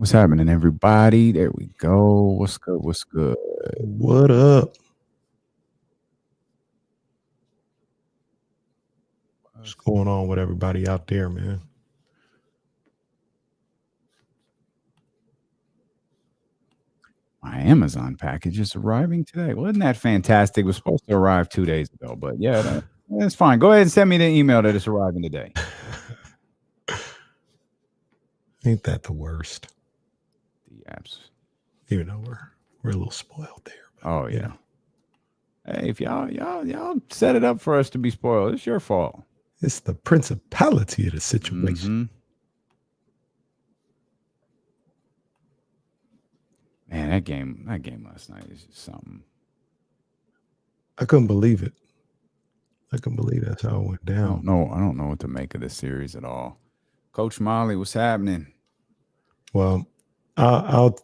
What's happening, everybody? There we go. What's good? What's good? What up? What's going on with everybody out there, man? My Amazon package is arriving today. Wasn't that fantastic? It was supposed to arrive 2 days ago, but yeah, that's fine. Go ahead and send me the email that it's arriving today. Ain't that the worst? The apps. Even though we're a little spoiled there. Oh yeah. Hey, if y'all set it up for us to be spoiled, it's your fault. It's the principality of the situation. Man, that game last night is just something. I couldn't believe it. I couldn't believe that's how it went down. I don't know what to make of this series at all. Coach Molly, what's happening? Well, I'll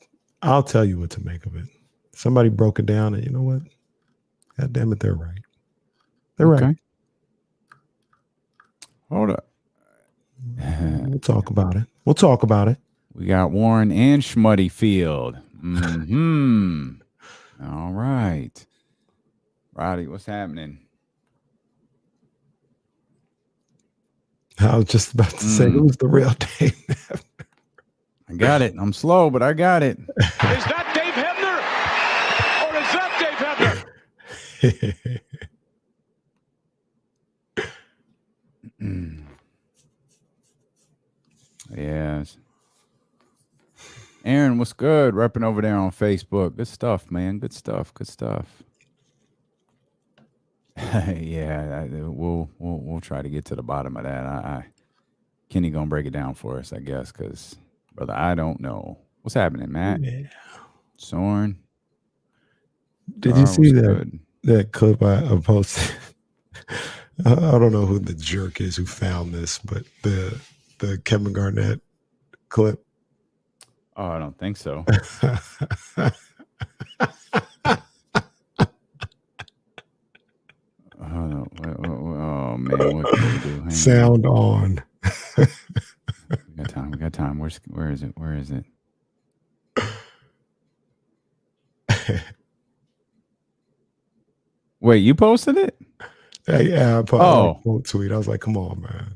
tell you what to make of it. Somebody broke it down, and you know what? God damn it, they're right. They're right. Hold up. We'll talk about it. We got Warren and Schmuddy Field. All right. Roddy, what's happening? I was just about to say, who's the real Dave Hebner? I got it. I'm slow, but I got it. Is that Dave Hebner? Or is that Dave Hebner? Yes. Aaron, what's good? Repping over there on Facebook. Good stuff, man. Good stuff. Yeah, we'll try to get to the bottom of that. Kenny gonna break it down for us, I guess, because brother, I don't know what's happening, Matt. Yeah. Soren. Did you see that clip I posted? I don't know who the jerk is who found this, but the Kevin Garnett clip. Oh, I don't think so. Oh man, what can we do? Hang Sound on. We got time. Where is it? Wait, you posted it? Yeah, I put a quote tweet. I was like, come on, man.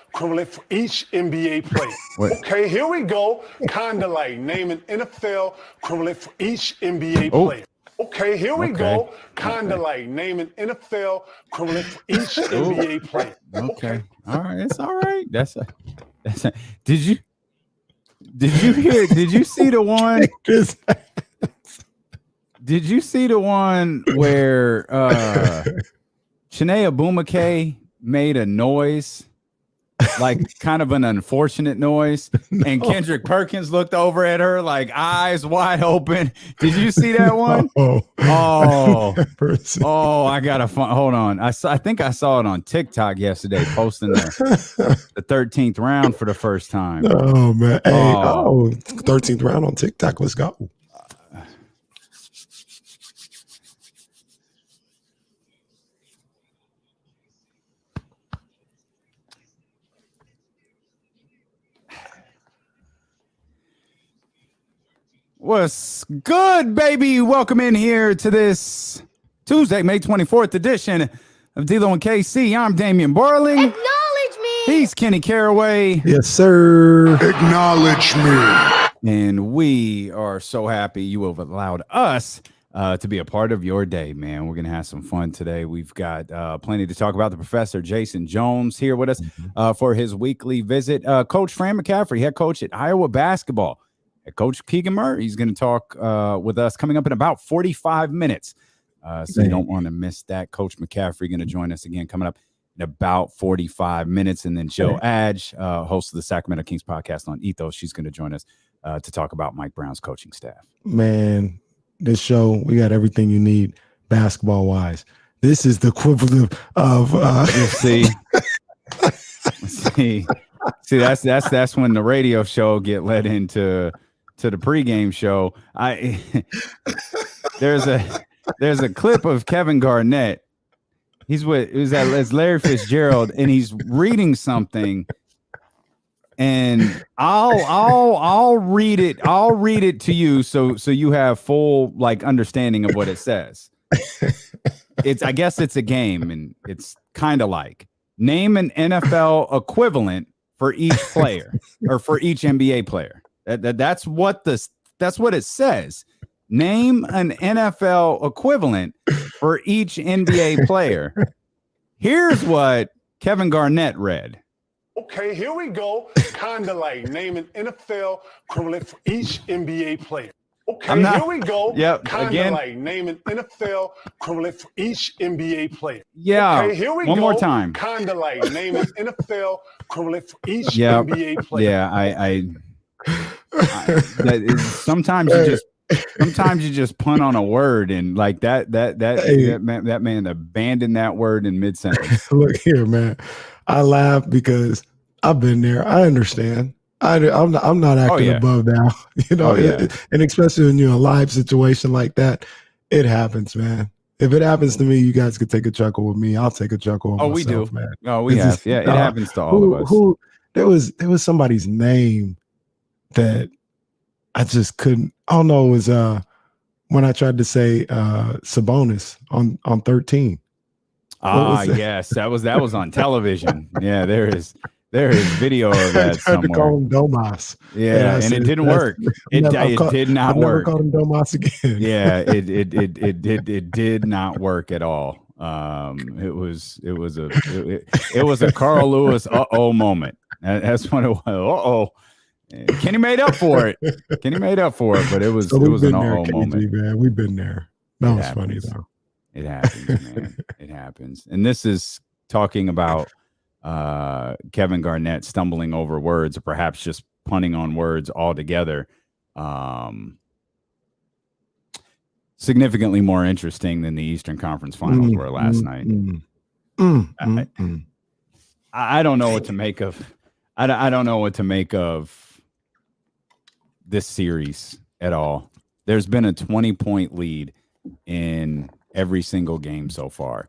Equivalent for each NBA player. Okay, here we go. Kind of like naming NFL equivalent for each NBA player. Okay, here we go. Kind of like naming NFL equivalent for each NBA player. Okay. All right. It's all right. That's a. Did you see the one? Did you see the one where Chinea Bumake made a noise? Like kind of an unfortunate noise, and Kendrick Perkins looked over at her like eyes wide open. Did you see that one? I gotta hold on. I think I saw it on TikTok yesterday, posting the 13th round for the first time. Oh man! Hey, 13th round on TikTok. Let's go. What's good, baby? Welcome in here to this Tuesday, May 24th edition of D-Lo and KC. I'm Damian Borling. Acknowledge me. He's Kenny Caraway. Yes, sir. Acknowledge me. And we are so happy you have allowed us to be a part of your day, man. We're going to have some fun today. We've got plenty to talk about. The professor, Jason Jones, here with us for his weekly visit. Coach Fran McCaffrey, head coach at Iowa basketball. Coach Keegan Murray, he's going to talk with us coming up in about 45 minutes. So you don't want to miss that. Coach McCaffrey going to join us again coming up in about 45 minutes. And then Jill Adge, host of the Sacramento Kings podcast on Ethos, she's going to join us to talk about Mike Brown's coaching staff. Man, this show, we got everything you need basketball-wise. This is the equivalent of See, that's when the radio show get led into the pregame show. There's a clip of Kevin Garnett. It's Larry Fitzgerald, and he's reading something and I'll read it. I'll read it to you so you have full like understanding of what it says. I guess it's a game, and it's kind of like name an NFL equivalent for each player or for each NBA player. That's what it says. Name an NFL equivalent for each NBA player. Here's what Kevin Garnett read. Okay, here we go. Kind of like name an NFL equivalent for each NBA player. Okay, here we go. Yep. Kind of like name an NFL equivalent for each NBA player. Yeah. Okay, here we go. One more time. Kind of like name an NFL equivalent for each NBA player. Yeah, sometimes you just punt on a word, and like that man abandoned that word in mid-sentence. Look here, man. I laugh because I've been there. I understand. I'm not acting above now, you know, and especially when you're in a live situation like that, it happens, man. If it happens to me, you guys could take a chuckle with me. I'll take a chuckle with myself, we do, man. Oh, we have. It happens to all of us. There was somebody's name that I just couldn't. I don't know. It was when I tried to say Sabonis on 13. Yes, that was on television. Yeah, there is video of that I tried somewhere. to call him Domas. Yeah, and it didn't work. It did not work. I've never called him Domas again. Yeah, it did not work at all. It was a Carl Lewis moment. That's what it was. Kenny made up for it. But it was an moment. Man. We've been there. That was funny though. It happens, man. It happens. And this is talking about Kevin Garnett stumbling over words, or perhaps just punting on words altogether. Significantly more interesting than the Eastern Conference Finals were last night. I don't know what to make of. I don't know what to make of this series at all. There's been a 20-point lead in every single game so far.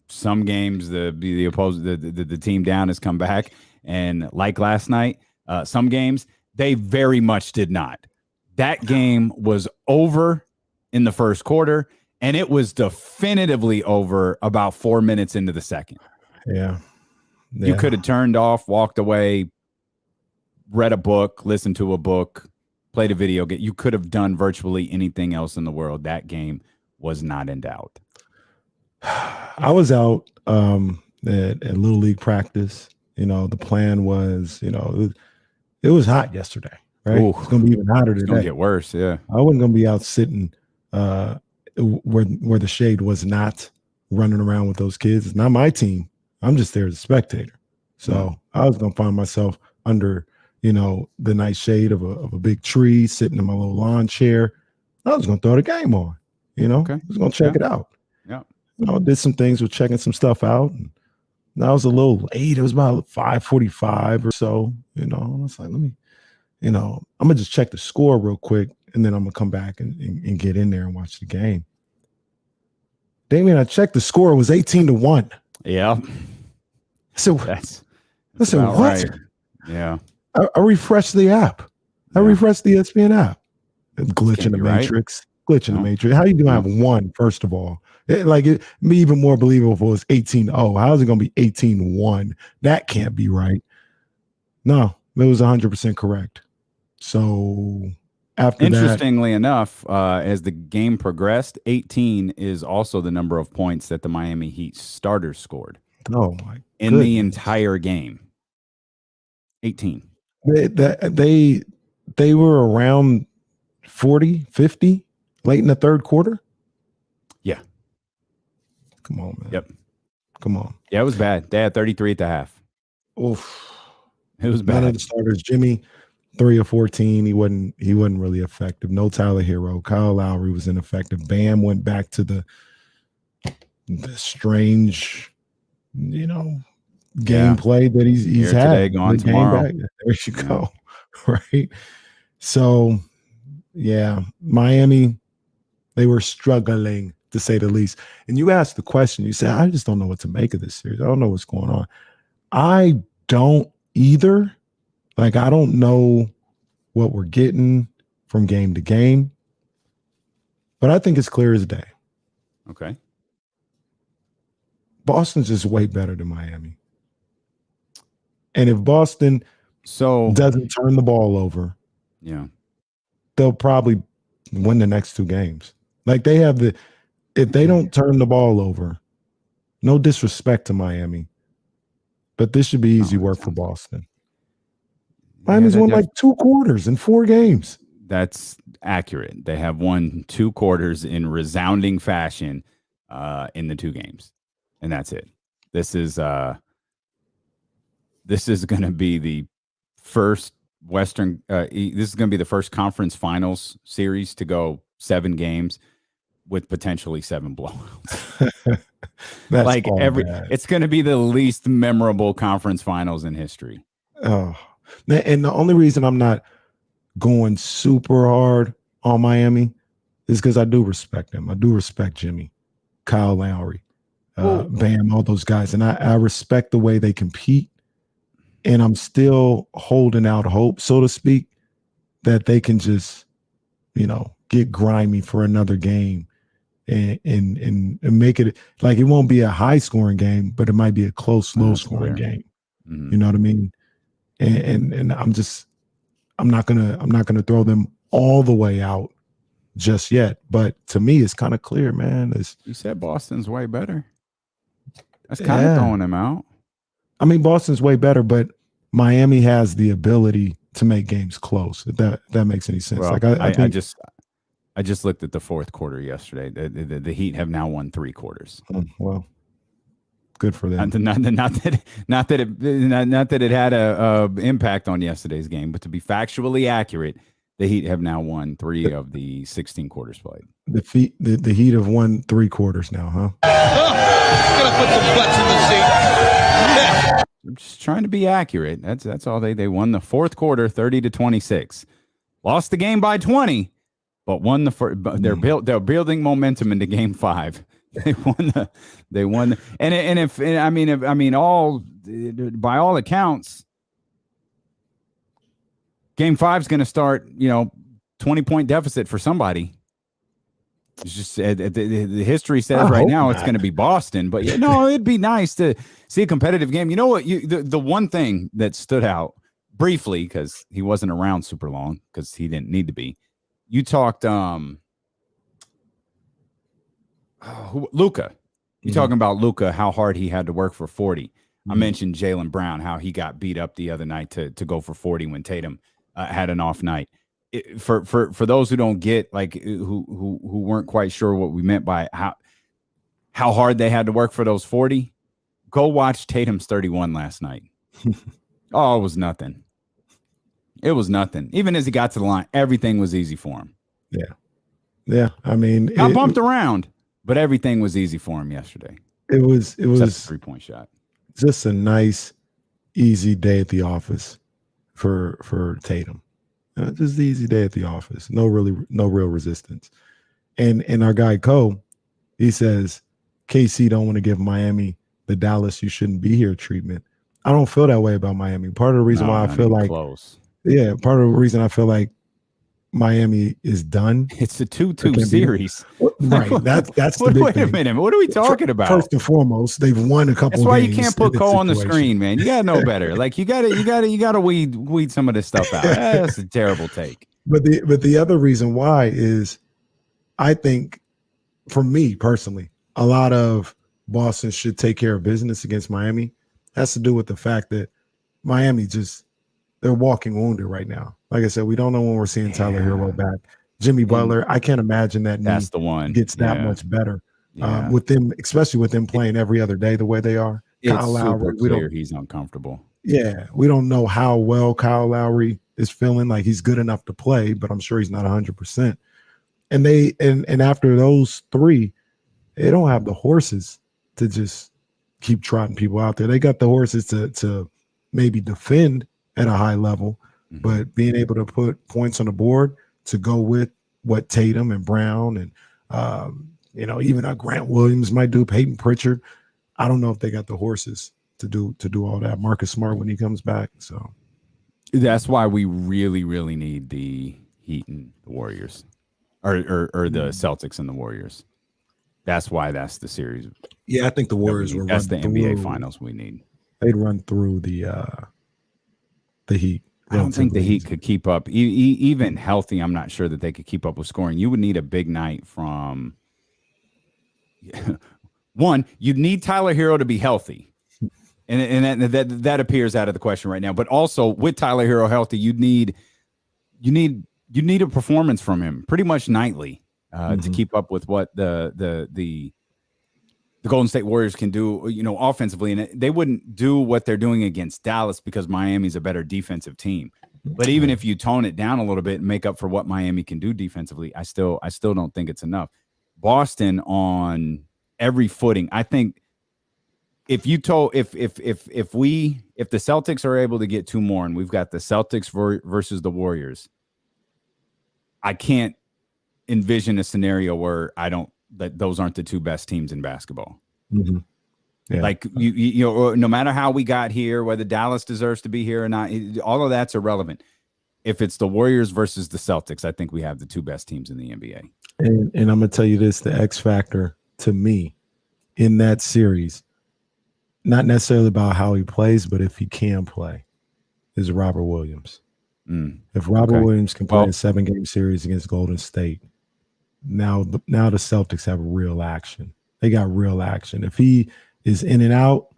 Some games the team down has come back, and like last night, some games they very much did not. That game was over in the first quarter, and it was definitively over about 4 minutes into the second. Yeah. You could have turned off, walked away, read a book, listened to a book, played a video game. You could have done virtually anything else in the world. That game was not in doubt. I was out at Little League practice. You know, the plan was, you know, it was hot yesterday, right? Ooh, it's going to be even hotter today. It's going to get worse, yeah. I wasn't going to be out sitting where the shade was not running around with those kids. It's not my team. I'm just there as a spectator. So I was going to find myself under, you know, the nice shade of a big tree, sitting in my little lawn chair. I was going to throw the game on, you know. Okay. I was going to check it out. Yeah. You know, did some things with checking some stuff out. And I was a little late. It was about 5:45 or so, you know. I was like, let me, you know, I'm going to just check the score real quick, and then I'm going to come back and get in there and watch the game. Damien, I checked the score. It was 18-1. Yeah. So that's what? Right. Yeah. I refreshed the app. I refreshed the ESPN app. Glitch in the matrix. Right. Glitch in the matrix. How you gonna have one? First of all, it be even more believable if it was 18-0. How is it gonna be 18-1? That can't be right. No, it was 100% correct. So after interestingly enough, as the game progressed, 18 is also the number of points that the Miami Heat starters scored. Oh my! In the entire game, 18. They were around 40, 50 late in the third quarter. Yeah. Come on, man. Yep. Come on. Yeah, it was bad. They had 33 at the half. Oof. It was bad. None of the starters. Jimmy, 3 of 14. He wasn't really effective. No Tyler Hero. Kyle Lowry was ineffective. Bam went back to the strange, you know, gameplay that he's Here had. Today, gone tomorrow. There you go. Right. So, yeah, Miami, they were struggling to say the least. And you asked the question, you said, I just don't know what to make of this series. I don't know what's going on. I don't either. Like, I don't know what we're getting from game to game, but I think it's clear as day. Okay. Boston's just way better than Miami. And if Boston doesn't turn the ball over, they'll probably win the next 2 games. Like, they have if they don't turn the ball over, no disrespect to Miami, but this should be easy work for Boston. Miami's won like 2 quarters in 4 games. That's accurate. They have won 2 quarters in resounding fashion in the 2 games, and that's it. This is going to be the first Western. This is going to be the first conference finals series to go 7 games with potentially 7 blowouts. That's like bad. It's going to be the least memorable conference finals in history. Oh, and the only reason I'm not going super hard on Miami is because I do respect them. I do respect Jimmy, Kyle Lowry, Bam, all those guys. And I respect the way they compete. And I'm still holding out hope, so to speak, that they can just, get grimy for another game and make it like it won't be a high scoring game, but it might be a close, low scoring game. Mm-hmm. You know what I mean? And I'm not gonna throw them all the way out just yet. But to me, it's kind of clear, man. You said Boston's way better. That's kind of throwing them out. I mean, Boston's way better, but Miami has the ability to make games close. If that makes any sense. Well, like I just looked at the 4th quarter yesterday. The Heat have now won 3 quarters. Well, good for them. Not that it had a impact on yesterday's game, but to be factually accurate, the Heat have now won 3 of the 16 quarters played. The Heat have won 3 quarters now, huh? Gonna put some butts in the seat. I'm just trying to be accurate. That's all they won the 4th quarter 30-26. Lost the game by 20, but won the first. They're building momentum into game 5. They won. By all accounts, game 5's going to start, 20-point deficit for somebody. It's just the history says right now it's going to be Boston, but it'd be nice to see a competitive game. You know what? The one thing that stood out briefly, because he wasn't around super long because he didn't need to be. You talked Luka. You're talking about Luka, how hard he had to work for 40. I mentioned Jaylen Brown, how he got beat up the other night to go for 40 when Tatum had an off night. For those who don't get, like, who weren't quite sure what we meant by how hard they had to work for those 40, go watch Tatum's 31 last night. Oh, it was nothing. It was nothing. Even as he got to the line, everything was easy for him. Yeah. I mean, got bumped around, but everything was easy for him yesterday. It was a 3-point shot. Just a nice, easy day at the office for Tatum. Just the easy day at the office. No real resistance. And our guy Cole, he says, KC don't want to give Miami the Dallas you shouldn't be here treatment. I don't feel that way about Miami. Part of the reason why I feel like close. Yeah, part of the reason I feel like Miami is done. It's a 2-2 series. Right. That's the big wait thing. A minute. What are we talking about? First and foremost, they've won a couple games. That's why games you can't put Cole on the screen, man. You gotta know better. Like you gotta weed some of this stuff out. That's a terrible take. But the other reason why is I think, for me personally, a lot of Boston should take care of business against Miami. Has to do with the fact that Miami they're walking wounded right now. Like I said, we don't know when we're seeing Tyler Hero back. Jimmy Butler, I can't imagine that's the one gets that much better with them, especially with them playing every other day the way they are. It's Kyle Lowry, clear he's uncomfortable. Yeah, we don't know how well Kyle Lowry is feeling. Like he's good enough to play, but I'm sure he's not 100%. And and after those 3, they don't have the horses to just keep trotting people out there. They got the horses to maybe defend at a high level, but being able to put points on the board to go with what Tatum and Brown and even Grant Williams might do, Peyton Pritchard. I don't know if they got the horses to do all that. Marcus Smart when he comes back. So that's why we really, really need the Heat and the Warriors, or the Celtics and the Warriors. That's why that's the series. Yeah, I think the Warriors will that's run the NBA Finals we need. They'd run through the Heat. I don't think the Heat could keep up. Even healthy, I'm not sure that they could keep up with scoring. You would need a big night from one. You'd need Tyler Hero to be healthy, and that appears out of the question right now. But also with Tyler Hero healthy, you need a performance from him pretty much nightly to keep up with what the Golden State Warriors can do, offensively. And they wouldn't do what they're doing against Dallas because Miami's a better defensive team. But even if you tone it down a little bit and make up for what Miami can do defensively, I still don't think it's enough. Boston on every footing. I think if the Celtics are able to get two more, and we've got the Celtics versus the Warriors, I can't envision a scenario where that those aren't the two best teams in basketball. Mm-hmm. Yeah. Like no matter how we got here, whether Dallas deserves to be here or not, all of that's irrelevant. If it's the Warriors versus the Celtics, I think we have the two best teams in the NBA. And I'm gonna tell you this: the X factor to me in that series, not necessarily about how he plays, but if he can play, is Robert Williams. If Robert Williams can play a 7-game series against Golden State, now the Celtics have real action. They got real action. If he is in and out,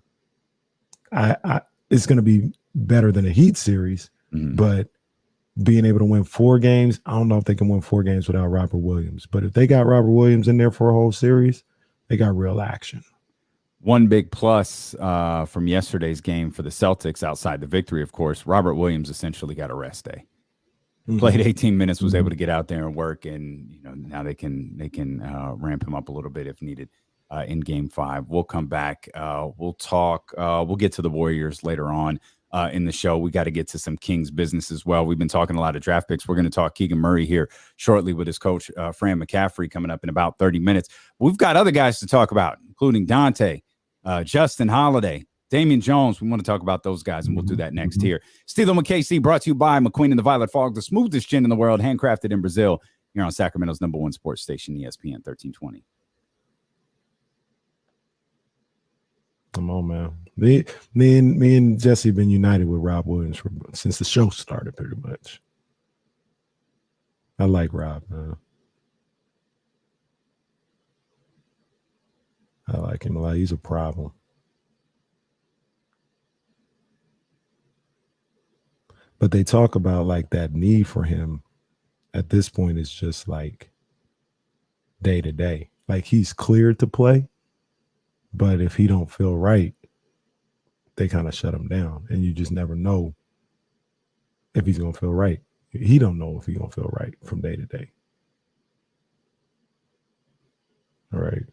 it's going to be better than a Heat series. But being able to win 4 games, I don't know if they can win 4 games without Robert Williams. But if they got Robert Williams in there for a whole series, they got real action. One big plus from yesterday's game for the Celtics, outside the victory, of course, Robert Williams essentially got a rest day. Played 18 minutes, was able to get out there and work, and now they can ramp him up a little bit if needed in Game 5. We'll come back. We'll talk. We'll get to the Warriors later on in the show. We got to get to some Kings business as well. We've been talking a lot of draft picks. We're going to talk Keegan Murray here shortly with his coach, Fran McCaffery, coming up in about 30 minutes. We've got other guys to talk about, including Dante, Justin Holiday, Damian Jones. We want to talk about those guys, and we'll do that next here. Steelo and KC, brought to you by McQueen and the Violet Fog, the smoothest gin in the world, handcrafted in Brazil. Here on Sacramento's #1 sports station, ESPN 1320. Come on, man. Me and Jesse have been united with Rob Williams since the show started, pretty much. I like Rob, man. I like him a lot. He's a problem. But they talk about like that need for him at this point is just like day to day. Like he's cleared to play, but if he don't feel right, they kind of shut him down, and you just never know if he's gonna feel right. He don't know if he's gonna feel right from day to day. All right.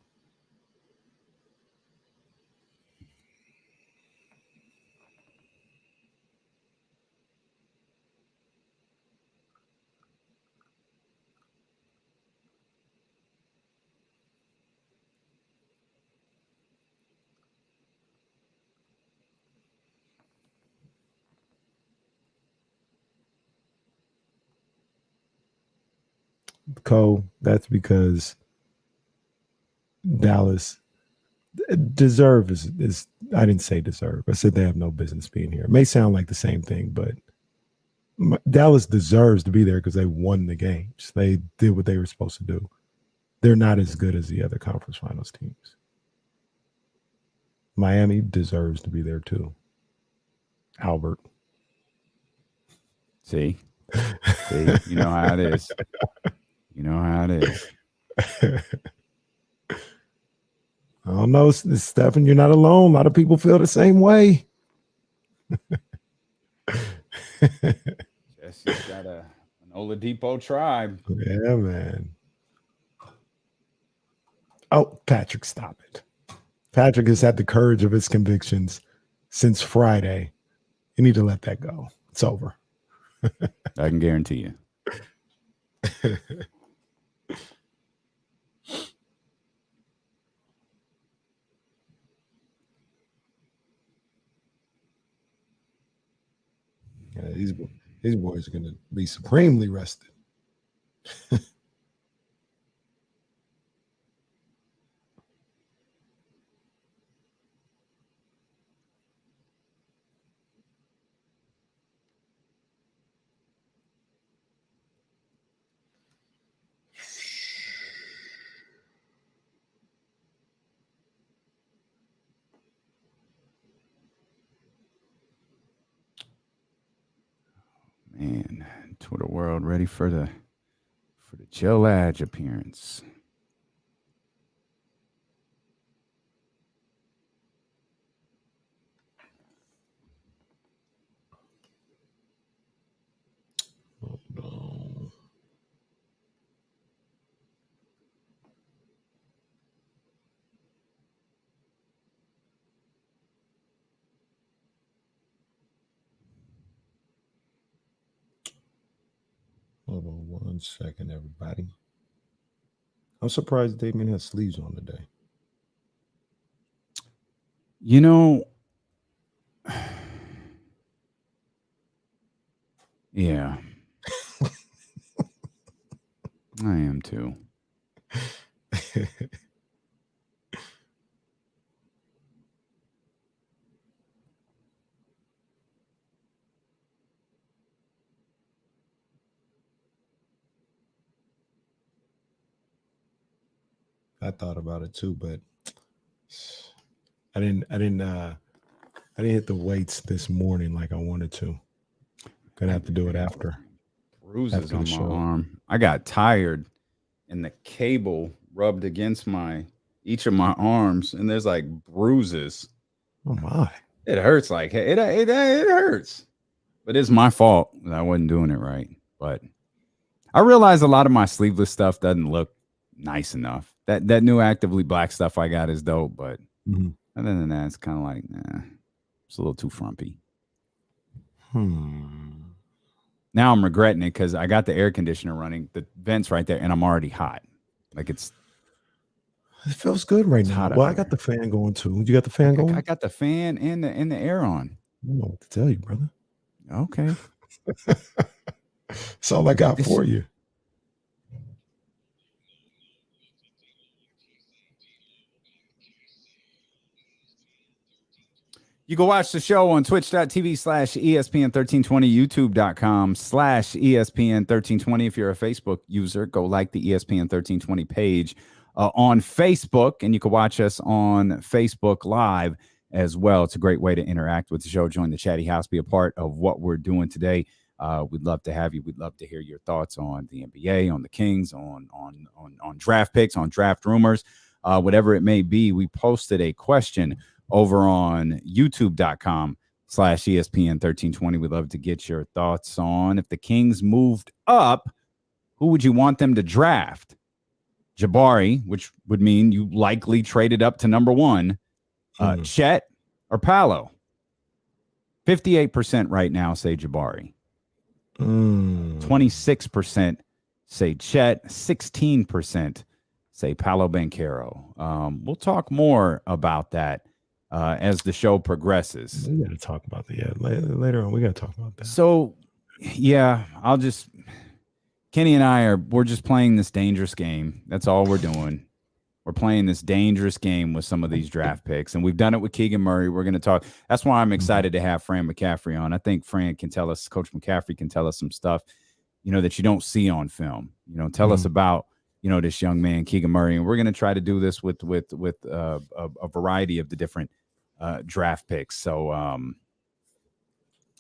Cole, that's because Dallas deserve is I didn't say deserve. I said they have no business being here. It may sound like the same thing, but Dallas deserves to be there because they won the games. They did what they were supposed to do. They're not as good as the other conference finals teams. Miami deserves to be there too. Albert. See, you know how it is. You know how it is. I don't know, Stephen, you're not alone. A lot of people feel the same way. Jesse's got an Oladipo tribe. Yeah, man. Oh, Patrick, stop it. Patrick has had the courage of his convictions since Friday. You need to let that go. It's over. I can guarantee you. These boys are going to be supremely rested. Man, Twitter world ready for the Joe Adge appearance. Oh, no. Hold on 1 second, everybody. I'm surprised Damian has sleeves on today. You know, yeah. I am too. I thought about it too, but I didn't hit the weights this morning like I wanted to. Gonna have to do it after. Bruises on my arm. I got tired and the cable rubbed against each of my arms, and there's like bruises. Oh my. It hurts like it hurts. But it's my fault that I wasn't doing it right. But I realized a lot of my sleeveless stuff doesn't look nice enough. That new Actively Black stuff I got is dope, but other than that, it's kind of like, nah, it's a little too frumpy. Now I'm regretting it because I got the air conditioner running, the vent's right there, and I'm already hot. Like it feels good right now. Well, I got the fan going too. You got the fan going? I got the fan and the air on. I don't know what to tell you, brother. Okay. That's all I got for you. You can watch the show on twitch.tv/ESPN1320, youtube.com/ESPN1320. If you're a Facebook user, go like the ESPN1320 page on Facebook, and you can watch us on Facebook Live as well. It's a great way to interact with the show. Join the chatty house, be a part of what we're doing today. We'd love to have you. We'd love to hear your thoughts on the NBA, on the Kings, on draft picks, on draft rumors, whatever it may be. We posted a question over on youtube.com/ESPN1320. We'd love to get your thoughts on if the Kings moved up, who would you want them to draft? Jabari, which would mean you likely traded up to number one, Chet or Paolo. 58% right now say Jabari. 26% say Chet. 16% say Paolo Banchero. We'll talk more about that as the show progresses. We got to talk about that. Later on, we got to talk about that. So, yeah, Kenny and we're just playing this dangerous game. That's all we're doing. We're playing this dangerous game with some of these draft picks, and we've done it with Keegan Murray. We're going to talk. That's why I'm excited to have Fran McCaffery on. I think Fran can tell us, Coach McCaffrey can tell us some stuff, that you don't see on film. Tell us about, this young man, Keegan Murray, and we're going to try to do this with a variety of the different draft picks. So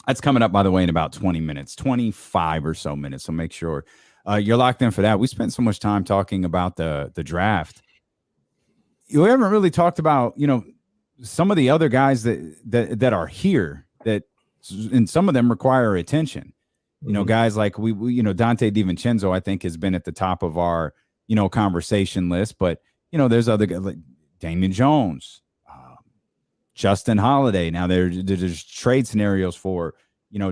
that's coming up, by the way, in about 20 minutes, 25 or so minutes. So make sure you're locked in for that. We spent so much time talking about the draft. We haven't really talked about, some of the other guys that are here and some of them require attention. Guys like we Dante DiVincenzo, I think, has been at the top of our, conversation list, but there's other guys like Damian Jones, Justin Holiday. Now there's trade scenarios for,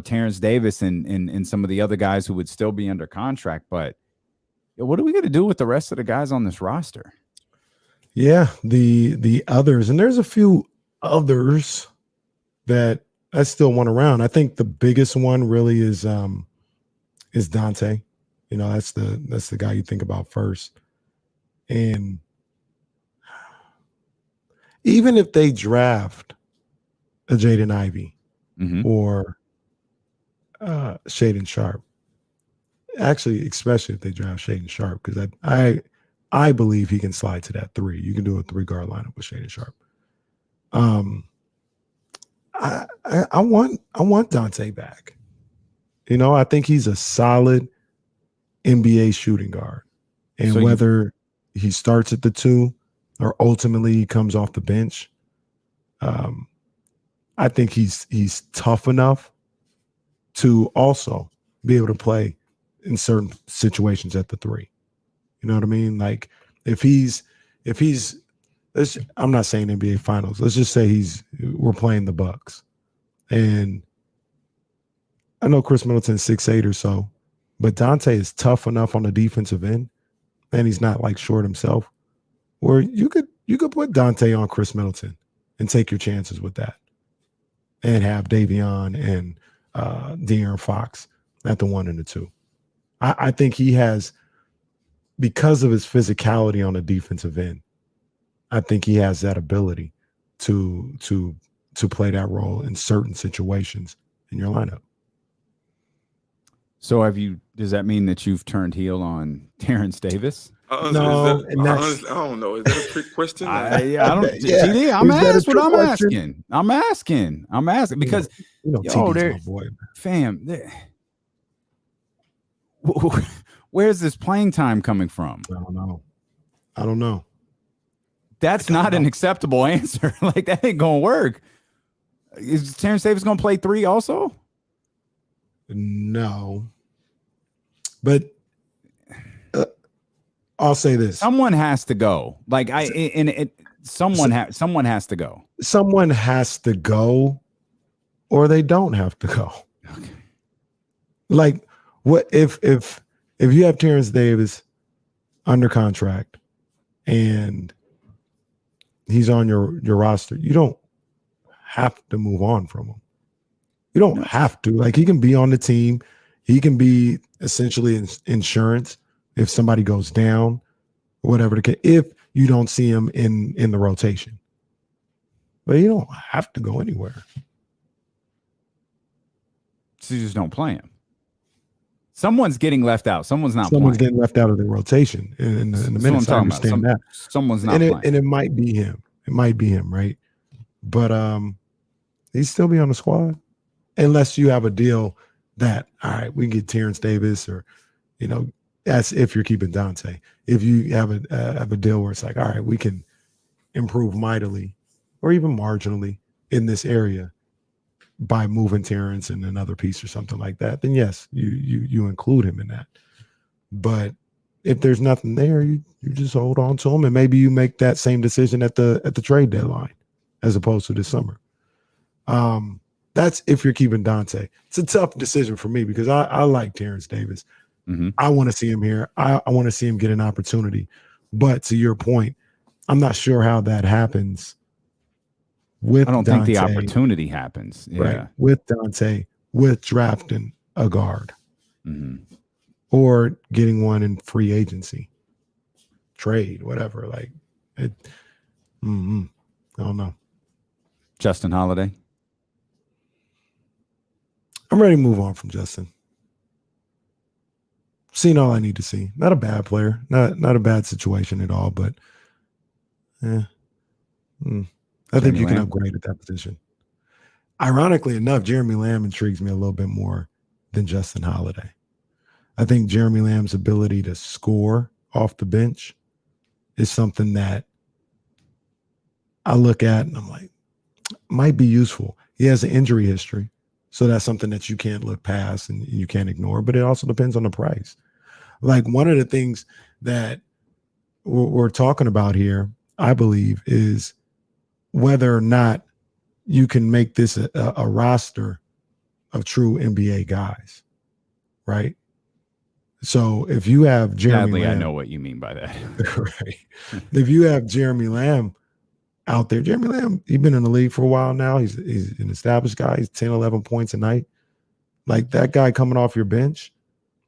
Terrence Davis and some of the other guys who would still be under contract. But what are we going to do with the rest of the guys on this roster? Yeah, the others, and there's a few others that that's still one around. I think the biggest one really is Dante. You know, that's the guy you think about first. And even if they draft a Jaden Ivey or Shaedon Sharpe, actually, especially if they draft Shaedon Sharpe, because I believe he can slide to that 3. You can do a 3-guard lineup with Shaedon Sharpe. I want Dante back. You know, I think he's a solid NBA shooting guard. And so whether he starts at the 2 or ultimately he comes off the bench, I think he's tough enough to also be able to play in certain situations at the 3. You know what I mean? Like if he's I'm not saying NBA Finals. Let's just say we're playing the Bucks. And I know Chris Middleton's 6'8" or so, but Dante is tough enough on the defensive end, and he's not like short himself, where you could put Dante on Chris Middleton and take your chances with that. And have Davion and De'Aaron Fox at the 1 and the 2. I think he has, because of his physicality on the defensive end, I think he has that ability to play that role in certain situations in your lineup. So does that mean that you've turned heel on Terrence Davis? No, I don't know. Is that a trick question? I don't. GD, I'm asking because my boy, fam, where's this playing time coming from? I don't know. That's not an acceptable answer. Like that ain't gonna work. Is Terrence Davis gonna play 3 also? No, but I'll say this: someone has to go. Like someone has to go. Someone has to go, or they don't have to go. Okay. Like, what if you have Terrence Davis under contract and he's on your roster, you don't have to move on from him. You don't have to. Like, he can be on the team. He can be essentially insurance if somebody goes down, or whatever the case, if you don't see him in the rotation. But you don't have to go anywhere. So you just don't play him. Someone's getting left out. Someone's getting left out of the rotation in the minutes. I understand that. Someone's not playing. And it might be him. It might be him, right? But he'd still be on the squad. Unless you have a deal that, all right, we can get Terrence Davis, or, you know, that's if you're keeping Dante. If you have a deal where it's like, all right, we can improve mightily or even marginally in this area by moving Terrence and another piece or something like that, then yes, you include him in that. But if there's nothing there, you just hold on to him, and maybe you make that same decision at the trade deadline as opposed to this summer. That's if you're keeping Dante. It's a tough decision for me because I like Terrence Davis. Mm-hmm. I want to see him here. I want to see him get an opportunity. But to your point, I'm not sure how that happens with I don't Dante, think the opportunity happens. Yeah. Right, with Dante, with drafting a guard. Mm-hmm. Or getting one in free agency, trade, whatever. Like, I don't know. Justin Holiday. I'm ready to move on from Justin. Seen all I need to see. Not a bad player. Not a bad situation at all, but I think you can upgrade at that position. Ironically enough, Jeremy Lamb intrigues me a little bit more than Justin Holiday. I think Jeremy Lamb's ability to score off the bench is something that I look at and I'm like, might be useful. He has an injury history, so that's something that you can't look past and you can't ignore, but it also depends on the price. Like, one of the things that we're talking about here, I believe, is whether or not you can make this a roster of true NBA guys, right? So if you have Jeremy Lamb, I know what you mean by that. Right. If you have Jeremy Lamb out there. Jeremy Lamb, he's been in the league for a while now. He's an established guy. He's 10, 11 points a night. Like that guy coming off your bench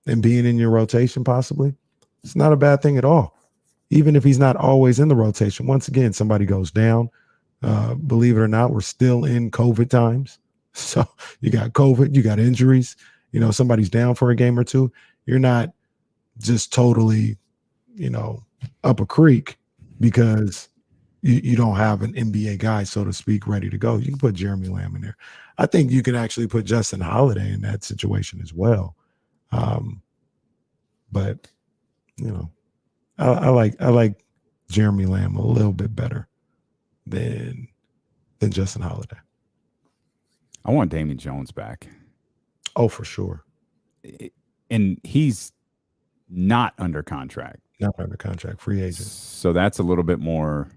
and being in your rotation possibly, it's not a bad thing at all. Even if he's not always in the rotation. Once again, somebody goes down. Believe it or not, we're still in COVID times. So you got COVID, you got injuries. You know, somebody's down for a game or two. You're not just totally, you know, up a creek because you don't have an NBA guy, so to speak, ready to go. You can put Jeremy Lamb in there. I think you can actually put Justin Holiday in that situation as well. But you know, I like Jeremy Lamb a little bit better than Justin Holiday. I want Damian Jones back. Oh, for sure. And he's not under contract. Not under contract, free agent. So that's a little bit more.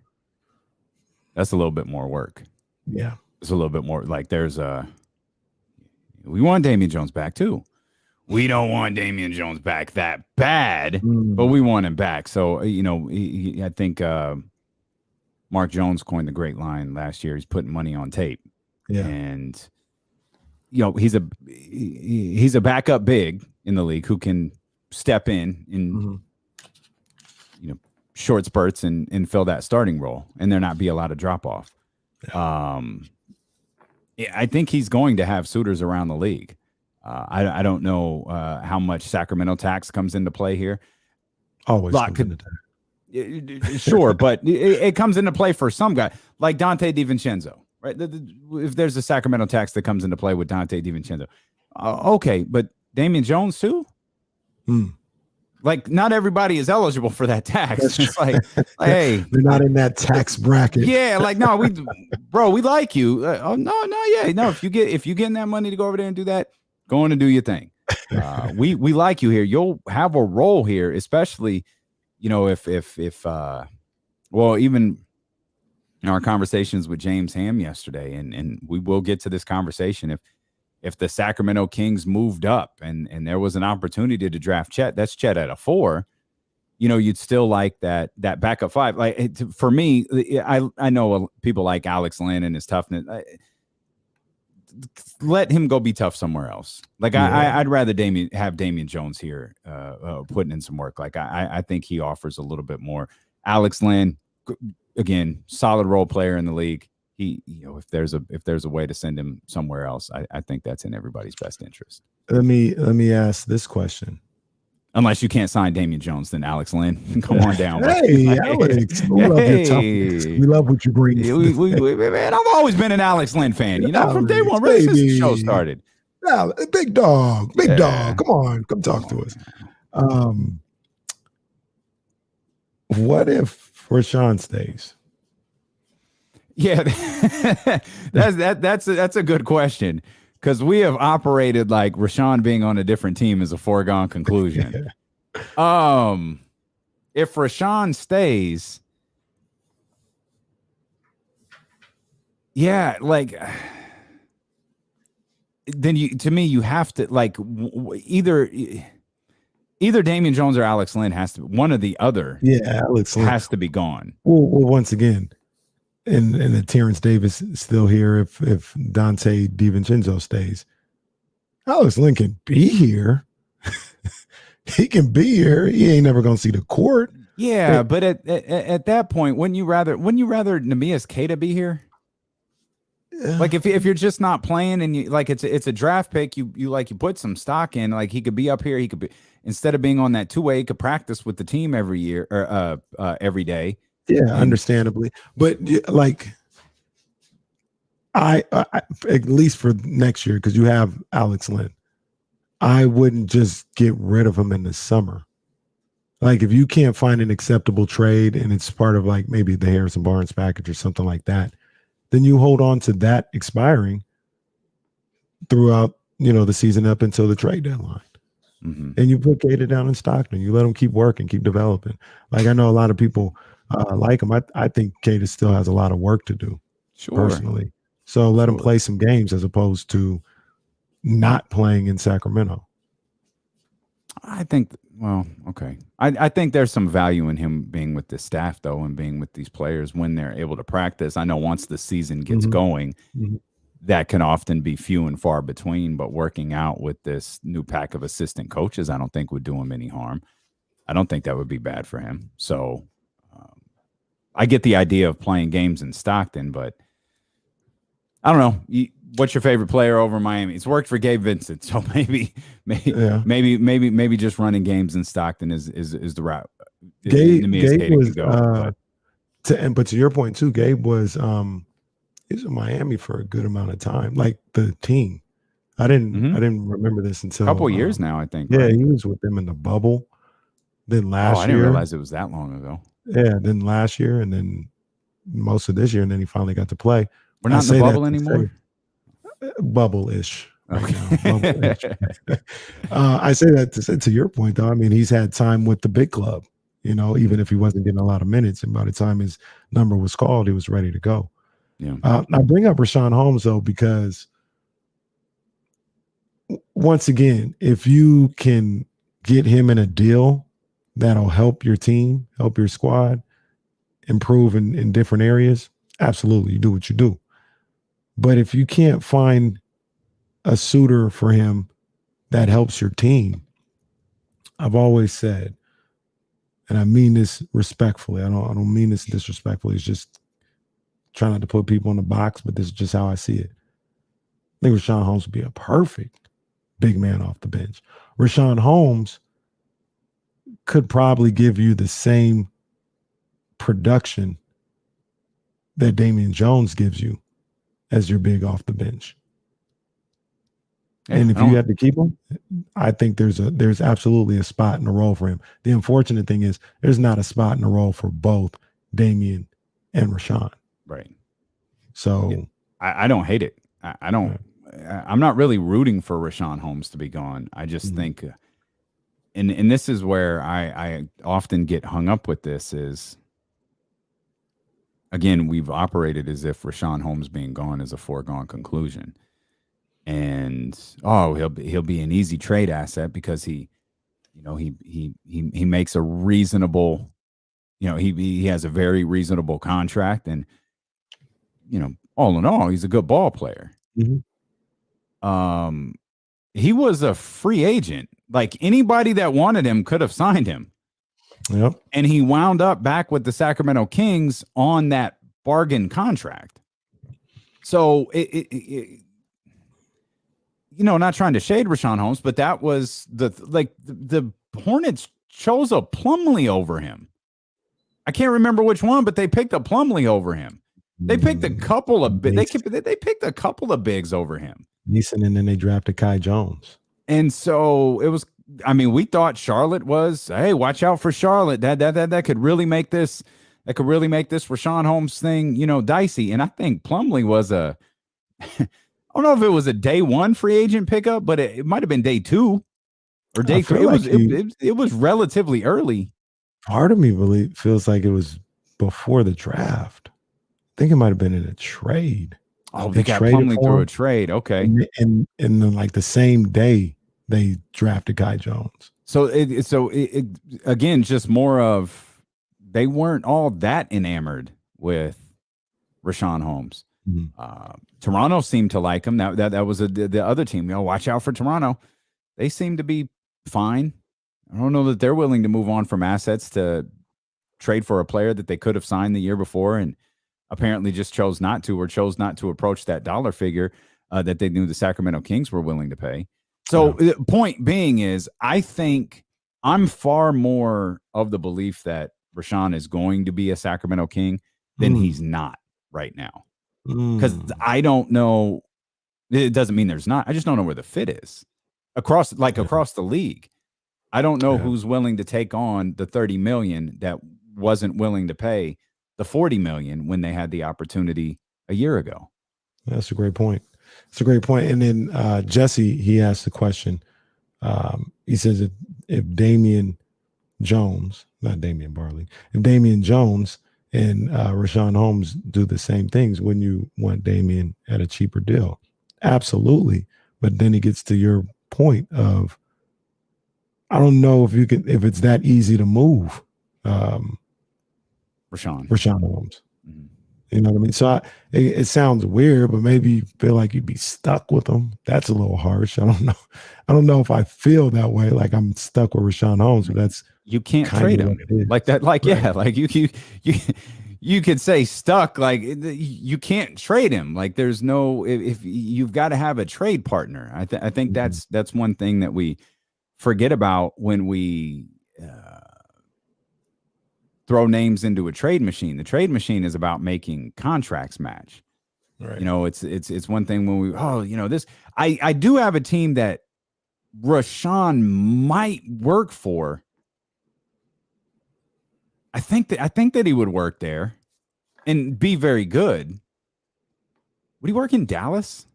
That's a little bit more work. Yeah. It's a little bit more like we want Damian Jones back too. We don't want Damian Jones back that bad, but we want him back. So, you know, I think Mark Jones coined the great line last year. He's putting money on tape. Yeah. And, you know, he's a backup big in the league who can step in you know, short spurts and fill that starting role and there not be a lot of drop off. I think he's going to have suitors around the league. I don't know how much Sacramento tax comes into play here. Always comes into tax. Sure, but it comes into play for some guy like Dante DiVincenzo, right? If there's a Sacramento tax that comes into play with Dante DiVincenzo, okay, but Damian Jones too? Like, not everybody is eligible for that tax. It's like, hey, they're not in that tax bracket. Yeah, like, no, we like you. No. If you get in that money to go over there and do that, go on and do your thing. We like you here. You'll have a role here, especially, you know, if even in our conversations with James Ham yesterday, and we will get to this conversation. If the Sacramento Kings moved up and there was an opportunity to draft Chet, that's Chet at a 4, you know, you'd still like that backup 5. Like, for me, I know people like Alex Len and his toughness. Let him go be tough somewhere else. Like, I'd rather have Damian Jones here putting in some work. Like, I think he offers a little bit more. Alex Len, again, solid role player in the league. He, you know, if there's a way to send him somewhere else, I think that's in everybody's best interest. Let me ask this question. Unless you can't sign Damian Jones, then Alex Len, come on down. Hey, Alex, we love your toughness. We love what you bring. Man, I've always been an Alex Len fan. You know, Alex, from day one, really, since the show started. Big dog, come on, come talk to us. What if Rashawn stays? Yeah, that's a good question, because we have operated like Rashawn being on a different team is a foregone conclusion. If Rashawn stays, yeah, like then you have to like either Damian Jones or Alex Len has to, one or the other. Yeah, Alex Len has to be gone. Well, once again. And Terrence Davis is still here if Dante DiVincenzo stays. Alex Len can be here. He can be here. He ain't never gonna see the court. Yeah, but at that point, wouldn't you rather Neemias Queta be here? Like if you're just not playing and you like it's a draft pick, you put some stock in, like he could be up here, he could be, instead of being on that 2-way, he could practice with the team every year or every day. Yeah, understandably, but like I at least for next year, because you have Alex Len, I wouldn't just get rid of him in the summer. Like if you can't find an acceptable trade and it's part of like maybe the Harrison Barnes package or something like that, then you hold on to that expiring throughout, you know, the season up until the trade deadline. And you put Queta down in Stockton. You let him keep working, keep developing. Like I know a lot of people like him. I think Queta still has a lot of work to do, personally. So let him play some games as opposed to not playing in Sacramento. I think, well, okay. I think there's some value in him being with the staff, though, and being with these players when they're able to practice. I know once the season gets going, that can often be few and far between, but working out with this new pack of assistant coaches, I don't think would do him any harm. I don't think that would be bad for him. So I get the idea of playing games in Stockton, but I don't know. What's your favorite player over Miami? It's worked for Gabe Vincent, so maybe just running games in Stockton is the route. Gabe was, but to your point too, Gabe was he was in Miami for a good amount of time, like the team. I didn't remember this until a couple years now, I think. Yeah, right? He was with them in the bubble. Then last year, I didn't realize it was that long ago. Yeah, then last year, and then most of this year, and then he finally got to play. We're not in the bubble anymore. Bubble-ish right now. Bubble-ish. I say that to your point, though. I mean, he's had time with the big club. Even if he wasn't getting a lot of minutes, and by the time his number was called, he was ready to go. Yeah. I bring up Richaun Holmes though because once again, if you can get him in a deal that'll help your team, help your squad, improve in different areas, absolutely, you do what you do. But if you can't find a suitor for him that helps your team, I've always said, and I mean this respectfully, I don't mean this disrespectfully, it's just trying not to put people in the box, but this is just how I see it. I think Richaun Holmes would be a perfect big man off the bench. Richaun Holmes could probably give you the same production that Damian Jones gives you as your big off the bench. And if you had to keep him, I think there's absolutely a spot in the role for him. The unfortunate thing is there's not a spot in the role for both Damian and Richaun. Right. So yeah, I don't hate it. I don't. I'm not really rooting for Richaun Holmes to be gone. I just think, and this is where I often get hung up with this is, again, we've operated as if Richaun Holmes being gone is a foregone conclusion. And he'll be an easy trade asset because he makes a reasonable, he has a very reasonable contract, and all in all, he's a good ball player. He was a free agent. Like anybody that wanted him could have signed him. Yep. And he wound up back with the Sacramento Kings on that bargain contract. So not trying to shade Richaun Holmes, but that was the Hornets chose a Plumlee over him. I can't remember which one, but they picked a Plumlee over him. They picked a couple of they picked a couple of bigs over him. Neeson, and then they drafted Kai Jones. And so it was. I mean, we thought Charlotte was, hey, watch out for Charlotte. That could really make this. That could really make this Richaun Holmes thing, dicey. And I think Plumlee was a. I don't know if it was a day one free agent pickup, but it might have been day two or day three. It was relatively early. Part of me feels like it was before the draft. I think it might have been in a trade. Oh, they got Plumlee through a trade. Okay. And then like the same day they drafted Kai Jones. So it again, just more of, they weren't all that enamored with Richaun Holmes. Toronto seemed to like him. That was the other team. Watch out for Toronto. They seem to be fine. I don't know that they're willing to move on from assets to trade for a player that they could have signed the year before and apparently just chose not to approach that dollar figure that they knew the Sacramento Kings were willing to pay. So the point being is, I think I'm far more of the belief that Richaun is going to be a Sacramento King than he's not right now. Because I don't know. It doesn't mean there's not. I just don't know where the fit is across the league. I don't know who's willing to take on the $30 million that wasn't willing to pay the $40 million when they had the opportunity a year ago. That's a great point. And then Jesse, he asked the question. He says if Damian Jones, not Damian Barley, if Damian Jones and Richaun Holmes do the same things, wouldn't you want Damian at a cheaper deal? Absolutely. But then he gets to your point of, I don't know if it's that easy to move Rashawn Holmes. Mm-hmm. You know what I mean? So it sounds weird, but maybe you feel like you'd be stuck with him. That's a little harsh. I don't know. I don't know if I feel that way, like I'm stuck with Rashawn Holmes, but that's you can't trade him like that. Like, right. Yeah, like you could say stuck, like you can't trade him. Like there's no, if you've got to have a trade partner. I think that's one thing that we forget about when we throw names into a trade machine. The trade machine is about making contracts match. Right. You know, it's one thing when this, I do have a team that Rashawn might work for. I think that he would work there and be very good. Would he work in Dallas?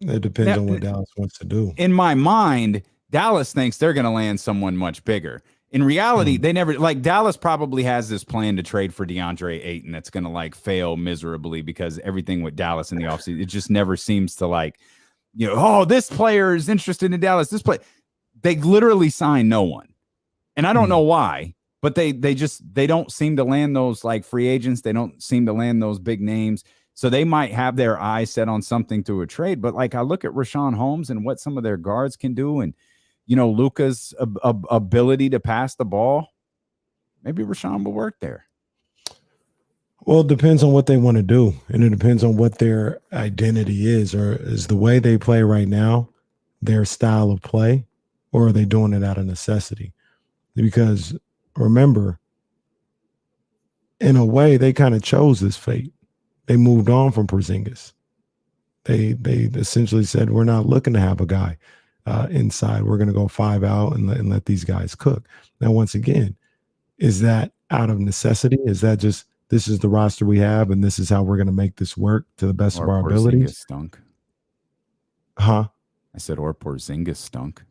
It depends on what Dallas wants to do. In my mind, Dallas thinks they're going to land someone much bigger. In reality, they never, like, Dallas probably has this plan to trade for DeAndre Ayton that's going to like fail miserably because everything with Dallas in the offseason, it just never seems to like, this player is interested in Dallas. They literally sign no one. And I don't know why, but they don't seem to land those like free agents. They don't seem to land those big names. So they might have their eyes set on something through a trade. But like I look at Rashawn Holmes and what some of their guards can do, and Luka's ability to pass the ball, maybe Rashawn will work there. Well, it depends on what they want to do, and it depends on what their identity is, or is the way they play right now their style of play, or are they doing it out of necessity? Because remember, in a way, they kind of chose this fate. They moved on from Porzingis. They essentially said, we're not looking to have a guy inside. We're going to go 5 out and let these guys cook. Now, once again, is that out of necessity? Is that just, this is the roster we have and this is how we're going to make this work to the best of our abilities? Stunk. Huh? I said, or Porzingis stunk.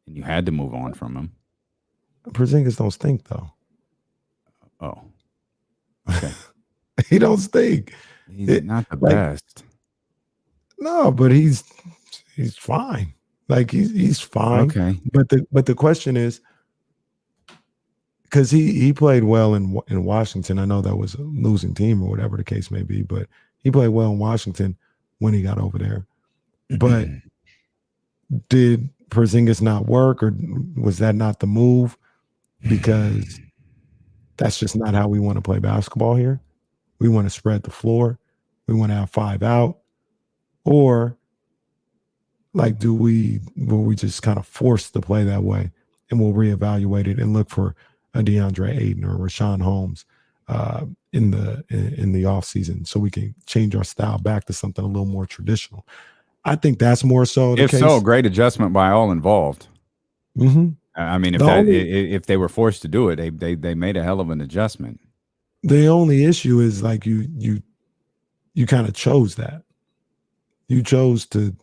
And you had to move on from him. Porzingis don't stink, though. Oh. Okay. He don't stink. He's not the best. No, but he's fine. Like he's fine. Okay. But the question is, because he played well in Washington. I know that was a losing team or whatever the case may be, but he played well in Washington when he got over there. But did Porzingis not work, or was that not the move? Because that's just not how we want to play basketball here. We want to spread the floor. We want to have 5 out. Or like, will we just kind of force to play that way, and we'll reevaluate it and look for a DeAndre Ayton or Rashawn Holmes in the offseason so we can change our style back to something a little more traditional. I think that's more so the case. If so, great adjustment by all involved. Mm-hmm. I mean, if they were forced to do it, they made a hell of an adjustment. The only issue is like you kind of chose that. You traded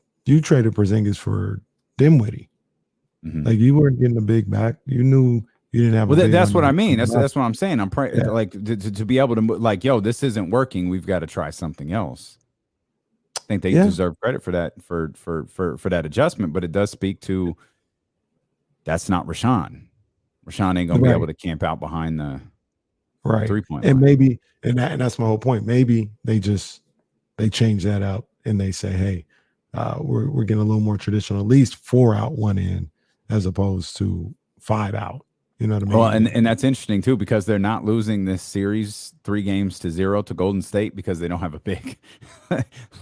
Porzingis for Dinwiddie. Mm-hmm. Like you weren't getting a big back. You knew you didn't have. Well, that's what I mean. That's what I'm saying. I'm like to be able to like, this isn't working. We've got to try something else. I think they deserve credit for that for that adjustment, but it does speak to that's not Rashawn. Rashawn ain't gonna be able to camp out behind the 3-point line. And maybe that's my whole point. Maybe they change that up and they say, hey, we're getting a little more traditional, at least 4 out, 1 in, as opposed to 5 out. You know what I mean? Well, and that's interesting too, because they're not losing this series 3-0 to Golden State because they don't have a big.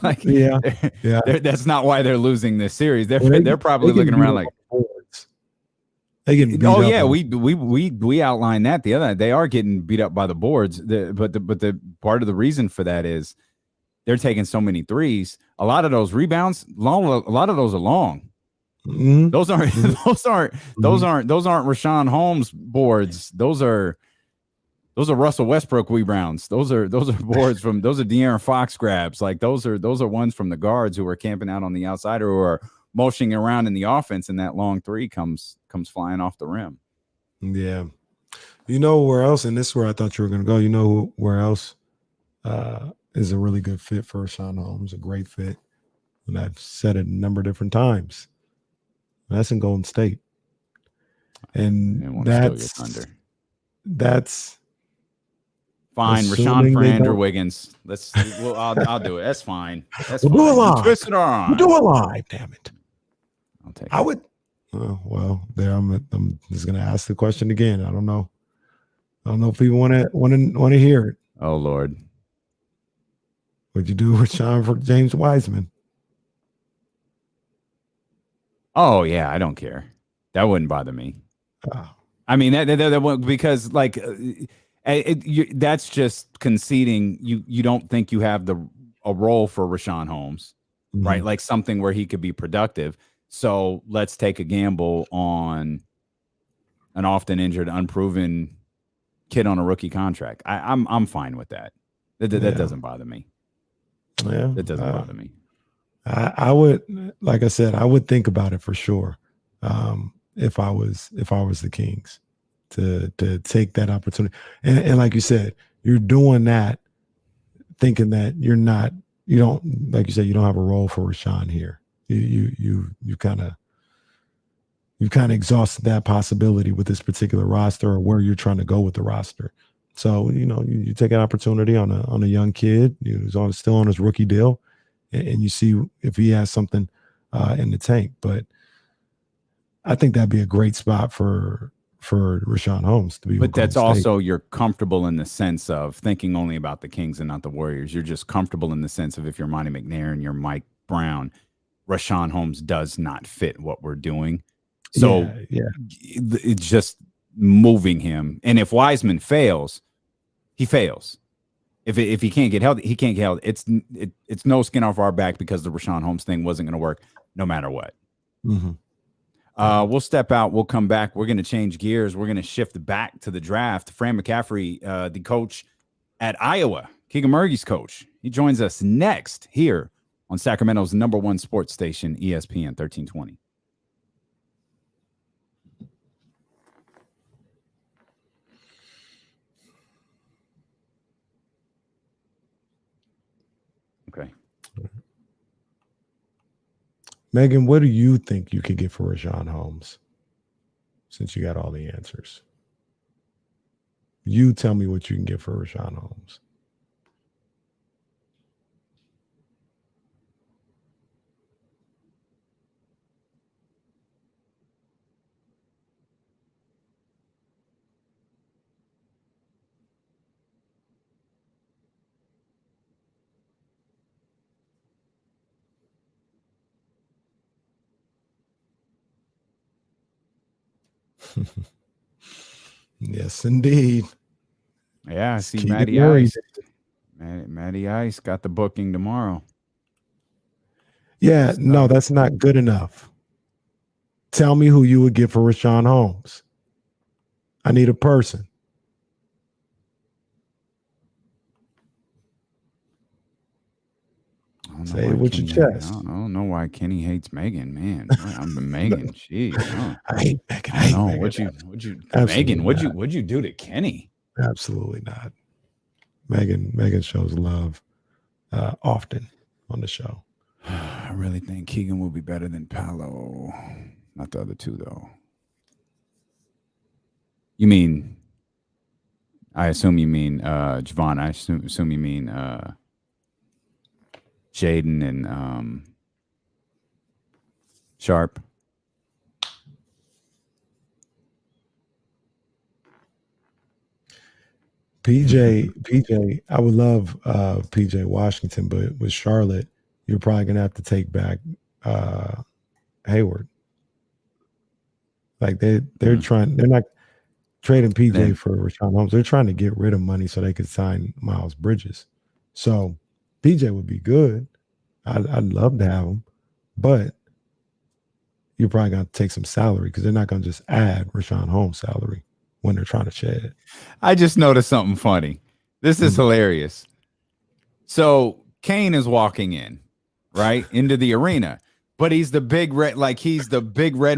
That's not why they're losing this series. They're probably looking around like. They get beat up. We outlined that the other night. They are getting beat up by the boards. But the part of the reason for that is they're taking so many threes. A lot of those rebounds, a lot of those are long. Mm-hmm. Those aren't Rashawn Holmes boards. Those are Russell Westbrook rebounds. Those are boards from De'Aaron Fox grabs. Like those are ones from the guards who are camping out on the outside or who are motioning around in the offense, and that long 3 comes flying off the rim. Yeah. You know where else, and this is where I thought you were going to go, you know where else is a really good fit for Rashawn Holmes, a great fit, and I've said it a number of different times. That's in Golden State. And that's fine. Rashawn for Andrew Wiggins. I'll do it. That's fine. That's we'll fine. do it live. Twist it on. We'll do it live. Damn it. I'll take it. I would. Well, there I'm just gonna ask the question again. I don't know if people want to hear it. Oh Lord. What'd you do with Rashawn for James Wiseman? Oh yeah, I don't care. That wouldn't bother me. I mean that won't, because like that's just conceding you don't think you have a role for Rashawn Holmes, right? Like something where he could be productive. So let's take a gamble on an often injured, unproven kid on a rookie contract. I'm fine with that. That doesn't bother me. Yeah, it doesn't bother me. I would, like I said, I would think about it for sure. If I was the Kings, to take that opportunity, and like you said, you're doing that, thinking that you don't, like you said, you don't have a role for Rashawn here. You kind of exhausted that possibility with this particular roster, or where you're trying to go with the roster. So you take an opportunity on a young kid who's still on his rookie deal, and you see if he has something in the tank. But I think that'd be a great spot for Rashawn Holmes to be. But that's also, you're comfortable in the sense of thinking only about the Kings and not the Warriors. You're just comfortable in the sense of, if you're Monty McNair and you're Mike Brown, Rashawn Holmes does not fit what we're doing. So it's just moving him. And if Wiseman fails, he fails. If he can't get healthy, he can't get healthy. It's no skin off our back, because the Rashawn Holmes thing wasn't going to work no matter what. We'll step out. We'll come back. We're going to change gears. We're going to shift back to the draft. Fran McCaffery, the coach at Iowa, Keegan Murray's coach. He joins us next here on Sacramento's #1 sports station, ESPN 1320. Okay. Megan, what do you think you could get for Rashawn Holmes, since you got all the answers? You tell me what you can get for Rashawn Holmes. Yes, indeed. Yeah, I see Matty Ice. Matty Ice got the booking tomorrow. Yeah, no, that's not good enough. Tell me who you would get for Rashawn Holmes. I need a person. Say it with your chest. I don't know why Kenny hates Megan, man. I'm the Megan. Jeez. I hate Megan. I hate Megan. What'd you do to Kenny? Absolutely not. Megan shows love often on the show. I really think Keegan will be better than Paolo. Not the other two, though. You mean? I assume you mean Javon. I assume you mean Jaden and Sharp. PJ, I would love PJ Washington, but with Charlotte, you're probably gonna have to take back Hayward. Like they're not trading PJ for Rashawn Holmes. They're trying to get rid of money so they could sign Miles Bridges. So PJ would be good. I'd love to have him, but you're probably gonna take some salary, because they're not gonna just add Rashawn Holmes salary when they're trying to shed. I just noticed something funny. This is hilarious. So Kane is walking in, right, into the arena, but he's the big red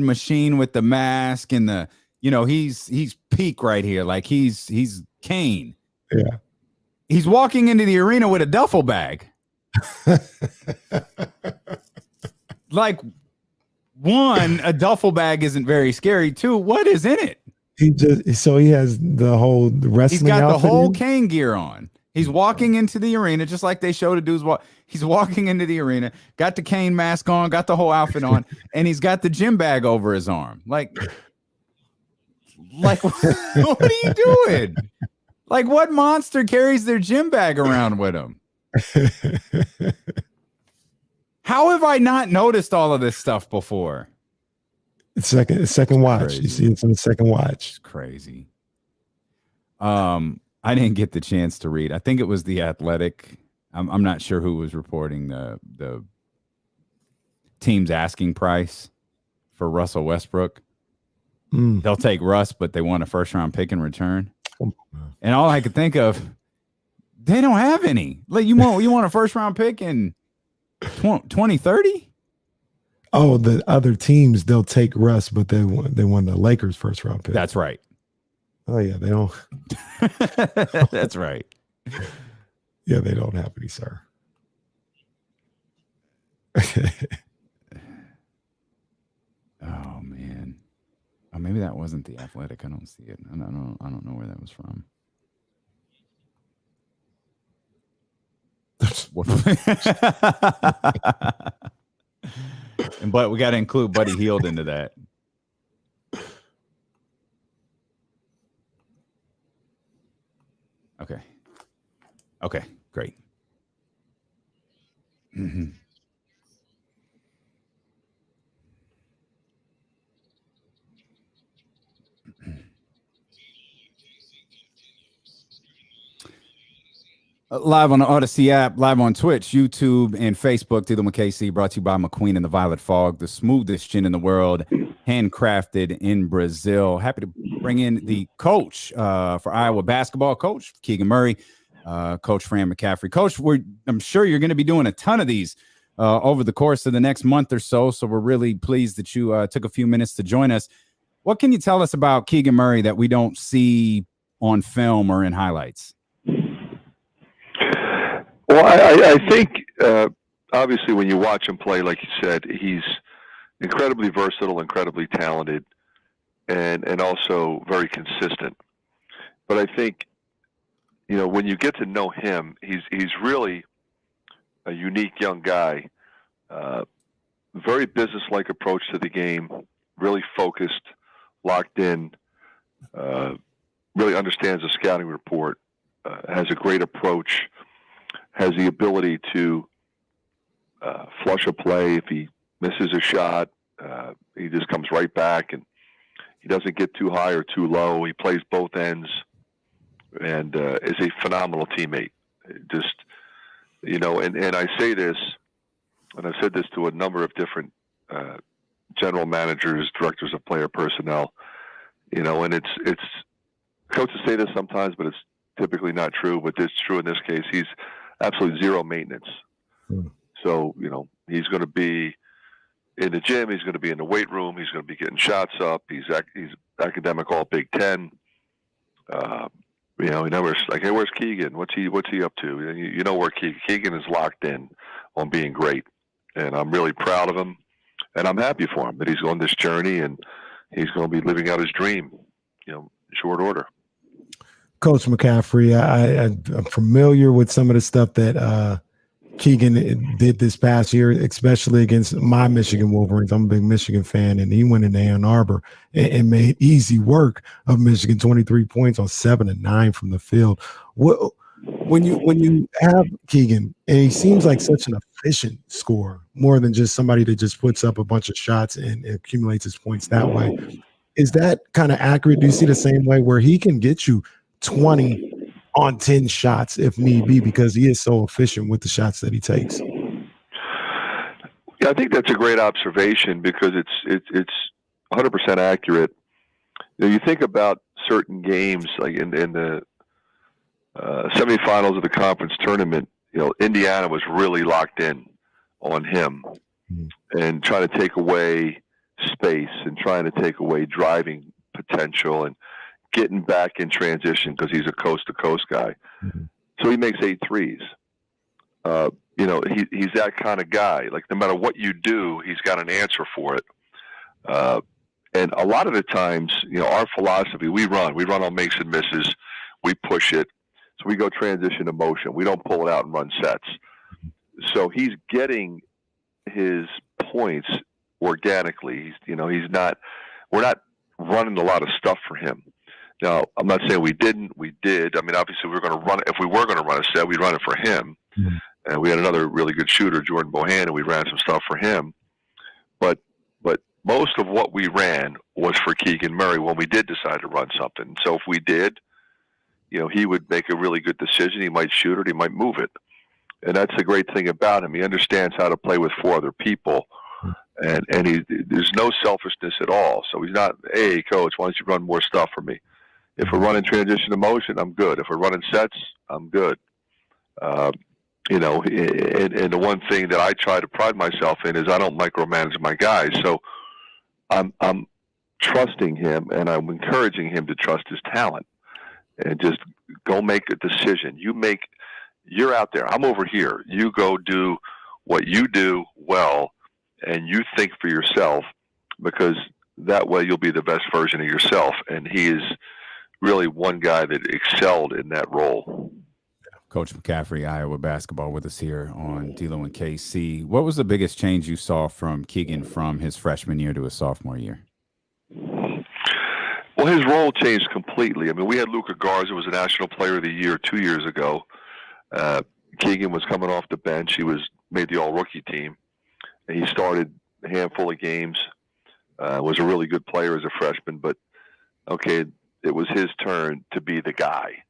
machine with the mask and the, he's peak right here. Like he's Kane. Yeah. He's walking into the arena with a duffel bag. Like, one, a duffel bag isn't very scary. Two, what is in it? He has the whole wrestling. He's got the whole in? Kane gear on. He's walking into the arena just like they showed the dudes. He's walking into the arena, got the Kane mask on, got the whole outfit on, and he's got the gym bag over his arm. Like what are you doing? Like, what monster carries their gym bag around with them? How have I not noticed all of this stuff before? Second watch. Crazy. You see it's on the second watch. It's crazy. I didn't get the chance to read. I think it was The Athletic. I'm not sure who was reporting the team's asking price for Russell Westbrook. They'll take Russ, but they want a first-round pick in return. And all I could think of, they don't have any. Like, you want a first-round pick in 2030? Oh, the other teams, they'll take Russ, but they won the Lakers first round pick. That's right. Oh yeah, they don't. That's right. Yeah, they don't have any, sir. Oh man. Oh, maybe that wasn't The Athletic. I don't see it. I don't know where that was from. But we got to include Buddy Hield into that. Okay, great. Mm-hmm. Live on the Odyssey app, live on Twitch, YouTube, and Facebook. Through the McKC, brought to you by McQueen and the Violet Fog, the smoothest gin in the world, handcrafted in Brazil. Happy to bring in the coach for Iowa basketball, Coach Keegan Murray, Coach Fran McCaffrey. Coach, I'm sure you're going to be doing a ton of these over the course of the next month or so, so we're really pleased that you took a few minutes to join us. What can you tell us about Keegan Murray that we don't see on film or in highlights? Well, I think obviously when you watch him play, like you said, he's incredibly versatile, incredibly talented, and also very consistent. But I think, when you get to know him, he's really a unique young guy. Very business-like approach to the game, really focused, locked in, really understands the scouting report, has a great approach, has the ability to flush a play. If he misses a shot, he just comes right back, and he doesn't get too high or too low. He plays both ends and is a phenomenal teammate. Just, and I say this, and I've said this to a number of different general managers, directors of player personnel, and it's coaches say this sometimes, but it's typically not true, but it's true in this case. He's absolutely zero maintenance. So, he's going to be in the gym. He's going to be in the weight room. He's going to be getting shots up. He's academic all Big Ten. He never like, hey, where's Keegan? What's he up to? You know where Keegan is locked in on being great. And I'm really proud of him. And I'm happy for him that he's on this journey and he's going to be living out his dream, in short order. Coach McCaffrey, I'm familiar with some of the stuff that Keegan did this past year, especially against my Michigan Wolverines. I'm a big Michigan fan, and he went into Ann Arbor and made easy work of Michigan, 23 points on 7 and 9 from the field. When you have Keegan, and he seems like such an efficient scorer, more than just somebody that just puts up a bunch of shots and accumulates his points that way. Is that kind of accurate? Do you see the same way where he can get you 20 on 10 shots if need be, because he is so efficient with the shots that he takes? Yeah, I think that's a great observation because it's 100% accurate. You think about certain games like in the semifinals of the conference tournament, Indiana was really locked in on him and trying to take away space and trying to take away driving potential and getting back in transition because he's a coast-to-coast guy. So he makes 8 threes. He's that kind of guy. Like, no matter what you do, he's got an answer for it. And a lot of the times, our philosophy, we run on makes and misses. We push it. So we go transition to motion. We don't pull it out and run sets. So he's getting his points organically. We're not running a lot of stuff for him. Now, I'm not saying we didn't. We did. I mean, obviously, we were going to run it. If we were going to run a set, we'd run it for him. Mm-hmm. And we had another really good shooter, Jordan Bohannon, and we ran some stuff for him. But most of what we ran was for Keegan Murray when we did decide to run something. So if we did, he would make a really good decision. He might shoot it. He might move it. And that's the great thing about him. He understands how to play with 4 other people. And there's no selfishness at all. So he's not, hey, coach, why don't you run more stuff for me? If we're running transition to motion, I'm good. If we're running sets, I'm good. And the one thing that I try to pride myself in is I don't micromanage my guys. So I'm trusting him, and I'm encouraging him to trust his talent and just go make a decision. You're out there. I'm over here. You go do what you do well, and you think for yourself, because that way you'll be the best version of yourself. And he is really one guy that excelled in that role. Coach McCaffrey, Iowa basketball, with us here on D-Lo and KC. What was the biggest change you saw from Keegan from his freshman year to his sophomore year? Well, his role changed completely. I mean, we had Luka Garza, was a National Player of the Year 2 years ago. Keegan was coming off the bench. He made the All-Rookie team. And he started a handful of games. Was a really good player as a freshman, but okay, it was his turn to be the guy.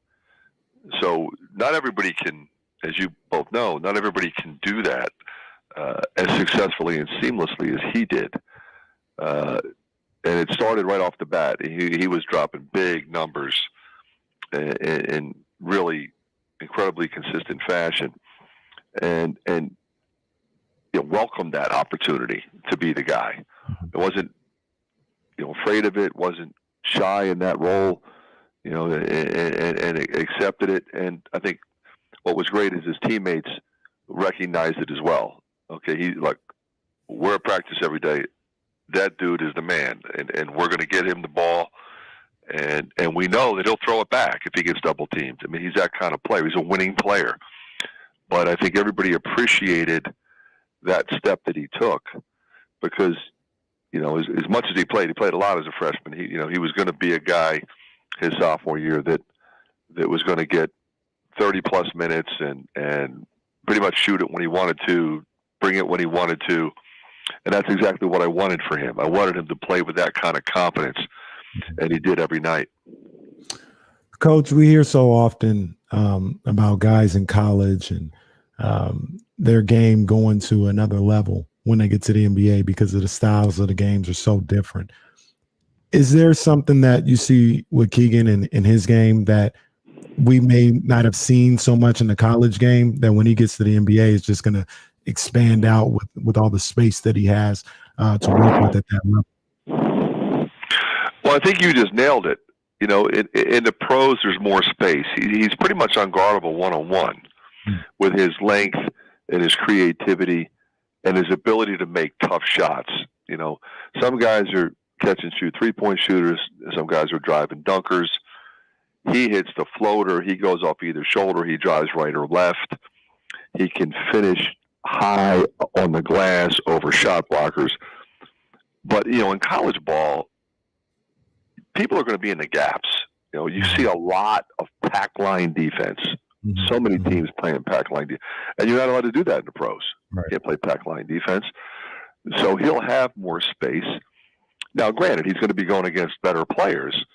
So not everybody can, as you both know, not everybody can do that as successfully and seamlessly as he did. And it started right off the bat. He was dropping big numbers in really incredibly consistent fashion, and welcomed that opportunity to be the guy. It wasn't afraid of it, wasn't shy in that role. And accepted it. And I think what was great is his teammates recognized it as well. Okay, we're at practice every day. That dude is the man, and we're going to get him the ball, and we know that he'll throw it back if he gets double teamed. I mean, he's that kind of player. He's a winning player. But I think everybody appreciated that step that he took, because as much as he played a lot as a freshman. He was going to be a guy his sophomore year that was going to get 30-plus minutes and pretty much shoot it when he wanted to, bring it when he wanted to. And that's exactly what I wanted for him. I wanted him to play with that kind of confidence, and he did every night. Coach, we hear so often about guys in college and their game going to another level when they get to the NBA because of the styles of the games are so different. Is there something that you see with Keegan in his game that we may not have seen so much in the college game that when he gets to the NBA is just going to expand out with all the space that he has to work with at that level? Well, I think you just nailed it. In the pros, there's more space. He's pretty much unguardable one-on-one with his length and his creativity and his ability to make tough shots. Some guys are catch and shoot 3-point shooters. Some guys are driving dunkers. He hits the floater. He goes off either shoulder. He drives right or left. He can finish high on the glass over shot blockers. But, in college ball, people are going to be in the gaps. You see a lot of pack line defense. Mm-hmm. So many teams playing pack line defense. And you're not allowed to do that in the pros. Right. You can't play pack line defense. So he'll have more space. Now, granted, he's going to be going against better players,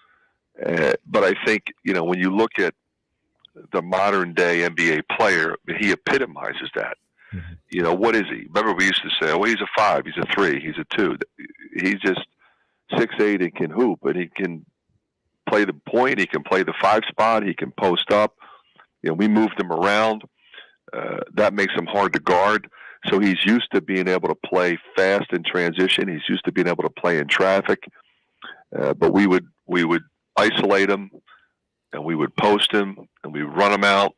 but I think, when you look at the modern-day NBA player, he epitomizes that. Mm-hmm. What is he? Remember, we used to say, oh, he's a 5, he's a 3, he's a 2. He's just 6'8" and can hoop, and he can play the point, he can play the 5 spot, he can post up. We moved him around. That makes him hard to guard. So he's used to being able to play fast in transition. He's used to being able to play in traffic. But we would isolate him, and we would post him, and we would run him out,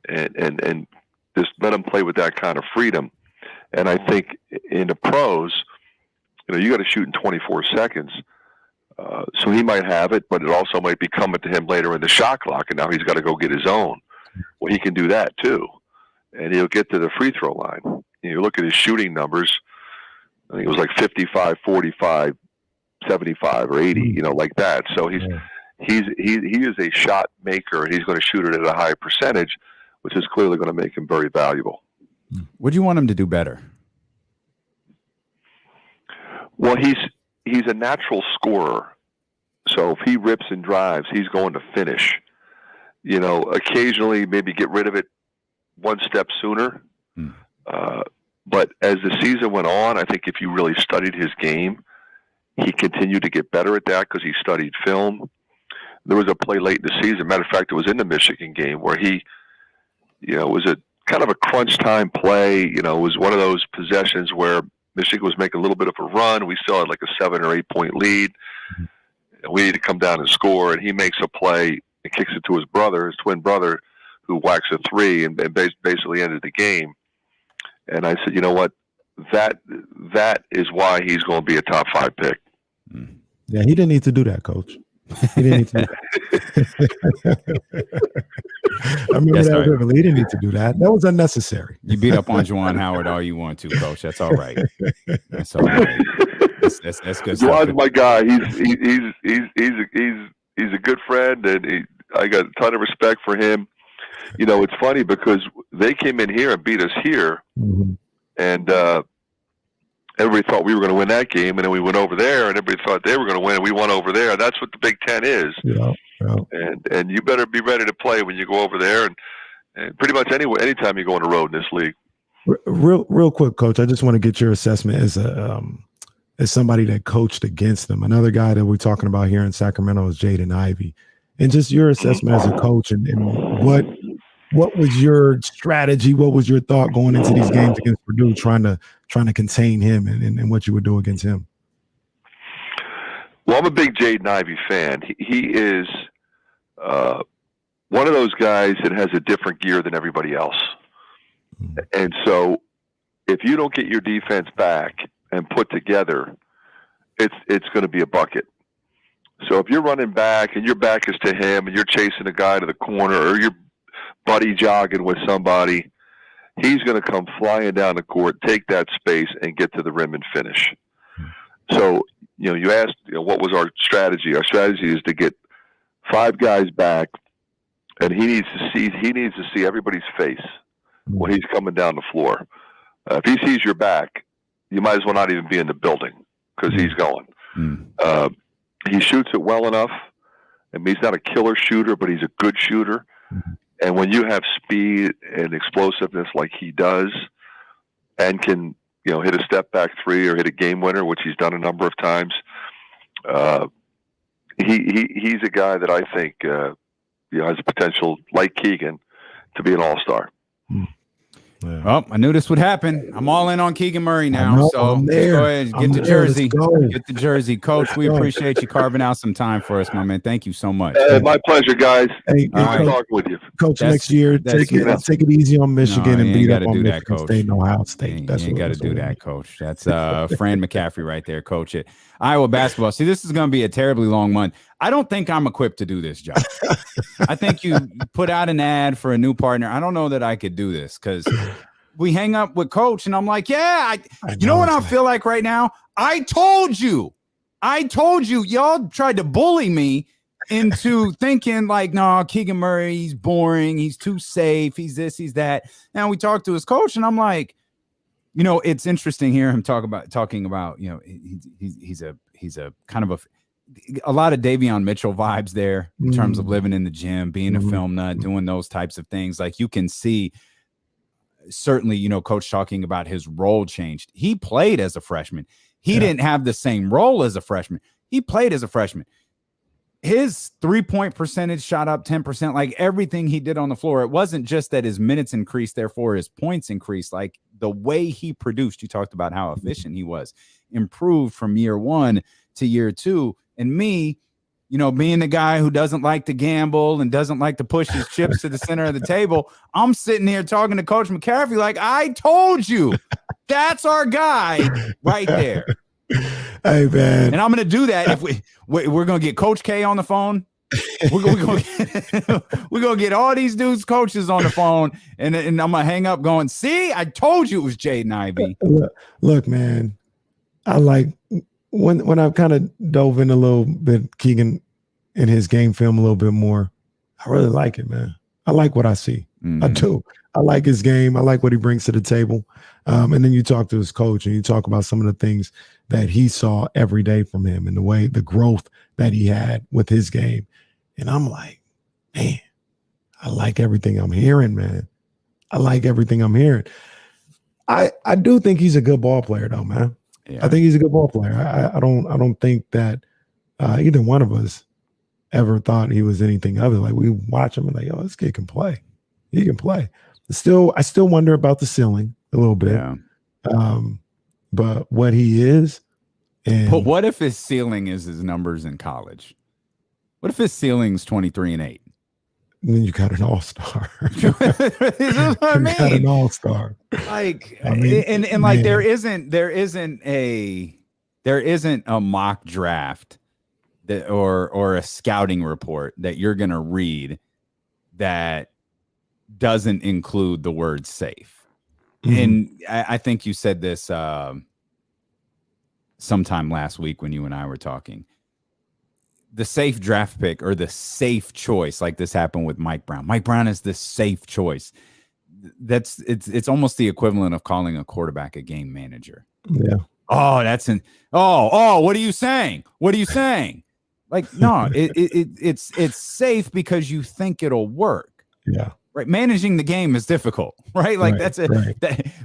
and just let him play with that kind of freedom. And I think in the pros, you got to shoot in 24 seconds. So he might have it, but it also might be coming to him later in the shot clock, and now he's got to go get his own. Well, he can do that too, and he'll get to the free throw line. You look at his shooting numbers. I think it was like 55, 45, 75, or 80, like that. So he is a shot maker, and he's going to shoot it at a high percentage, which is clearly going to make him very valuable. What do you want him to do better? Well, he's a natural scorer. So if he rips and drives, he's going to finish. Occasionally maybe get rid of it one step sooner. But as the season went on, I think if you really studied his game, he continued to get better at that because he studied film. There was a play late in the season. Matter of fact, it was in the Michigan game where he, it was a kind of a crunch time play. It was one of those possessions where Michigan was making a little bit of a run. We still had like a 7 or 8 point lead. And we need to come down and score. And he makes a play and kicks it to his twin brother, who whacks a 3 and basically ended the game. And I said, you know what? That is why he's going to be a top 5 pick. Yeah, he didn't need to do that, Coach. He didn't need to do that. I remember that right. He didn't need to do that. That was unnecessary. You beat up on Juwan Howard all you want to, Coach. That's all right. That's all right. That's good stuff. Juwan's my guy. He's a good friend, and I got a ton of respect for him. It's funny because they came in here and beat us here, and everybody thought we were going to win that game, and then we went over there, and everybody thought they were going to win, and we won over there. And that's what the Big Ten is. Yeah. And you better be ready to play when you go over there, and pretty much anytime you go on the road in this league. Real quick, Coach, I just want to get your assessment as somebody that coached against them. Another guy that we're talking about here in Sacramento is Jaden Ivey, and just your assessment as a coach, and what was your strategy? What was your thought going into these games against Purdue, trying to contain him and what you would do against him? Well, I'm a big Jaden Ivey fan. He is one of those guys that has a different gear than everybody else. And so if you don't get your defense back and put together, it's going to be a bucket. So if you're running back and your back is to him and you're chasing a guy to the corner, or you're buddy jogging with somebody, he's going to come flying down the court, take that space, and get to the rim and finish. So, you asked, what was our strategy? Our strategy is to get 5 guys back, and he needs to see everybody's face when he's coming down the floor. If he sees your back, you might as well not even be in the building because he's going. He shoots it well enough. I mean, he's not a killer shooter, but he's a good shooter. And when you have speed and explosiveness like he does, and can hit a step back 3 or hit a game winner, which he's done a number of times, he's a guy that I think has a potential, like Keegan, to be an all-star. Yeah. Well, I knew this would happen. I'm all in on Keegan Murray now. So go ahead, get the jersey. Get the jersey. Coach, we appreciate you carving out some time for us, my man. Thank you so much. My pleasure, guys. Hey, talking with you. Coach, next year, take it easy on Michigan and beat up on Michigan Coach. State and Ohio State. You got to do that, Coach. That's Fran McCaffery right there, Coach. It Iowa basketball. See, this is going to be a terribly long month. I don't think I'm equipped to do this job. I think you put out an ad for a new partner. I don't know that I could do this because we hang up with Coach and I'm like, yeah, you know what I feel like right now? I told you, y'all tried to bully me into thinking like, no, Keegan Murray, he's boring. He's too safe. He's this, he's that. Now we talked to his coach and I'm like, it's interesting hearing him talking about, he's a kind of a lot of Davion Mitchell vibes there in terms of living in the gym, being a film nut, doing those types of things. Like you can see certainly, Coach talking about his role changed. He played as a freshman. He didn't have the same role as a freshman. He played as a freshman. His 3-point percentage shot up 10%, like everything he did on the floor. It wasn't just that his minutes increased, therefore his points increased. Like the way he produced, you talked about how efficient he was, improved from year 1 to year 2. And me, being the guy who doesn't like to gamble and doesn't like to push his chips to the center of the table, I'm sitting here talking to Coach McCaffrey like, I told you, that's our guy right there. Hey, man. And I'm going to do that if we're going to get Coach K on the phone. We're going to get all these dudes coaches on the phone, and I'm going to hang up going, see, I told you it was Jaden Ivey. Look, man, I like when I've kind of dove in a little bit, Keegan, in his game film a little bit more. I really like it, man. I like what I see. I do. I like his game. I like what he brings to the table. And then you talk to his coach and you talk about some of the things that he saw every day from him and the growth that he had with his game. And I'm like, man, I like everything I'm hearing, man. I like everything I'm hearing. I do think he's a good ball player, though, man. Yeah. I think he's a good ball player. I don't think that either one of us ever thought he was anything other. Like, we watch him and like, yo, this kid can play. He can play. I still wonder about the ceiling a little bit. Yeah. But what he is, but what if his ceiling is his numbers in college? What if his ceiling's 23-8? Then you got an all-star. This is what I mean. Got an all-star. Like, I mean, and like, there isn't a mock draft that or a scouting report that you're gonna read that doesn't include the word safe. Mm-hmm. And I think you said this sometime last week when you and I were talking. The safe draft pick or the safe choice, like this happened with Mike Brown. Mike Brown is the safe choice. It's almost the equivalent of calling a quarterback a game manager. Yeah. Oh, what are you saying? What are you saying? Like, no, it's safe because you think it'll work. Yeah. Right. Managing the game is difficult, right? Like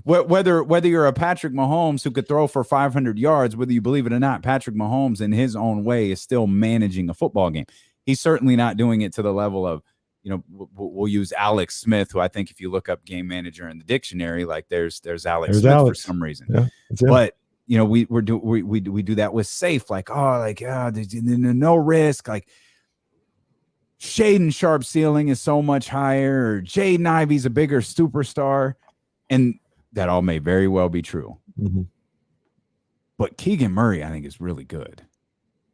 whether you're a Patrick Mahomes who could throw for 500 yards, whether you believe it or not, Patrick Mahomes in his own way is still managing a football game. He's certainly not doing it to the level of, we'll use Alex Smith, who I think if you look up game manager in the dictionary, like there's Alex Smith for some reason. Yeah, but we do that with safe, like, there's no risk, like Shaden Sharp's ceiling is so much higher, or Jaden Ivey's a bigger superstar, and that all may very well be true. Mm-hmm. But Keegan Murray, I think, is really good.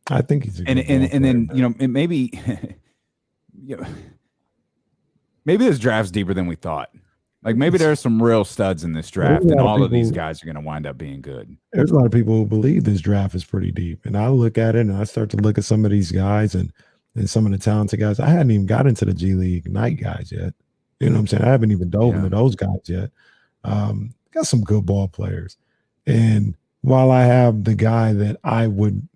I think he's a good and then maybe maybe this draft's deeper than we thought. Like, maybe there's some real studs in this draft, and all of these guys are going to wind up being good. There's a lot of people who believe this draft is pretty deep, and I look at it and I start to look at some of these guys and some of the talented guys. I hadn't even got into the G League Ignite guys yet. You know what I'm saying? I haven't even dove into those guys yet. Got some good ball players. And while I have the guy that I would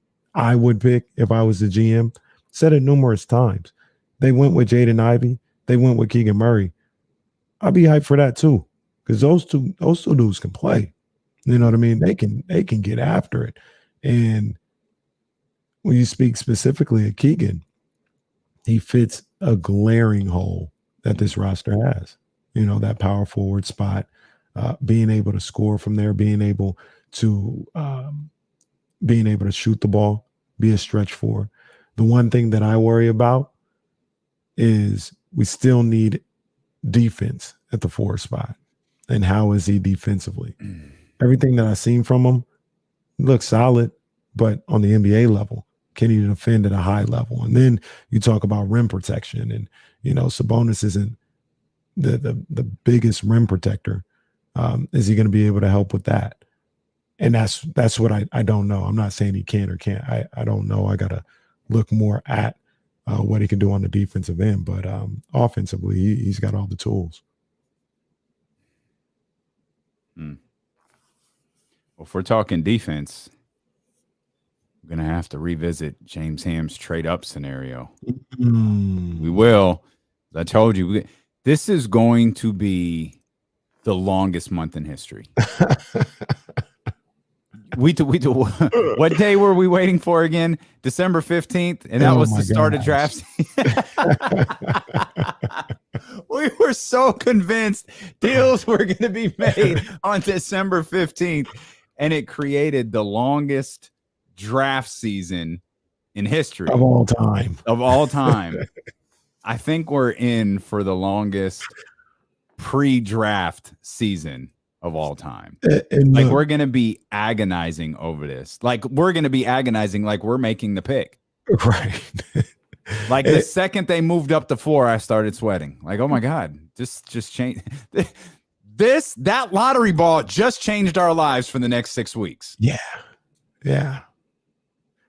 pick if I was the GM, said it numerous times. They went with Jaden Ivey. They went with Keegan Murray. I'd be hyped for that too, because those two dudes can play. You know what I mean? They can get after it. And when you speak specifically of Keegan, he fits a glaring hole that this roster has. That power forward spot, being able to score from there, being able to shoot the ball, be a stretch four. The one thing that I worry about is we still need defense at the four spot. And how is he defensively? Everything that I've seen from him looks solid, but on the NBA level, can he defend at a high level? And then you talk about rim protection, and Sabonis isn't the biggest rim protector. Is he going to be able to help with that? And that's what I don't know. I'm not saying he can or can't. I don't know. I got to look more at what he can do on the defensive end, but offensively, he's got all the tools. Well, if we're talking defense, we're going to have to revisit James Ham's trade up scenario. We will. I told you, this is going to be the longest month in history. We what day were we waiting for again? December 15th, and that was the start of draft. We were so convinced deals were going to be made on December 15th, and it created the longest draft season in history of all time. I think we're in for the longest pre-draft season of all time. And like look, we're going to be agonizing over this. Like we're going to be agonizing like we're making the pick. Right. Like the second they moved up to 4, I started sweating. Like, oh my God, just change that lottery ball just changed our lives for the next 6 weeks. Yeah. Yeah.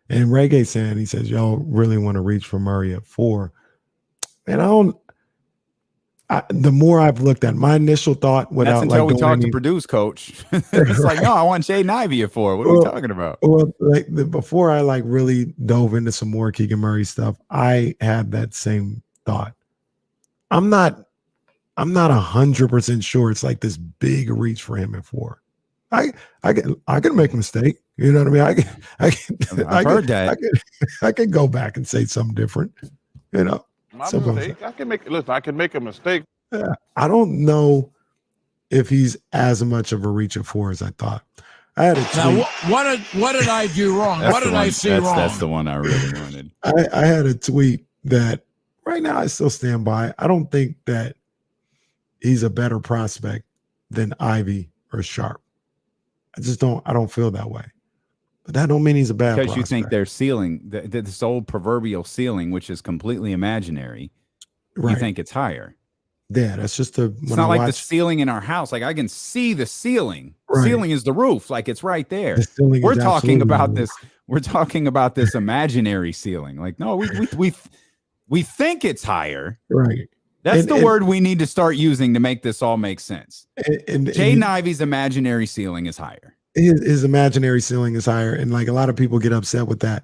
And Reggae saying, he says, y'all really want to reach for Murray at 4. And the more I've looked at my initial thought without that's until like we talked to produce coach. It's like, no, I want Jaden Ivey at 4. What are we talking about? Well, like before I like really dove into some more Keegan Murray stuff, I had that same thought. I'm not 100% sure it's like this big reach for him at 4. I can make a mistake. You know what I mean? I've heard that. I can go back and say something different. You know. My mistake. I can make a mistake. Yeah, I don't know if he's as much of a reach at 4 as I thought. I had a tweet. Now, what did I do wrong? What did I see wrong? That's the one I really wanted. I had a tweet that right now I still stand by. I don't think that he's a better prospect than Ivy or Sharp. I don't feel that way. But that don't mean he's a bad because prospect. you think their ceiling, this old proverbial ceiling, which is completely imaginary, right. You think it's higher. Yeah, that's just it's not like the ceiling in our house. Like I can see the ceiling. Right. Ceiling is the roof. Like it's right there. We're talking about this. We're talking about this imaginary ceiling. Like, no, we think it's higher. Right. That's the word we need to start using to make this all make sense. Jaden Ivey's imaginary ceiling is higher. His imaginary ceiling is higher, and like a lot of people get upset with that.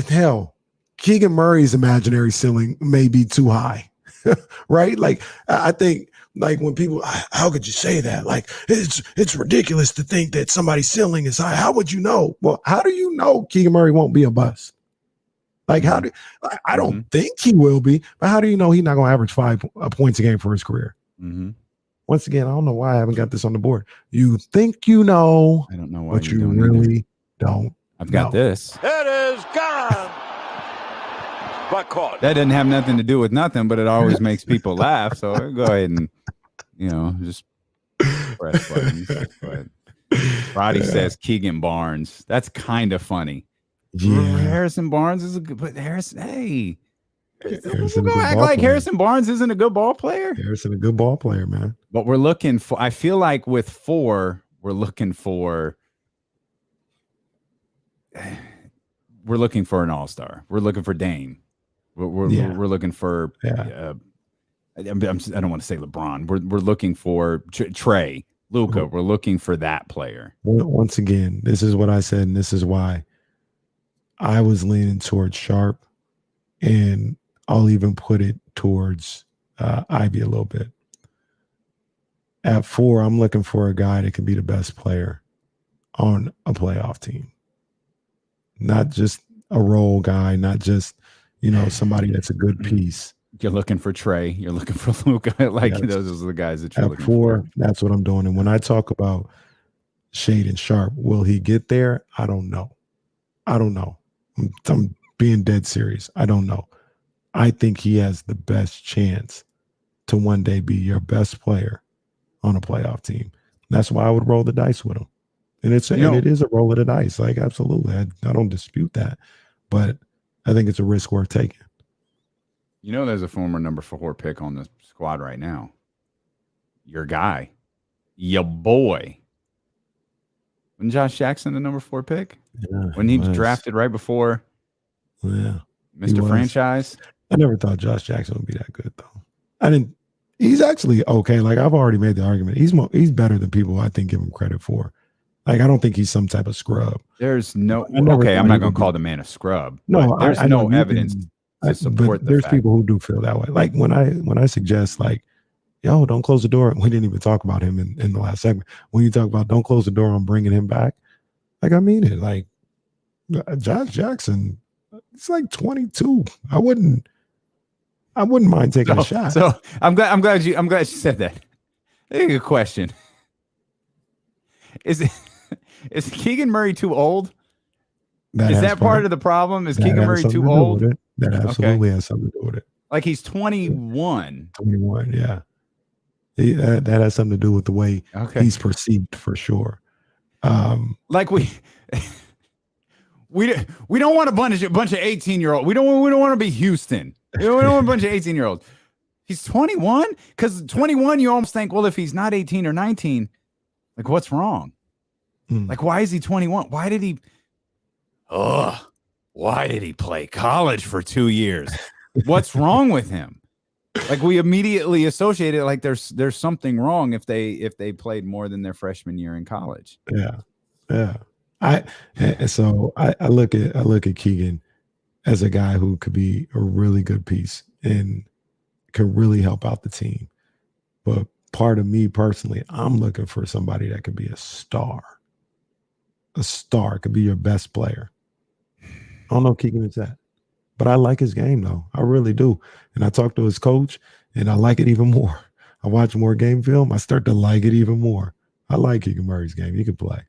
Hell, Keegan Murray's imaginary ceiling may be too high, right? Like I think, like when people, how could you say that? Like it's ridiculous to think that somebody's ceiling is high. How would you know? Well, how do you know Keegan Murray won't be a bust? Like I don't think he will be, but how do you know he's not going to average 5 points a game for his career? Mm-hmm. Once again, I don't know why I haven't got this on the board. You think you know, I don't know why, but you really don't. I've got this. It is gone. But caught. That doesn't have nothing to do with nothing, but it always makes people laugh. So go ahead and, just press buttons. But Roddy says Keegan Barnes. That's kind of funny. Yeah. Harrison Barnes is a good, but Harrison act like Harrison Barnes isn't a good ball player. Harrison a good ball player, man. But we're looking for. I feel like with 4, we're looking for an all-star. We're looking for Dame. We're looking for. I don't want to say LeBron. We're looking for Trey, Luka. We're looking for that player. Once again, this is what I said, and this is why I was leaning towards Sharp, and I'll even put it towards Ivy a little bit. At 4, I'm looking for a guy that could be the best player on a playoff team. Not just a role guy, not just, somebody that's a good piece. You're looking for Trey. You're looking for Luka. Those are the guys that you're looking for. for. That's what I'm doing. And when I talk about Shade and Sharp, will he get there? I don't know. I'm being dead serious. I don't know. I think he has the best chance to one day be your best player on a playoff team. That's why I would roll the dice with him. And it is a roll of the dice. Like, absolutely. I don't dispute that. But I think it's a risk worth taking. There's a former number 4 pick on the squad right now. Your guy. Your boy. Wasn't Josh Jackson the number 4 pick? Yeah, when he was drafted right before Mr. Franchise? I never thought Josh Jackson would be that good, though. He's actually okay. Like, I've already made the argument. He's better than people I think give him credit for. Like, I don't think he's some type of scrub. There's no I'm not going to call the man a scrub. No, there's no evidence to support but there's people who do feel that way. Like when I suggest, like, yo, don't close the door. We didn't even talk about him in the last segment. When you talk about don't close the door on bringing him back, like, I mean it. Like, Josh Jackson, it's like 22. I wouldn't mind taking a shot. So I'm glad you said that. I think a question. Is Keegan Murray too old? Is that part of the problem? Is Keegan Murray too old? That absolutely has something to do with it. Like, he's 21. 21, yeah. That has something to do with the way he's perceived for sure. Like we don't want a bunch of 18-year-olds. We don't want to be Houston. We don't want a bunch of 18-year-olds. He's 21? Because 21, you almost think, well, if he's not 18 or 19, like what's wrong? Like, why is he 21? Why did he play college for 2 years? What's wrong with him? Like we immediately associate it like there's something wrong if they played more than their freshman year in college. Yeah. I look at Keegan as a guy who could be a really good piece and could really help out the team. But part of me personally, I'm looking for somebody that could be a star. A star could be your best player. I don't know if Keegan is that, but I like his game though. I really do. And I talked to his coach and I like it even more. I watch more game film. I start to like it even more. I like Keegan Murray's game. He can play.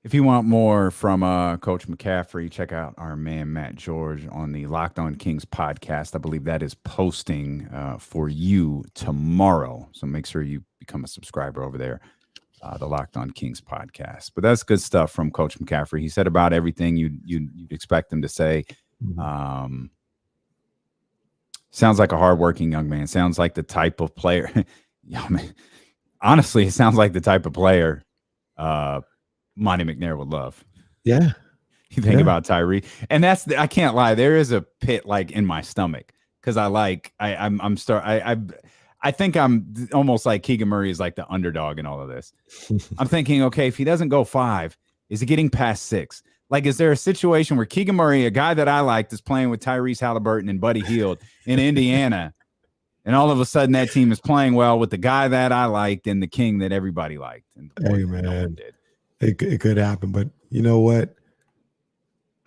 If you want more from Coach McCaffrey, check out our man Matt George on the Locked On Kings podcast. I believe that is posting for you tomorrow. So make sure you become a subscriber over there, the Locked On Kings podcast. But that's good stuff from Coach McCaffrey. He said about everything you'd expect him to say. Sounds like a hardworking young man. Sounds like the type of player. Honestly, it sounds like the type of player Monty McNair would love. Yeah. You think about Tyree. And I can't lie. There is a pit like in my stomach because I think I'm almost like Keegan Murray is like the underdog in all of this. I'm thinking, okay, if he doesn't go 5, is he getting past 6? Like, is there a situation where Keegan Murray, a guy that I liked, is playing with Tyrese Halliburton and Buddy Hield in Indiana, and all of a sudden that team is playing well with the guy that I liked and the king that everybody liked? And hey, man. It could happen, but you know what?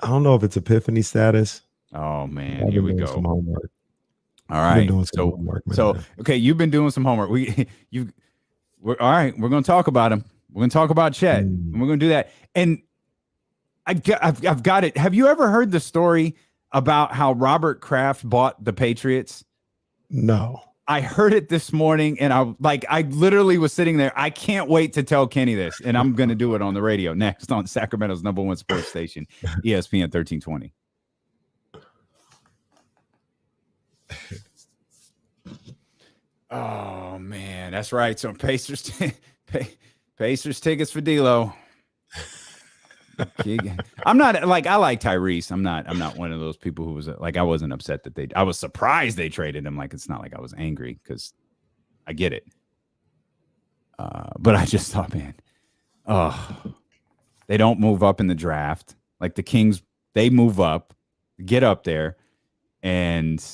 I don't know if it's epiphany status. Oh man, here we go. Some homework. All right, okay, you've been doing some homework. We're all right. We're going to talk about him. We're going to talk about Chet, and we're going to do that. And I've got it. Have you ever heard the story about how Robert Kraft bought the Patriots? No. I heard it this morning, and I literally was sitting there. I can't wait to tell Kenny this, and I'm going to do it on the radio next on Sacramento's #1 sports station, ESPN 1320. Oh man, that's right. So Pacers tickets for D'Lo. I'm not like I like Tyrese. I'm not one of those people who was like I wasn't upset that I was surprised they traded him. Like it's not like I was angry because I get it. But I just thought, man, they don't move up in the draft. Like the Kings, they move up, get up there, and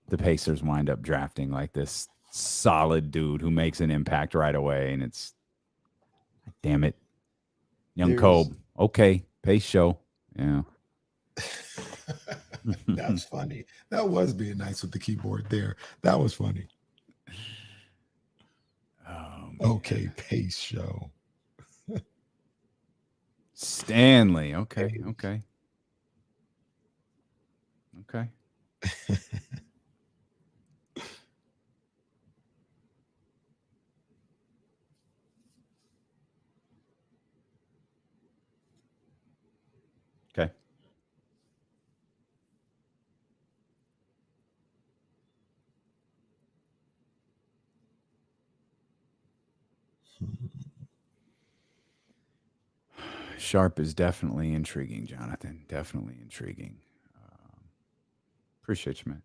the Pacers wind up drafting like this solid dude who makes an impact right away. And it's damn it. Young Kobe. Okay. Pace show. Yeah. That's funny. That was being nice with the keyboard there. That was funny. Okay. Pace show. Stanley. Okay. Okay. Okay. Okay. Sharp is definitely intriguing, Jonathan. Definitely intriguing. Appreciate you, man.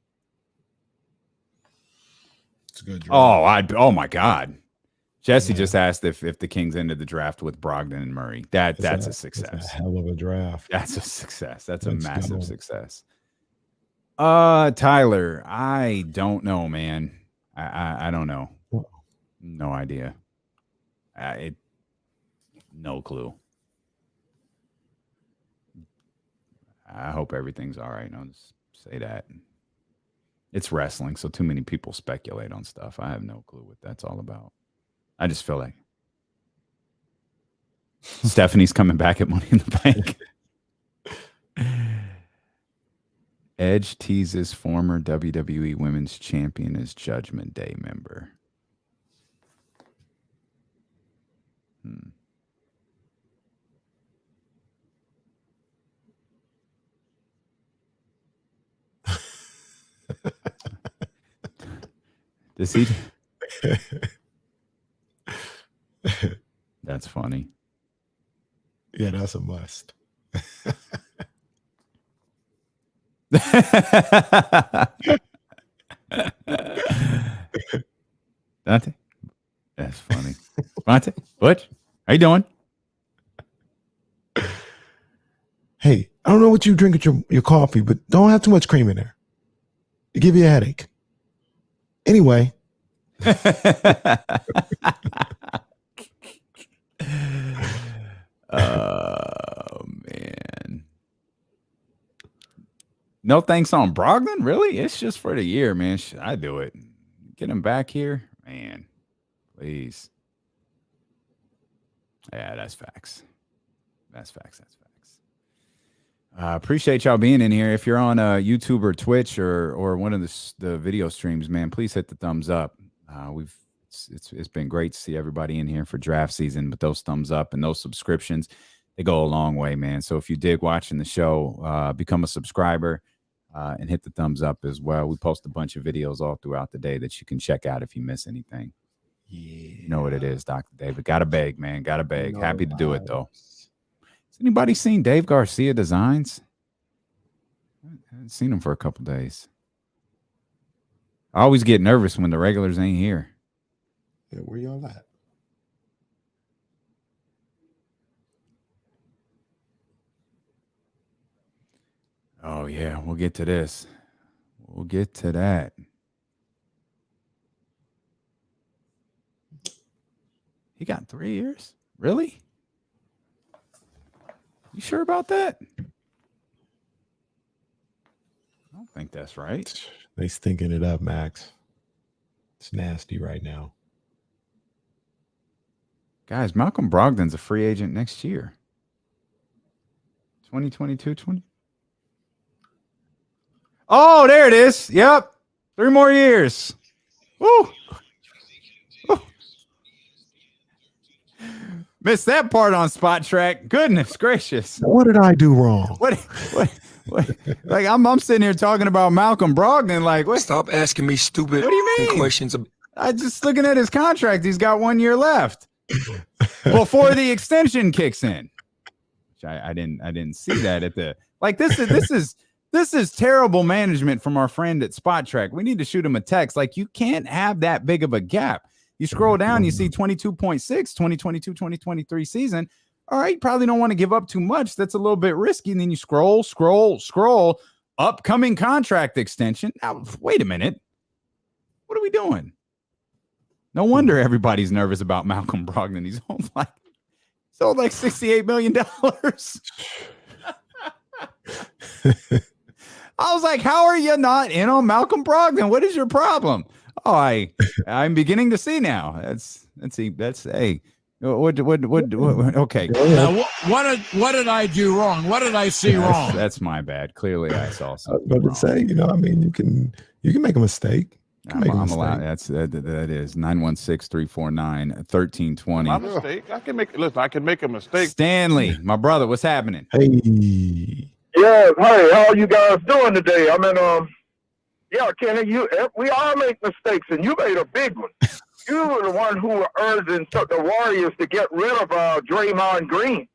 It's a good draft. Oh my God. Jesse just asked if the Kings ended the draft with Brogdon and Murray. That's a success. That's a hell of a draft. That's a success. That's a massive success. Tyler, I don't know, man. I don't know. No idea. No clue. I hope everything's all right. I'll just say that. It's wrestling, so too many people speculate on stuff. I have no clue what that's all about. I just feel like Stephanie's coming back at Money in the Bank. Edge teases former WWE Women's Champion as Judgment Day member. Does he? That's funny. Yeah, that's a must. Dante? That's funny. Dante, what? How you doing? Hey, I don't know what you drink with your coffee, but don't have too much cream in there. It give you a headache. Anyway. Oh, man. No thanks on Brogdon? Really? It's just for the year, man. Should I do it? Get him back here? Man, please. Yeah, that's facts. That's facts. Appreciate y'all being in here. If you're on YouTube or Twitch or one of the video streams, man, please hit the thumbs up. It's been great to see everybody in here for draft season, but those thumbs up and those subscriptions, they go a long way, man. So if you dig watching the show, become a subscriber and hit the thumbs up as well. We post a bunch of videos all throughout the day that you can check out if you miss anything. Yeah. You know what it is, Dr. David. Gotta beg, man. Gotta beg. Happy to do it, though. Has anybody seen Dave Garcia designs? I haven't seen him for a couple days. I always get nervous when the regulars ain't here. Yeah, where y'all at? Oh, yeah. We'll get to this. We'll get to that. He got 3 years? Really? You sure about that? I don't think that's right. They stinking it up, Max. It's nasty right now. Guys, Malcolm Brogdon's a free agent next year. 2022. Oh, there it is. Yep. 3 more years. Woo. Woo. Missed that part on Spot Track. Goodness gracious. What did I do wrong? What? Like I'm sitting here talking about Malcolm Brogdon. Like, what? Stop asking me stupid What do you mean? questions. I just looking at his contract. He's got 1 year left before the extension kicks in. Which I didn't see that at the like. This is terrible management from our friend at Spot Track. We need to shoot him a text. Like, you can't have that big of a gap. You scroll down, you see 22.6, 2022-2023 season. All right, you probably don't want to give up too much. That's a little bit risky. And then you scroll, upcoming contract extension. Now, wait a minute. What are we doing? No wonder everybody's nervous about Malcolm Brogdon. He's sold like $68 million. I was like, how are you not in on Malcolm Brogdon? What is your problem? Oh, I'm beginning to see now. That's hey. What okay. Now, what did I do wrong? What did I see wrong? That's my bad. Clearly I saw something. I was about to say, I mean, you can make a mistake. I'm allowed. That is 916-349-1320. My mistake. I can make a mistake. Stanley, my brother, what's happening? Hey. Yeah, hey, how are you guys doing today? I mean, yeah, Kenny, we all make mistakes, and you made a big one. You were the one who urged the Warriors to get rid of Draymond Green.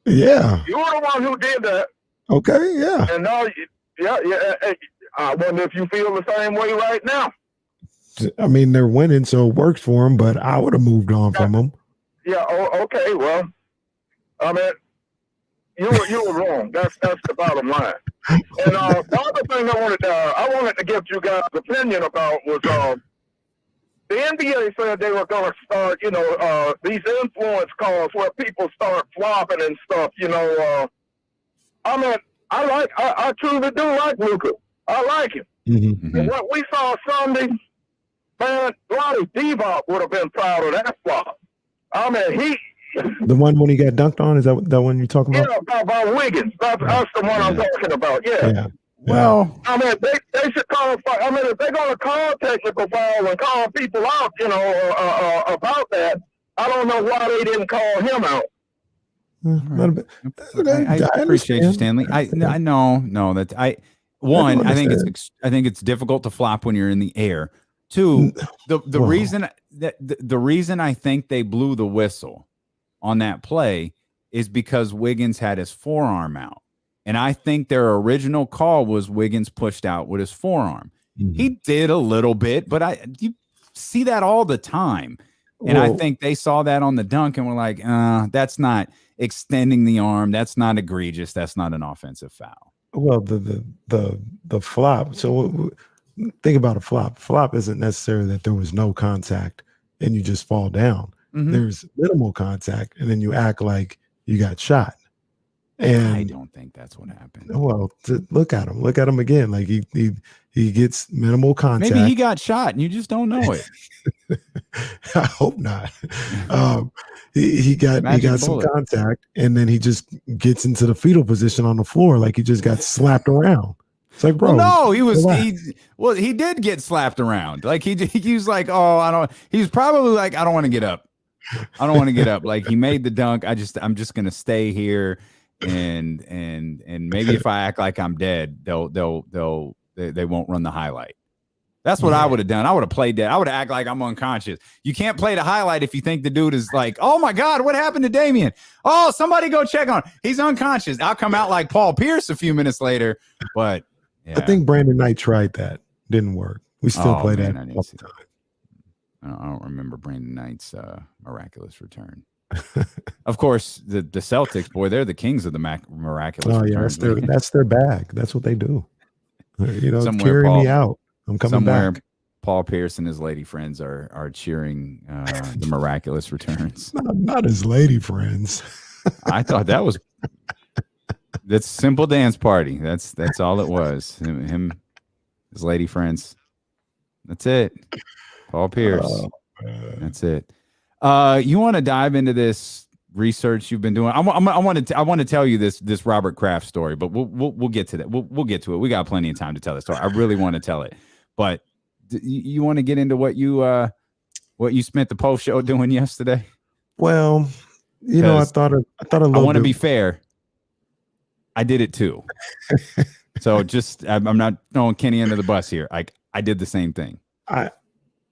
Yeah. You were the one who did that. Okay, yeah. And now, I wonder if you feel the same way right now. I mean, they're winning, so it works for them, but I would have moved on from them. Yeah, okay, well, I mean, you were wrong. That's the bottom line. And the other thing I wanted to get you guys' opinion about was the NBA said they were going to start, these influence calls where people start flopping and stuff. I mean, I truly do like Luka. I like him. Mm-hmm. And what we saw Sunday, man, Lottie Divac would have been proud of that flop. I mean, the one when he got dunked on, is that one you're talking about? Yeah, about Wiggins. That's the one I'm talking about. Yeah. Well, I mean, they should call. I mean, if they're going to call technical foul and call people out, about that, I don't know why they didn't call him out. Right. I appreciate you, Stanley. I know that I think it's difficult to flop when you're in the air. Two, the reason I think they blew the whistle on that play is because Wiggins had his forearm out. And I think their original call was Wiggins pushed out with his forearm. Mm-hmm. He did a little bit, but you see that all the time. And I think they saw that on the dunk and were like, that's not extending the arm. That's not egregious. That's not an offensive foul. Well, the flop. So think about a flop. Flop isn't necessarily that there was no contact and you just fall down. Mm-hmm. There's minimal contact and then you act like you got shot. And I don't think that's what happened. Well, look at him. Look at him again. Like he gets minimal contact. Maybe he got shot and you just don't know it. I hope not. He got some contact and then he just gets into the fetal position on the floor like he just got slapped around. It's like, bro. Well, no, he did get slapped around. Like he was like, he was probably like, I don't want to get up. I don't want to get up. Like he made the dunk. I'm just gonna stay here. And maybe if I act like I'm dead, they won't run the highlight. That's what I would have done. I would have played dead. I would have act like I'm unconscious. You can't play the highlight if you think the dude is like, oh my God, what happened to Damian? Oh, somebody go check on him. He's unconscious. I'll come out like Paul Pierce a few minutes later. But yeah. I think Brandon Knight tried that. Didn't work. We still play that all the time. I don't remember Brandon Knight's miraculous return. Of course, the Celtics, boy, they're the kings of the miraculous. Oh yeah, that's their bag. That's what they do. Carry me out. I'm coming back. Paul Pierce and his lady friends are cheering the miraculous returns. Not his lady friends. I thought that's simple dance party. That's all it was. Him, his lady friends. That's it. Paul Pierce. That's it. You want to dive into this research you've been doing? I want to tell you this Robert Kraft story, but we'll get to that. We'll get to it. We got plenty of time to tell the story. I really want to tell it, but you want to get into what you spent the post show doing yesterday? Well, I thought a little. I want to be fair. I did it too. So I'm not throwing Kenny under the bus here. I did the same thing.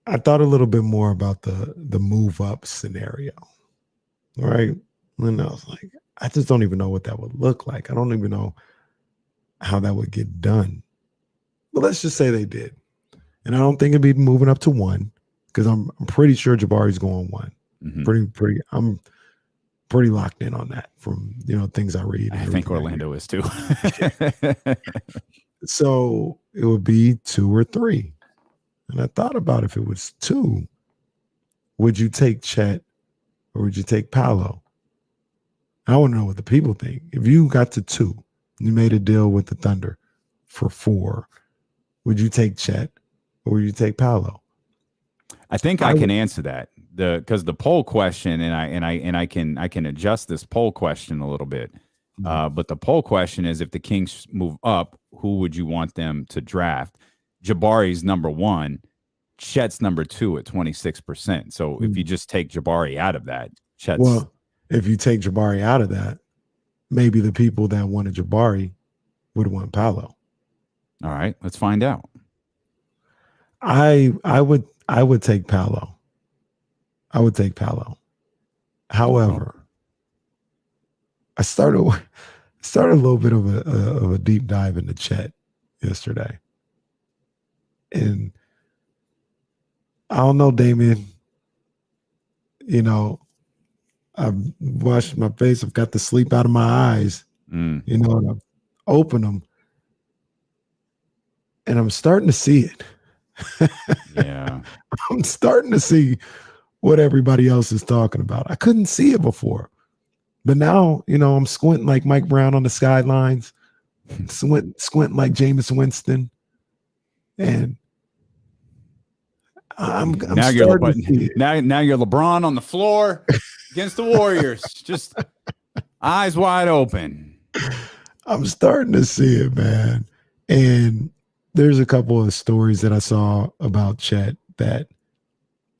I thought a little bit more about the move up scenario, right? And I was like, I just don't even know what that would look like. I don't even know how that would get done. But let's just say they did. And I don't think it'd be moving up to 1 because I'm pretty sure Jabari's going 1. Mm-hmm. I'm pretty locked in on that from things I read. I think Orlando is too. So it would be 2 or 3. And I thought about if it was 2, would you take Chet or would you take Paolo? I want to know what the people think. If you got to 2, you made a deal with the Thunder for 4, would you take Chet or would you take Paolo? I think I can answer that because the poll question, and I can adjust this poll question a little bit. But the poll question is, if the Kings move up, who would you want them to draft? Jabari's number 1, Chet's number 2 at 26%. So if you just take Jabari out of that, Chet's. Well, if you take Jabari out of that, maybe the people that wanted Jabari would want Paolo. All right, let's find out. I would take Paolo. I would take Paolo. However, I started a little bit of a deep dive into Chet yesterday. And I don't know, Damian, I've washed my face. I've got the sleep out of my eyes, and I've opened them and I'm starting to see it. Yeah. I'm starting to see what everybody else is talking about. I couldn't see it before, but now, I'm squinting like Mike Brown on the sidelines, squinting like Jameis Winston. And I'm now you're LeBron on the floor against the Warriors, just eyes wide open. I'm starting to see it, man. And there's a couple of stories that I saw about Chet that,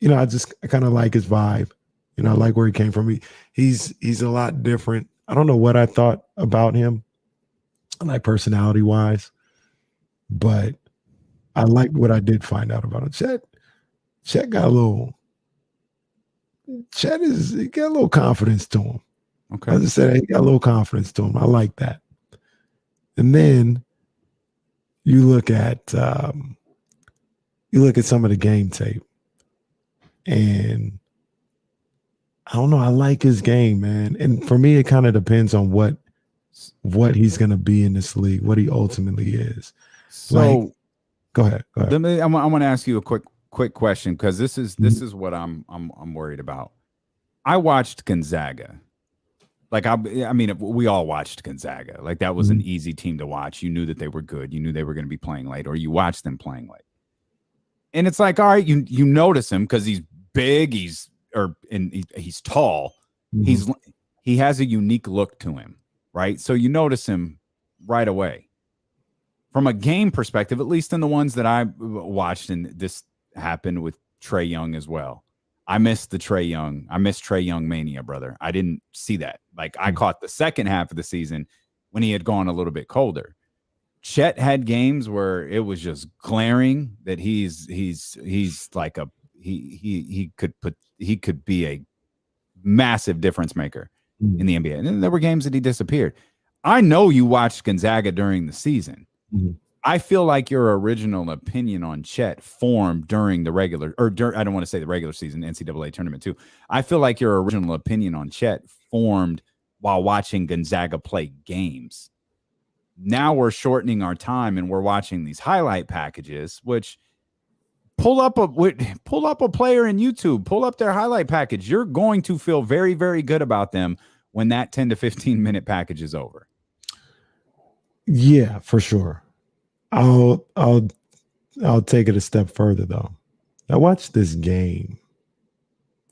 I kind of like his vibe. I like where he came from. He's a lot different. I don't know what I thought about him, like personality wise, but I liked what I did find out about him. Chet got a little confidence to him. Okay. As I said, he got a little confidence to him. I like that. And then you look at some of the game tape, and I don't know. I like his game, man. And for me, it kind of depends on what he's going to be in this league, what he ultimately is. So, go ahead. I want to ask you a quick question, because this is what I'm worried about. I watched Gonzaga. Like I mean, we all watched Gonzaga. Like that was an easy team to watch. You knew that they were good. You knew they were going to be playing late, or you watched them playing late. And it's like, all right, you notice him because he's big. He's tall. He has a unique look to him, right? So you notice him right away. From a game perspective, at least in the ones that I watched, and this happened with Trae Young as well. I missed Trae Young mania, brother. I didn't see that. Like I caught the second half of the season when he had gone a little bit colder. Chet had games where it was just glaring that he's like he could be a massive difference maker in the NBA. And then there were games that he disappeared. I know you watched Gonzaga during the season. I feel like your original opinion on Chet formed during the regular, I don't want to say the regular season, NCAA tournament too. I feel like your original opinion on Chet formed while watching Gonzaga play games. Now we're shortening our time and we're watching these highlight packages, which pull up a player in YouTube, pull up their highlight package. You're going to feel very, very good about them when that 10 to 15 minute package is over. Yeah, for sure. I'll take it a step further though. I watched this game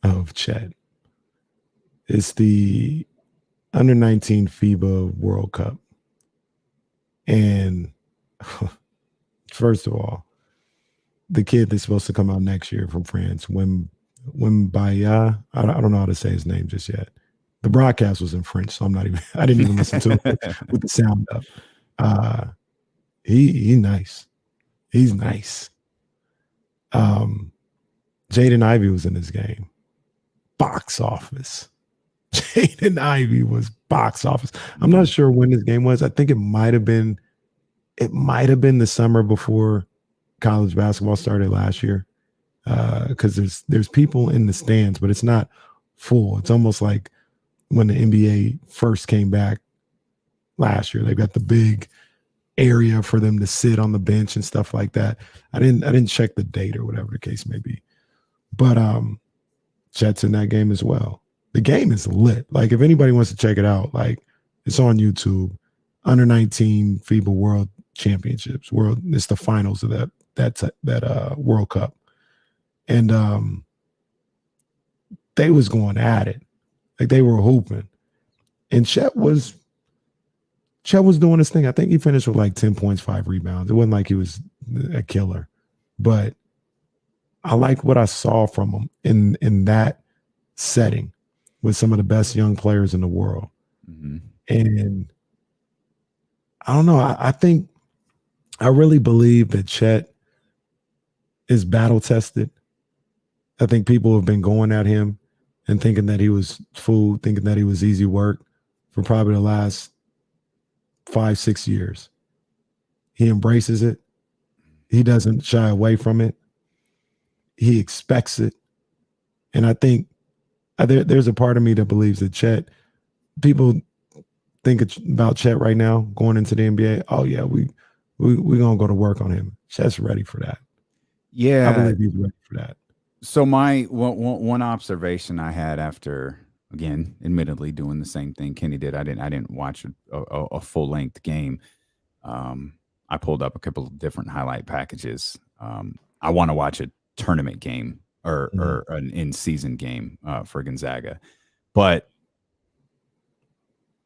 of Chet. It's the under-19 FIBA World Cup. And first of all, the kid that's supposed to come out next year from France, Wembanyama, I don't know how to say his name just yet. The broadcast was in French, so I didn't even listen to it with the sound up. He's nice. He's nice. Jaden Ivey was in this game. Box office. Jaden Ivey was box office. I'm not sure when this game was. I think it might have been the summer before college basketball started last year. Because there's people in the stands, but it's not full. It's almost like when the NBA first came back last year. They've got the big area for them to sit on the bench and stuff like that. I didn't check the date or whatever the case may be. But Chet's in that game as well. The game is lit. Like if anybody wants to check it out, like it's on YouTube. Under 19 FIBA World Championships. It's the finals of that World Cup. And they was going at it. Like they were hooping. And Chet was doing his thing. I think he finished with like 10 points, 5 rebounds. It wasn't like he was a killer. But I liked what I saw from him in that setting with some of the best young players in the world. Mm-hmm. And I don't know. I really believe that Chet is battle tested. I think people have been going at him and thinking that he was food, thinking that he was easy work for probably the last 5-6 years. He embraces it. He doesn't shy away from it. He expects it. And I think there's a part of me that believes that Chet, people think about Chet right now going into the NBA. Oh yeah, we're gonna go to work on him. Chet's ready for that. Yeah, I believe he's ready for that. So my one observation I had after, again, admittedly doing the same thing Kenny did. I didn't watch a full length game. I pulled up a couple of different highlight packages. I want to watch a tournament game or an in-season game for Gonzaga, but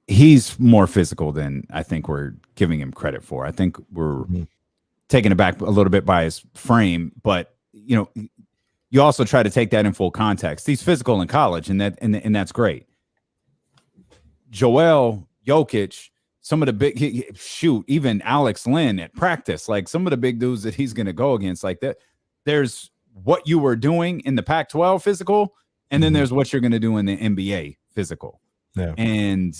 he's more physical than I think we're giving him credit for. I think we're taken aback a little bit by his frame, but you also try to take that in full context. He's physical in college, and that's great. Joel Jokic, some of the big even Alex Lynn at practice, like some of the big dudes that he's going to go against, like that. There's what you were doing in the Pac-12 physical, and then there's what you're going to do in the NBA physical. Yeah, and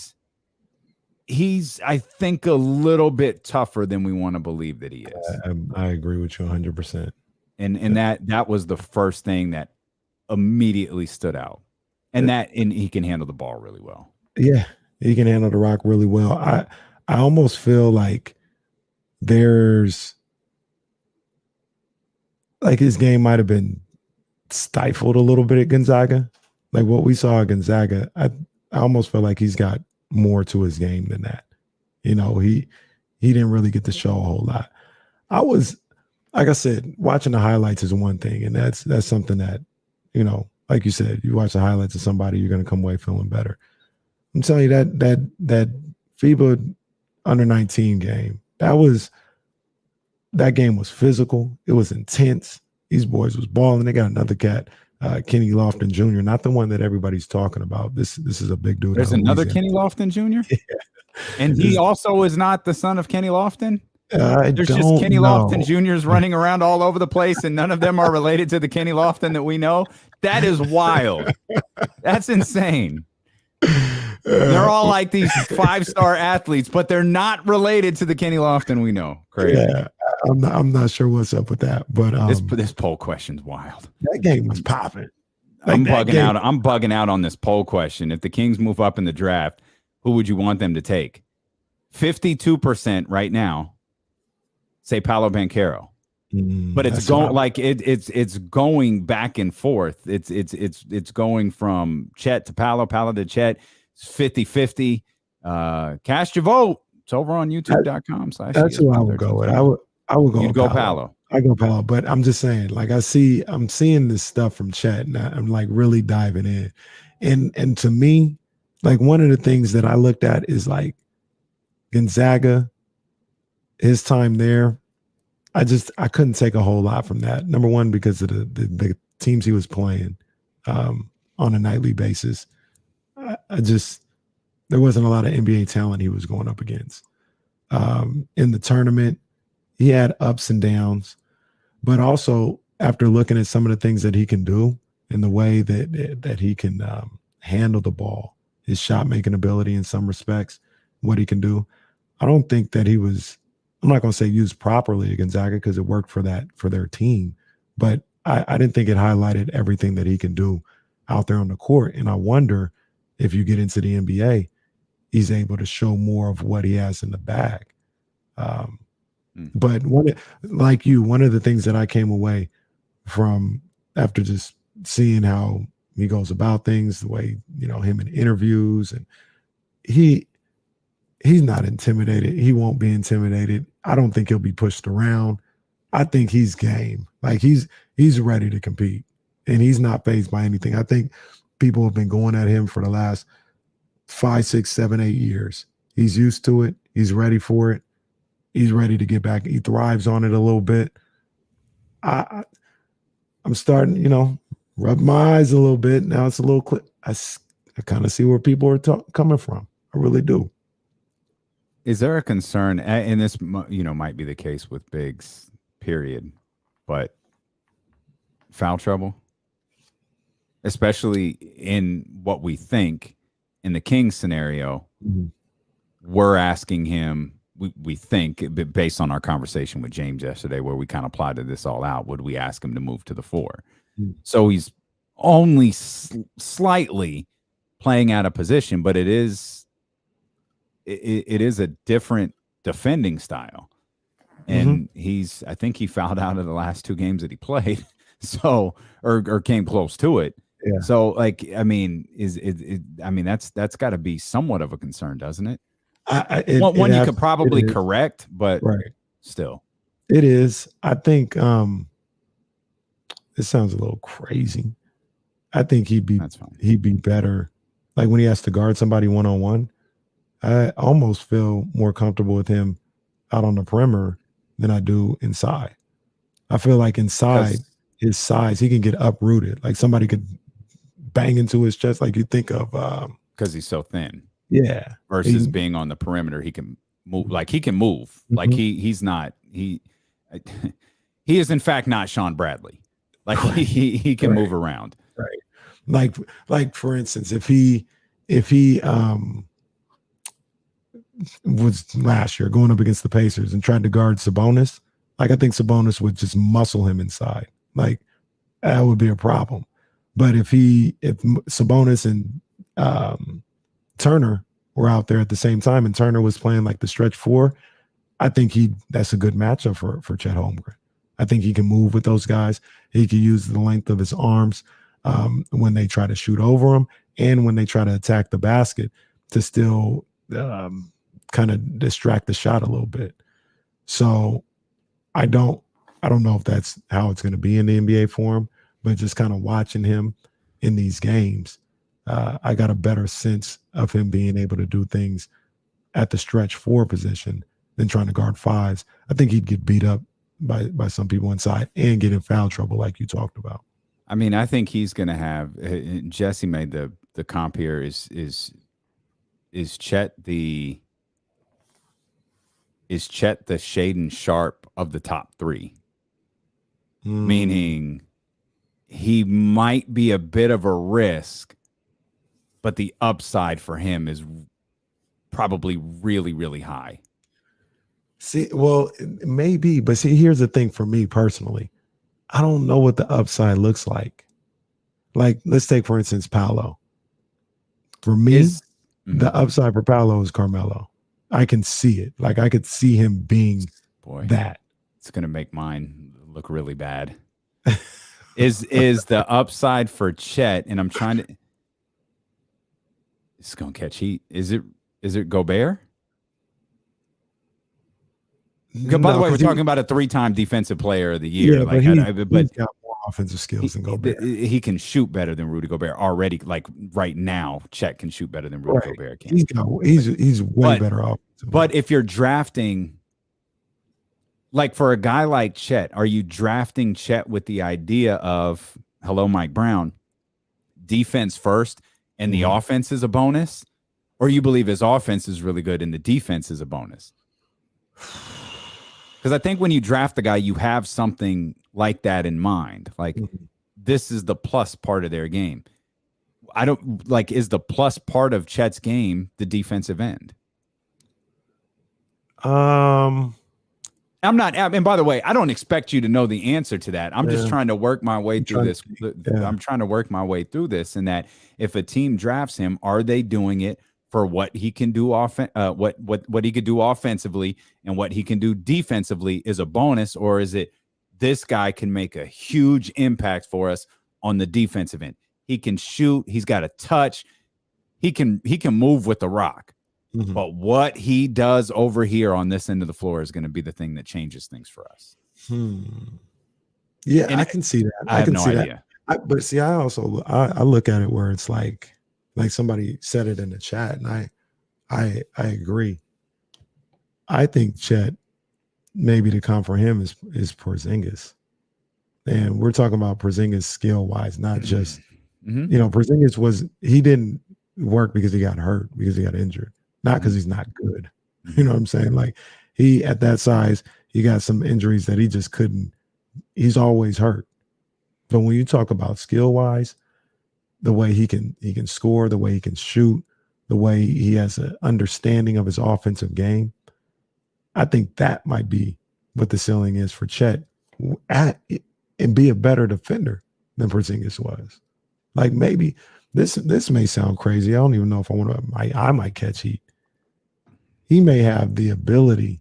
he's, I think, a little bit tougher than we want to believe that he is. I agree with you 100%. And that was the first thing that immediately stood out. And he can handle the ball really well. Yeah, he can handle the rock really well. I almost feel like there's like his game might have been stifled a little bit at Gonzaga. Like what we saw at Gonzaga, I almost feel like he's got more to his game than that. He didn't really get to show a whole lot. I was, like I said, watching the highlights is one thing, and that's something that, like you said, you watch the highlights of somebody, you're going to come away feeling better. I'm telling you that FIBA under-19 game, that game was physical. It was intense. These boys was balling. They got another cat, Kenny Lofton Jr., not the one that everybody's talking about. This is a big dude. There's another Kenny Lofton Jr.? Yeah. And he also is not the son of Kenny Lofton? There's just Kenny Lofton Jr.'s running around all over the place, and none of them are related to the Kenny Lofton that we know. That is wild. That's insane. They're all like these 5-star athletes, but they're not related to the Kenny Lofton we know. Crazy. Yeah, I'm not sure what's up with that, but this poll question's wild. That game was popping. I'm bugging out on this poll question. If the Kings move up in the draft, who would you want them to take? 52% right now say Paolo Banchero. But it's going like it's going back and forth. It's going from Chet to Paolo to Chet. It's 50-50. Cast your vote. It's over on youtube.com. That's who I would go with. I would go. You'd go Paolo. I go Paolo, but I'm just saying, like I'm seeing this stuff from Chet, and I'm like really diving in. And to me, like one of the things that I looked at is like Gonzaga, his time there. I couldn't take a whole lot from that. Number one, because of the teams he was playing on a nightly basis. There wasn't a lot of NBA talent he was going up against. In the tournament, he had ups and downs, but also after looking at some of the things that he can do and the way that he can handle the ball, his shot making ability in some respects, what he can do, I don't think that he was, I'm not going to say used properly at Gonzaga because it worked for their team, but I didn't think it highlighted everything that he can do out there on the court. And I wonder if you get into the NBA, he's able to show more of what he has in the bag. But one of the things that I came away from after just seeing how he goes about things, the way, him in interviews, and he's not intimidated. He won't be intimidated. I don't think he'll be pushed around. I think he's game. Like he's ready to compete, and he's not fazed by anything. I think people have been going at him for the last 5, 6, 7, 8 years. He's used to it. He's ready for it. He's ready to get back. He thrives on it a little bit. I'm starting, rub my eyes a little bit. Now it's a little I kind of see where people are coming from. I really do. Is there a concern, and this, might be the case with bigs, period, but foul trouble, especially in what we think in the Kings scenario, we're asking him, we think, based on our conversation with James yesterday, where we kind of plotted this all out, would we ask him to move to the 4? So he's only slightly playing out of position, but it is a different defending style. And I think he fouled out of the last 2 games that he played. So, or came close to it. Yeah. So that's got to be somewhat of a concern, doesn't it? One you could probably correct, but still. It is. I think this sounds a little crazy. I think he'd be better. Like when he has to guard somebody one-on-one, I almost feel more comfortable with him out on the perimeter than I do inside. I feel like inside his size, he can get uprooted. Like somebody could bang into his chest, like you think of because he's so thin. Yeah. Versus being on the perimeter, he can move. Like he can move. Mm-hmm. Like he's not he is in fact not Sean Bradley. Like he can move around. Right. Like for instance, if he was last year going up against the Pacers and tried to guard Sabonis, like I think Sabonis would just muscle him inside. Like that would be a problem. But if Sabonis and Turner were out there at the same time and Turner was playing like the stretch four, I think that's a good matchup for Chet Holmgren. I think he can move with those guys. He can use the length of his arms when they try to shoot over him and when they try to attack the basket to still kind of distract the shot a little bit. So I don't know if that's how it's going to be in the NBA for him, but just kind of watching him in these games, I got a better sense of him being able to do things at the stretch four position than trying to guard fives. I think he'd get beat up by some people inside and get in foul trouble like you talked about. I mean, I think he's going to have Jesse made the comp here is Chet the Shaedon Sharpe of the top three? Meaning he might be a bit of a risk, but the upside for him is probably really, really high. See, well, maybe, but see, here's the thing for me personally. I don't know what the upside looks like. Like, let's take, for instance, Paolo. For me, the upside for Paolo is Carmelo. I can see it. Like, I could see him being that. It's going to make mine look really bad. Is the upside for Chet, and I'm trying to... It's going to catch heat. Is it Gobert? By the way, we're talking about a 3-time defensive player of the year. Yeah, like, but he's got more offensive skills than Gobert. He can shoot better than Rudy Gobert already. Like right now, Chet can shoot better than Rudy Gobert can. He's way better off. But if you're drafting, like for a guy like Chet, are you drafting Chet with the idea of, hello, Mike Brown, defense first and the offense is a bonus? Or you believe his offense is really good and the defense is a bonus? Because I think when you draft the guy, you have something like that in mind. Like, this is the plus part of their game. I don't like, is the plus part of Chet's game the defensive end? I'm not, and by the way, I don't expect you to know the answer to that. I'm just trying to work my way through this. I'm trying to work my way through this, and that if a team drafts him, are they doing it for what he can do what he could do offensively, and what he can do defensively is a bonus, or is it this guy can make a huge impact for us on the defensive end? He can shoot, he's got a touch, he can move with the rock. But what he does over here on this end of the floor is going to be the thing that changes things for us. Yeah, and I can see that. I can see that. But see, I also I look at it where it's like somebody said it in the chat, and I agree. I think Chet, maybe the comp for him is Porzingis, and we're talking about Porzingis skill wise, not just Porzingis he didn't work because he got hurt, because he got injured, not because he's not good. You know what I'm saying? Like he at that size, he got some injuries that he just couldn't. He's always hurt. But when you talk about skill wise, the way he can score, the way he can shoot, the way he has an understanding of his offensive game, I think that might be what the ceiling is for Chet, and be a better defender than Porzingis was. Like maybe this may sound crazy. I don't even know if I might catch heat. He may have the ability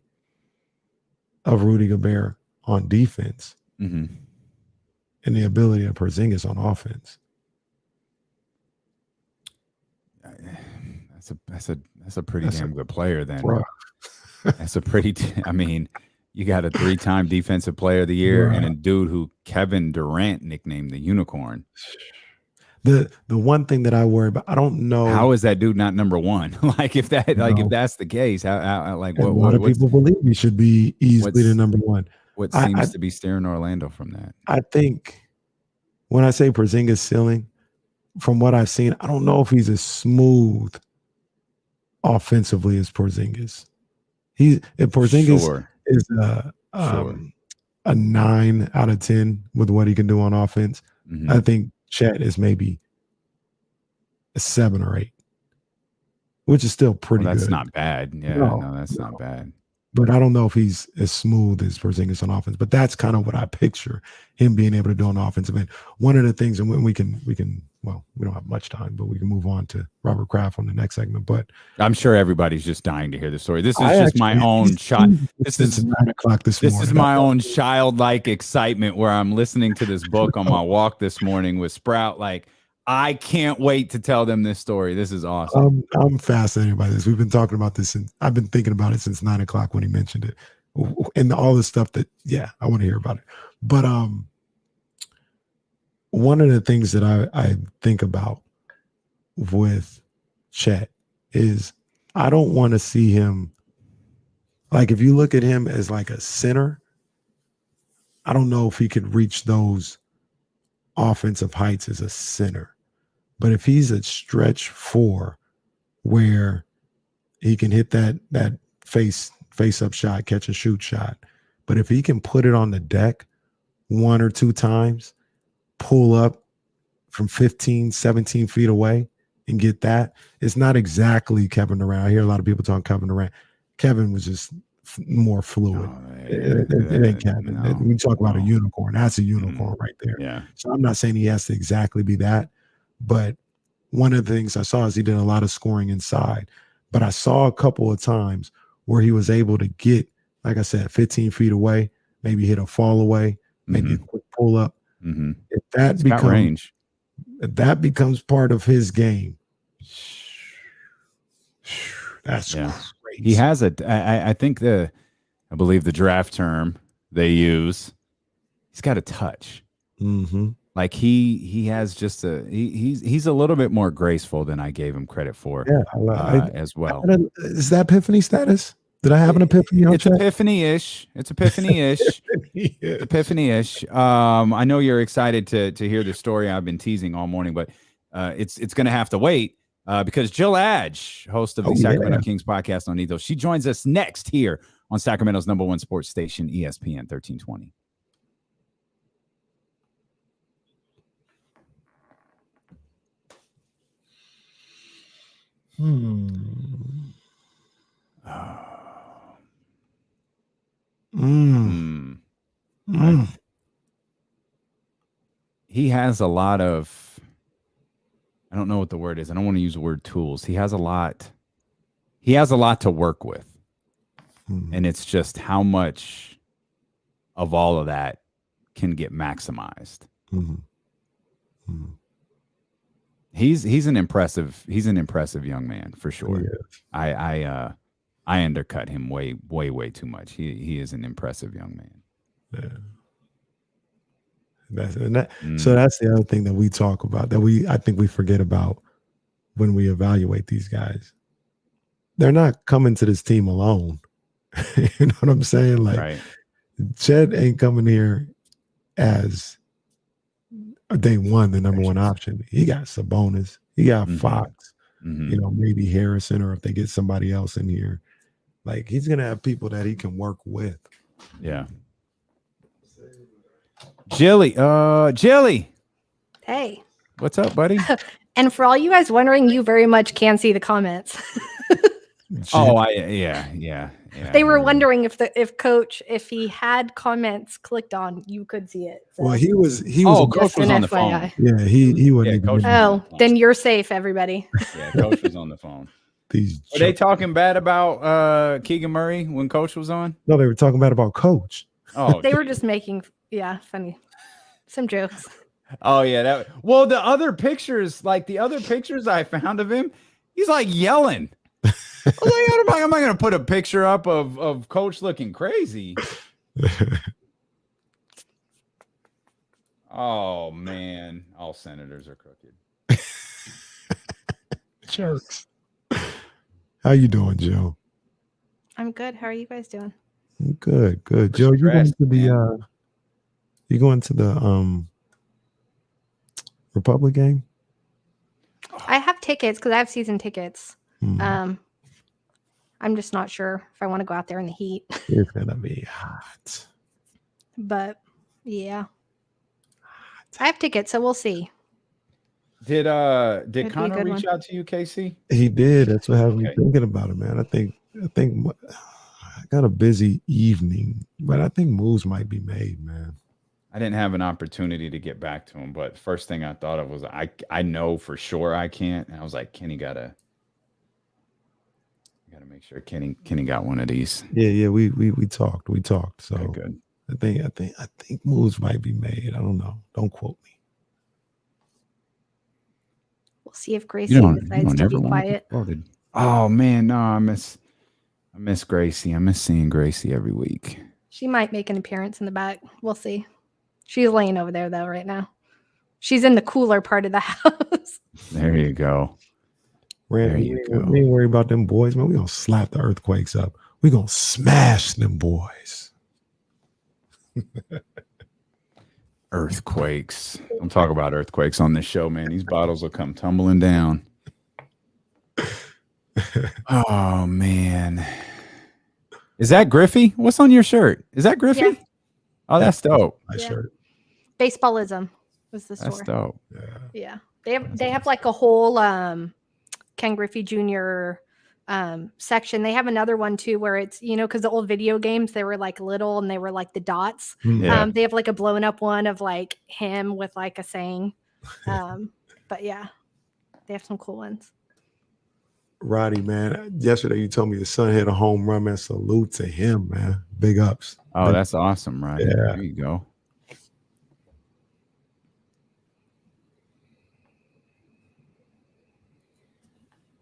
of Rudy Gobert on defense, and the ability of Porzingis on offense. That's a pretty damn good player then. That's a pretty I mean, you got a 3-time defensive player of the year and a dude who Kevin Durant nicknamed the Unicorn. The one thing that I worry about, I don't know how is that dude not number one. Like if that's the case, how like a lot of people believe he should be easily the number one. What seems to be steering Orlando from that? I think when I say Porzingis ceiling, from what I've seen, I don't know if he's as smooth offensively as Porzingis. Porzingis is a 9 out of 10 with what he can do on offense. Mm-hmm. I think Chet is maybe a 7 or 8, which is still pretty good. That's not bad. Yeah, no, that's not bad. But I don't know if he's as smooth as Porzingis on offense. But that's kind of what I picture him being able to do on the offensive end. One of the things, and when we can, well, we don't have much time, but we can move on to Robert Kraft on the next segment. But I'm sure everybody's just dying to hear the story. This is just my own child. This is 9 o'clock this morning. This is my own childlike excitement where I'm listening to this book on my walk this morning with Sprout. Like, I can't wait to tell them this story. This is awesome. I'm fascinated by this. We've been talking about this, and I've been thinking about it since 9 o'clock when he mentioned it, and all the stuff that, I want to hear about it. But one of the things that I think about with Chet is I don't want to see him, like, if you look at him as like a center, I don't know if he could reach those offensive heights as a center. But if he's a stretch 4 where he can hit that face up shot, catch and shoot shot, but if he can put it on the deck 1 or 2 times, pull up from 15, 17 feet away and get that, it's not exactly Kevin Durant. I hear a lot of people talking Kevin Durant. Kevin was just more fluid. It ain't Kevin. No. We talk about a unicorn. That's a unicorn right there. Yeah. So I'm not saying he has to exactly be that, but one of the things I saw is he did a lot of scoring inside. But I saw a couple of times where he was able to get, like I said, 15 feet away, maybe hit a fall away, maybe a quick pull up. Mm-hmm. If that becomes part of his game, that's great. He has I think I believe the draft term they use, he's got a touch. Mm-hmm. Like he has just he's a little bit more graceful than I gave him credit for. As well. Is that epiphany status? Did I have an epiphany? It's epiphany-ish. It's epiphany-ish. Epiphany-ish. I know you're excited to hear the story I've been teasing all morning, but it's going to have to wait because Jill Adge, host of the Sacramento Kings podcast on Ethos, she joins us next here on Sacramento's #1 sports station, ESPN 1320. He has a lot of, I don't know what the word is. I don't want to use the word tools. He has a lot to work with. And it's just how much of all of that can get maximized. He's an impressive young man for sure. I undercut him way too much. He is an impressive young man. So that's the other thing that we talk about that I think we forget about when we evaluate these guys. They're not coming to this team alone. You know what I'm saying? Like, Chet ain't coming here as day one, the number one option. He got Sabonis. He got Fox. Maybe Harrison, or if they get somebody else in here. Like, he's going to have people that he can work with. Yeah. Jilly. Hey. What's up, buddy? And for all you guys wondering, you very much can see the comments. Yeah. They were wondering if Coach, if he had comments clicked on, you could see it. So. Well, he was. Coach was on the phone. Yeah, he wasn't. Then you're safe, everybody. Yeah, Coach was on the phone. Were they talking bad about Keegan Murray when Coach was on? No, they were talking bad about Coach. Oh, they were just making funny, some jokes. Oh yeah, the other pictures I found of him, he's like yelling. I was like, I'm not gonna put a picture up of Coach looking crazy. Oh man, all senators are crooked. Jerks. How you doing, Joe? I'm good. How are you guys doing? Good. Joe, you going to the Republic game? I have tickets because I have season tickets. I'm just not sure if I want to go out there in the heat. It's gonna be hot. But yeah, I have tickets, so we'll see. Did It'd Connor reach out to you, Casey? He did. That's what has me thinking about it, man. I think I got a busy evening, but I think moves might be made, man. I didn't have an opportunity to get back to him, but first thing I thought of was I know for sure I can't. And I was like, Kenny gotta make sure Kenny got one of these. Yeah. We talked. So okay, good. I think moves might be made. I don't know. Don't quote me. We'll see if Gracie decides to be quiet. Oh man, no, I miss Gracie. I miss seeing Gracie every week. She might make an appearance in the back. We'll see. She's laying over there though right now. She's in the cooler part of the house. There you go. We ain't worry about them boys, man. We gonna slap the earthquakes up. We gonna smash them boys. Earthquakes. Don't talk about earthquakes on this show, man. These bottles will come tumbling down. Oh man. Is that Griffey? What's on your shirt? Is that Griffey? Yeah. Oh, that's dope. My shirt. Baseballism was the store. That's dope. Yeah. They have like a whole Ken Griffey Jr. Section. They have another one too where it's, because the old video games, they were like little and they were like the dots. Yeah. They have like a blown up one of like him with like a saying. But yeah, they have some cool ones. Roddy, man, yesterday you told me your son hit a home run, man. Salute to him, man. Big ups. Oh, that's awesome, Roddy. Yeah. There you go.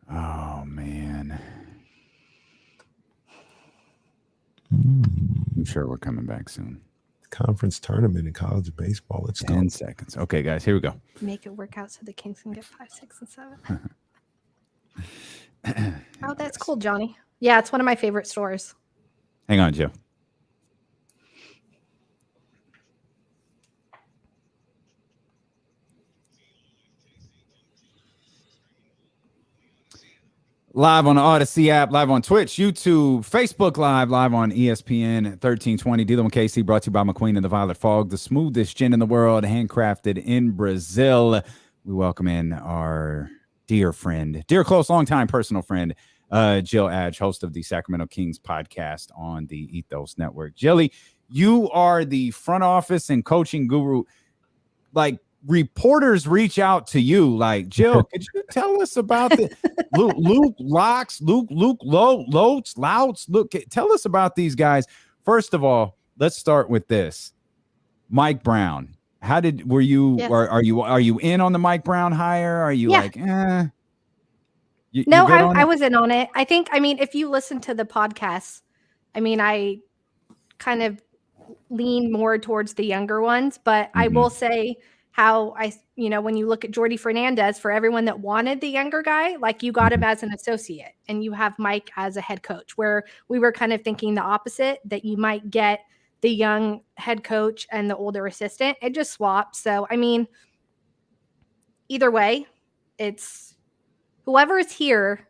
Oh man. I'm sure we're coming back soon. Conference tournament in college baseball. Let's go. 10 seconds. Okay, guys, here we go. Make it work out so the Kings can get 5, 6, and 7. Oh, that's cool, Johnny. Yeah, it's one of my favorite stores. Hang on, Joe. Live on the Odyssey app, live on Twitch, YouTube, Facebook Live, live on ESPN 1320. Dealing with KC, brought to you by McQueen and the Violet Fog, the smoothest gin in the world, handcrafted in Brazil. We welcome in our dear friend, dear close, longtime personal friend, Jill Adge, host of the Sacramento Kings podcast on the Ethos Network. Jilly, you are the front office and coaching guru. Like, reporters reach out to you like, Jill, could you tell us about the Luke Locks, Luke Louts? Look, tell us about these guys. First of all, let's start with this. Mike Brown. Are you in on the Mike Brown hire? Are you like, I was in on it. I mean, if you listen to the podcast, I kind of lean more towards the younger ones, but I will say how when you look at Jordy Fernandez, for everyone that wanted the younger guy, like you got him as an associate and you have Mike as a head coach, where we were kind of thinking the opposite, that you might get the young head coach and the older assistant. It just swapped. So, I mean, either way, it's whoever is here,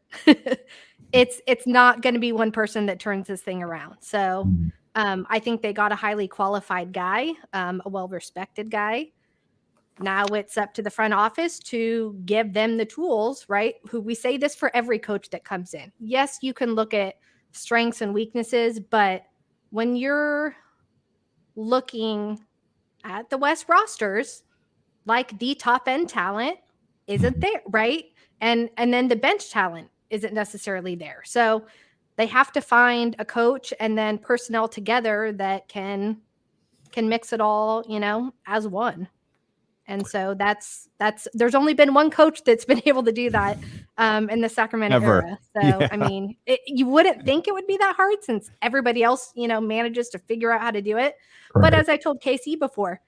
it's not going to be one person that turns this thing around. So I think they got a highly qualified guy, a well-respected guy. Now it's up to the front office to give them the tools, right? Who we say this for every coach that comes in. Yes, you can look at strengths and weaknesses, but when you're looking at the West rosters, like the top end talent isn't there, right? And then the bench talent isn't necessarily there. So they have to find a coach and then personnel together that can mix it all, as one. And so that's there's only been one coach that's been able to do that in the Sacramento era. So, yeah. I mean, you wouldn't think it would be that hard since everybody else, manages to figure out how to do it. Right. But as I told KC before,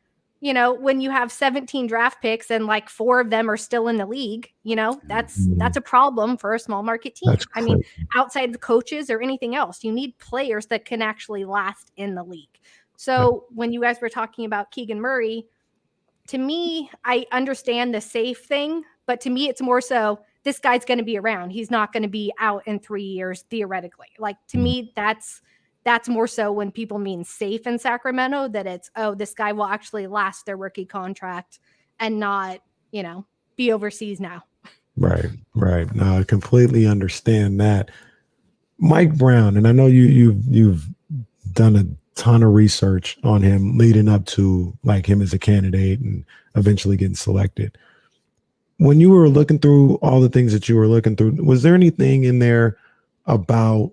you know, when you have 17 draft picks and like 4 of them are still in the league, you know, that's a problem for a small market team. I mean, outside the coaches or anything else, you need players that can actually last in the league. So when you guys were talking about Keegan Murray, to me, I understand the safe thing, but to me, it's more so this guy's going to be around. He's not going to be out in 3 years, theoretically. Like, to me, that's more so when people mean safe in Sacramento, that it's, oh, this guy will actually last their rookie contract and not, you know, be overseas now. Right. No, I completely understand that. Mike Brown, and I know you've done a ton of research on him leading up to like him as a candidate and eventually getting selected. When you were looking through all the things that you were looking through, was there anything in there about,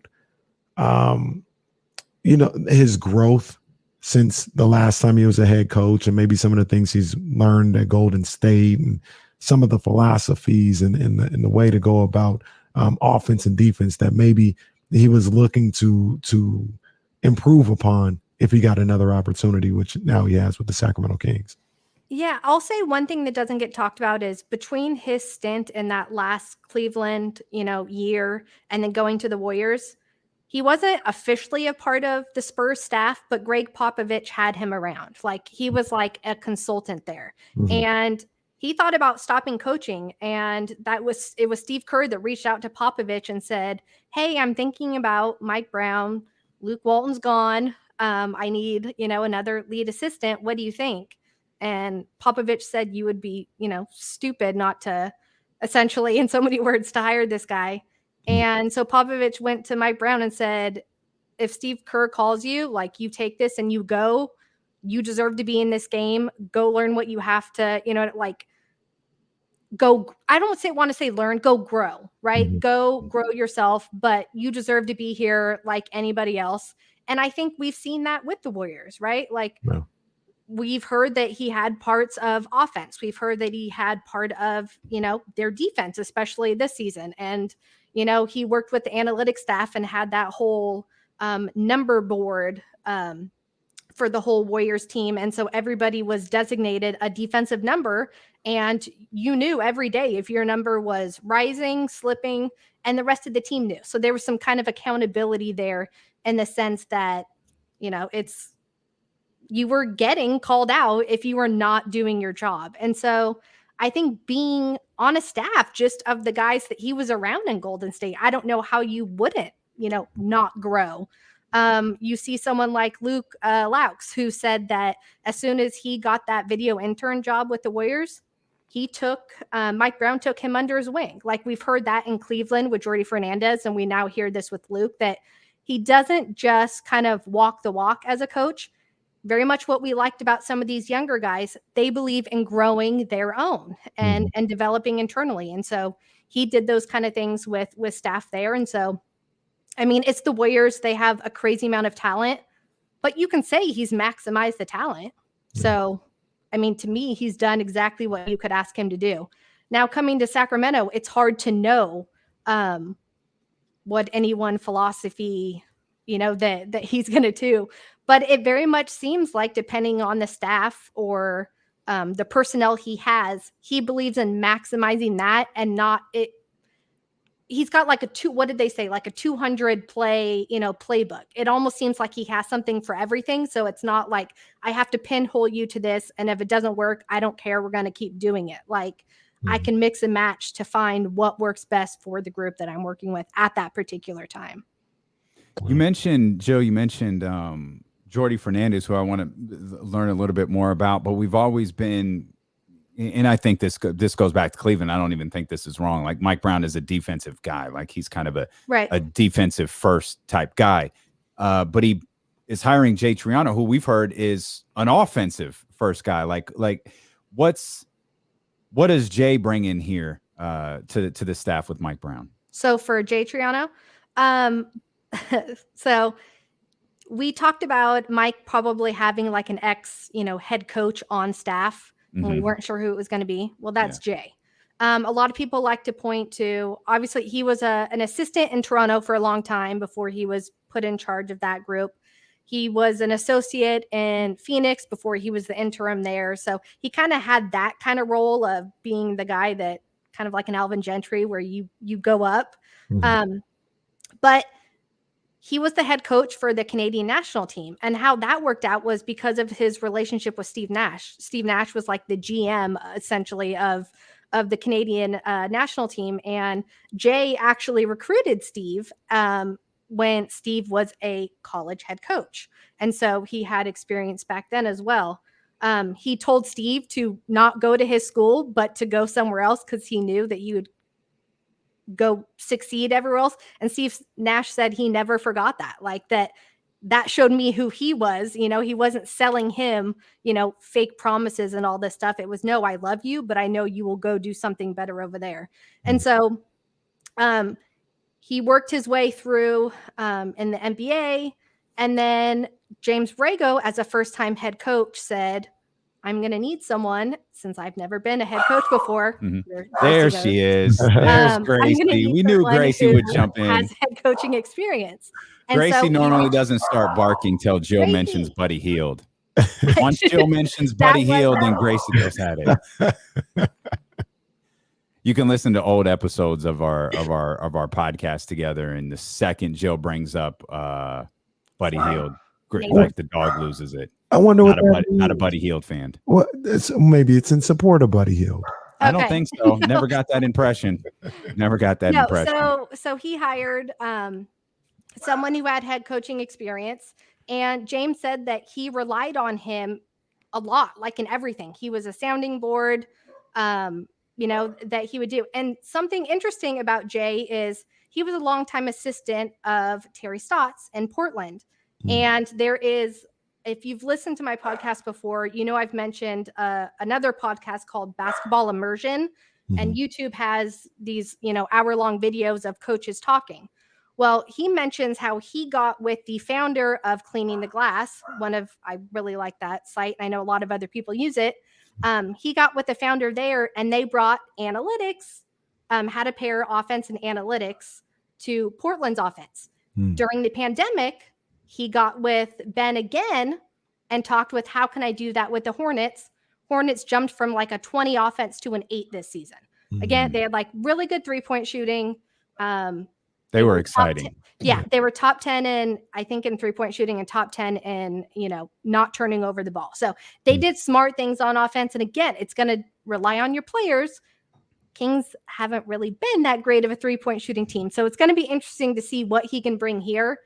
you know, his growth since the last time he was a head coach, and maybe some of the things he's learned at Golden State and some of the philosophies and the way to go about offense and defense that maybe he was looking to improve upon if he got another opportunity, which now he has with the Sacramento Kings? Yeah, I'll say one thing that doesn't get talked about is between his stint in that last Cleveland, you know, year and then going to the Warriors, he wasn't officially a part of the Spurs staff, but Greg Popovich had him around. Like, he was like a consultant there. And he thought about stopping coaching. And it was Steve Kerr that reached out to Popovich and said, hey, I'm thinking about Mike Brown. Luke Walton's gone. I need, you know, another lead assistant. What do you think? And Popovich said you would be, you know, stupid not to, essentially, in so many words, to hire this guy. And so Popovich went to Mike Brown and said, if Steve Kerr calls you, like, you take this and you go, you deserve to be in this game. Go learn what you have to, you know, like, go. I don't want to say learn, go grow, right? Go grow yourself, but you deserve to be here like anybody else. And I think we've seen that with the Warriors, right? Like, we've heard that he had parts of offense. We've heard that he had part of, you know, their defense, especially this season. And, you know, he worked with the analytics staff and had that whole number board for the whole Warriors team. And so everybody was designated a defensive number, and you knew every day if your number was rising, slipping, and the rest of the team knew. So there was some kind of accountability there in the sense that, you know, you were getting called out if you were not doing your job. And so I think being on a staff just of the guys that he was around in Golden State, I don't know how you wouldn't, you know, not grow. You see someone like Luke Laux, who said that as soon as he got that video intern job with the Warriors, Mike Brown took him under his wing. Like, we've heard that in Cleveland with Jordy Fernandez, and we now hear this with Luke, that he doesn't just kind of walk the walk as a coach. Very much what we liked about some of these younger guys, they believe in growing their own and developing internally. And so he did those kind of things with staff there. And so, I mean, it's the Warriors. They have a crazy amount of talent, but you can say he's maximized the talent. So, I mean, to me, he's done exactly what you could ask him to do. Now, coming to Sacramento, it's hard to know what any one philosophy, you know, that he's going to do. But it very much seems like, depending on the staff or the personnel he has, he believes in maximizing that and not it. He's got like what did they say? Like a 200 play, you know, playbook. It almost seems like he has something for everything. So it's not like, I have to pinhole you to this, and if it doesn't work, I don't care. We're going to keep doing it. Like, I can mix and match to find what works best for the group that I'm working with at that particular time. You mentioned, Joe, Jordy Fernandez, who I want to learn a little bit more about, but we've always been, and I think this goes back to Cleveland. I don't even think this is wrong. Like, Mike Brown is a defensive guy. Like, he's kind of a defensive first type guy. But he is hiring Jay Triano, who we've heard is an offensive first guy. Like what does Jay bring in here to the staff with Mike Brown? So for Jay Triano, so we talked about Mike probably having like an head coach on staff when we weren't sure who it was going to be. Well, that's Jay. A lot of people like to point to, obviously, he was an assistant in Toronto for a long time before he was put in charge of that group. He was an associate in Phoenix before he was the interim there. So he kind of had that kind of role of being the guy that kind of like an Alvin Gentry where you go up. But he was the head coach for the Canadian national team. And how that worked out was because of his relationship with Steve Nash. Steve Nash was like the GM essentially of the Canadian national team. And Jay actually recruited Steve when Steve was a college head coach. And so he had experience back then as well. He told Steve to not go to his school, but to go somewhere else because he knew that you would go succeed everywhere else. And Steve Nash said he never forgot that. Like that showed me who he was. You know, he wasn't selling him, you know, fake promises and all this stuff. It was, no, I love you, but I know you will go do something better over there. And so he worked his way through in the NBA. And then James Borrego, as a first-time head coach, said, I'm going to need someone, since I've never been a head coach before. There she is. There's Gracie. We knew Gracie would jump in. Has head coaching experience. And Gracie so normally doesn't start barking till Jill mentions Buddy Hield. Once Jill mentions Buddy Hield, then Gracie goes at it. You can listen to old episodes of our podcast together, and the second Jill brings up Buddy Hield, like the dog loses it. I wonder not a Buddy Hield fan. Well, maybe it's in support of Buddy Hield. I don't think so. Never got that impression. So he hired someone who had head coaching experience, and James said that he relied on him a lot, like in everything. He was a sounding board, you know, that he would do. And something interesting about Jay is he was a longtime assistant of Terry Stotts in Portland. And there is, if you've listened to my podcast before, you know, I've mentioned another podcast called Basketball Immersion, and YouTube has these, you know, hour-long videos of coaches talking. Well, he mentions how he got with the founder of Cleaning the Glass. I really like that site. I know a lot of other people use it. He got with the founder there, and they brought analytics, how to pair offense and analytics to Portland's offense. During the pandemic, he got with Ben again and talked with how can I do that with the Hornets. Hornets jumped from like a 20 offense to an 8 this season. Again, they had like really good 3-point shooting. They were exciting. They were top 10 in 3-point shooting and top 10 in, you know, not turning over the ball. So they did smart things on offense. And again, it's going to rely on your players. Kings haven't really been that great of a 3-point shooting team. So it's going to be interesting to see what he can bring here.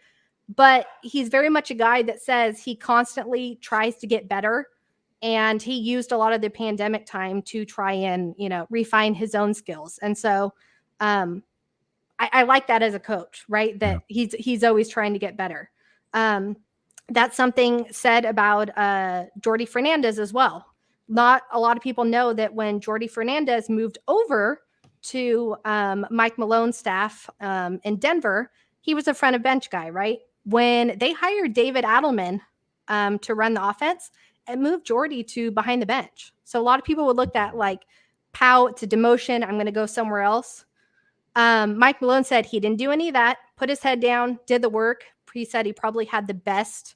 But he's very much a guy that says he constantly tries to get better. And he used a lot of the pandemic time to try and, you know, refine his own skills. And so I like that as a coach, right? That he's always trying to get better. That's something said about Jordi Fernandez as well. Not a lot of people know that when Jordi Fernandez moved over to Mike Malone's staff in Denver, he was a front of bench guy, right? When they hired David Adelman to run the offense, it moved Jordi to behind the bench. So a lot of people would look at like, pow, it's a demotion. I'm going to go somewhere else. Mike Malone said he didn't do any of that, put his head down, did the work. He said he probably had the best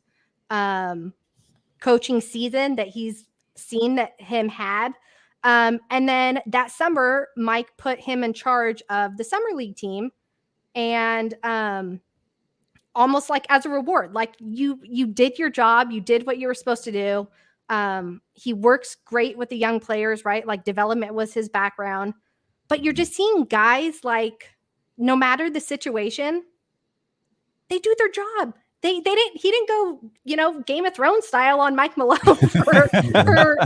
coaching season that he's seen that him had. And then that summer, Mike put him in charge of the summer league team. And almost like as a reward, like you did your job, you did what you were supposed to do. He works great with the young players, right? Like development was his background, but you're just seeing guys like, no matter the situation, they do their job. He didn't go, you know, Game of Thrones style on Mike Malone for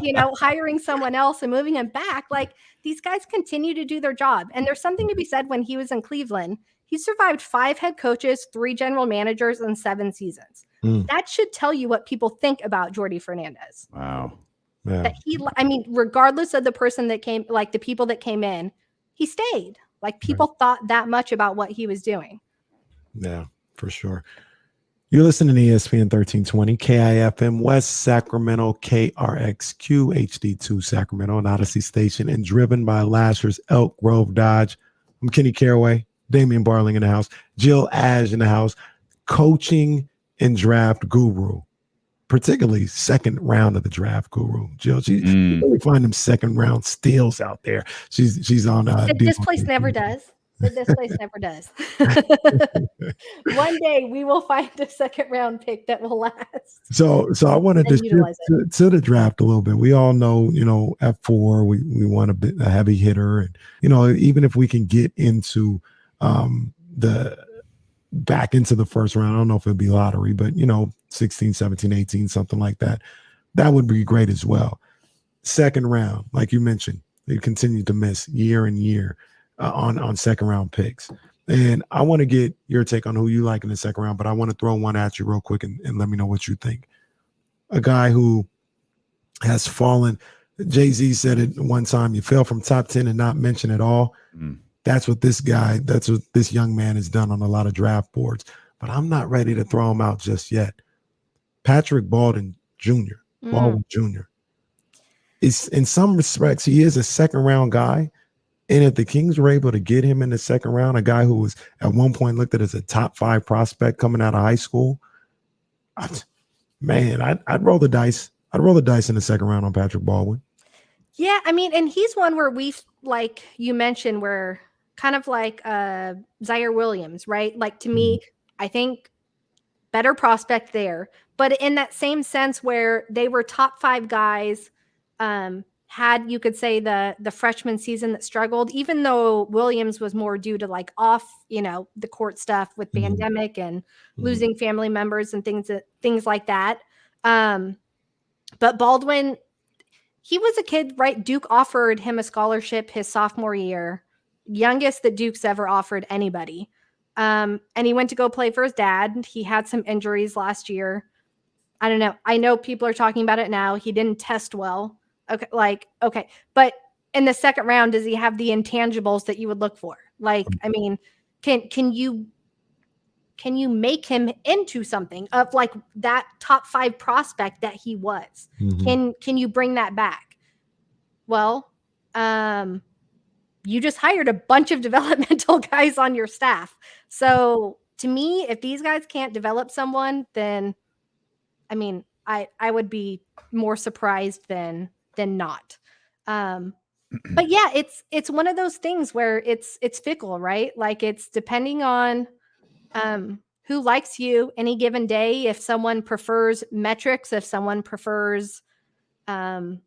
you know, hiring someone else and moving him back. Like these guys continue to do their job. And there's something to be said when he was in Cleveland. He survived 5 head coaches, 3 general managers, and 7 seasons. That should tell you what people think about Jordi Fernandez. Wow. Yeah. That regardless of the person that came, like the people that came in, he stayed. Like people thought that much about what he was doing. Yeah, for sure. You're listening to ESPN 1320, KIFM West Sacramento, KRXQ HD2 Sacramento, an Odyssey station, and driven by Lasher's Elk Grove Dodge. I'm Kenny Caraway, Damian Barling in the house, Jill Adge in the house. Coaching in Draft Guru, particularly second round of the Draft Guru. Jill, she really find them second round steals out there. She's on. This place never does. This place never does. One day we will find a second round pick that will last. So I wanted to shift to the draft a little bit. We all know, at 4, we want a heavy hitter, and even if we can get into back into the first round, I don't know if it'd be lottery, but 16, 17, 18, something like that, that would be great as well. Second round, like you mentioned, they continue to miss year and year on second round picks. And I want to get your take on who you like in the second round, but I want to throw one at you real quick and let me know what you think. A guy who has fallen, Jay-Z said it one time, you fell from top 10 and not mention at all. That's what this young man has done on a lot of draft boards, but I'm not ready to throw him out just yet. Patrick Baldwin Jr. Is, in some respects, he is a second round guy. And if the Kings were able to get him in the second round, a guy who was at one point looked at as a top 5 prospect coming out of high school, I'd roll the dice. I'd roll the dice in the second round on Patrick Baldwin. Yeah, I mean, and he's one where we, like you mentioned, we're kind of like Zaire Williams, right? Like, to me, I think better prospect there. But in that same sense where they were top 5 guys, had, you could say, the freshman season that struggled, even though Williams was more due to like off, the court stuff with pandemic and losing family members and things like that. But Baldwin, he was a kid, right? Duke offered him a scholarship his sophomore year, youngest that Duke's ever offered anybody. And he went to go play for his dad. He had some injuries last year. I don't know. I know people are talking about it now. He didn't test well. Okay. But in the second round, does he have the intangibles that you would look for? Like, I mean, can you make him into something of like that top 5 prospect that he was? Can you bring that back? Well, you just hired a bunch of developmental guys on your staff. So to me, if these guys can't develop someone, then I mean, I would be more surprised than not. But yeah, it's one of those things where it's fickle, right? Like, it's depending on who likes you any given day. If someone prefers metrics, if someone prefers the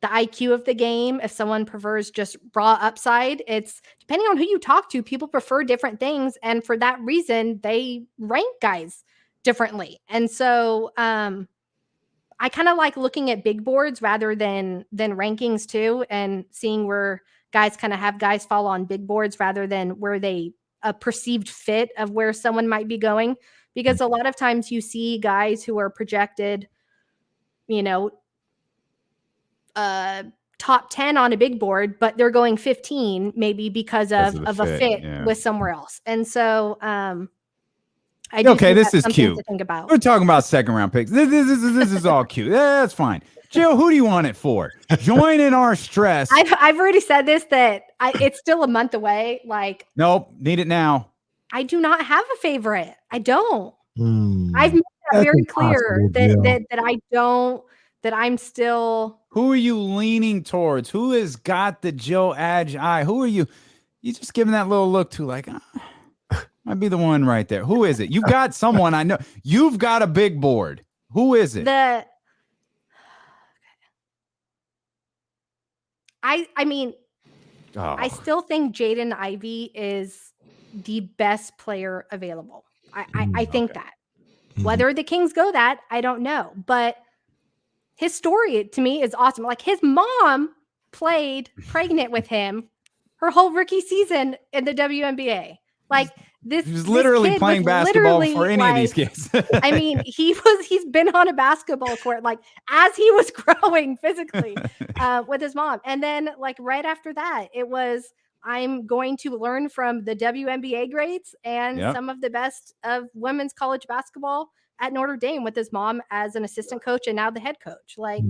IQ of the game, if someone prefers just raw upside, it's depending on who you talk to. People prefer different things, and for that reason, they rank guys differently. And so I kind of like looking at big boards rather than rankings too, and seeing where guys kind of have guys fall on big boards rather than where they a perceived fit of where someone might be going. Because a lot of times you see guys who are projected, top 10 on a big board, but they're going 15 maybe because of a fit with somewhere else. And so this is cute. To think about. We're talking about second round picks. This is all cute. That's fine. Jill, who do you want it for? Join in our stress. I've already said this, that it's still a month away. Like, nope, need it now. I do not have a favorite. I don't. I've made that very clear that I don't. That I'm still. Who are you leaning towards? Who has got the Jill Adge eye? Who are you? You just giving that little look to, like, might be the one right there. Who is it? You've got someone I know. You've got a big board. Who is it? I mean, I still think Jaden Ivey is the best player available. I think that. Whether the Kings go that, I don't know. But his story to me is awesome. Like, his mom played pregnant with him her whole rookie season in the WNBA. Like, this, he was literally playing basketball for any of these kids. I mean, he's been on a basketball court, like, as he was growing physically with his mom. And then, like, right after that, it was, I'm going to learn from the WNBA greats and some of the best of women's college basketball at Notre Dame with his mom as an assistant coach and now the head coach. Like,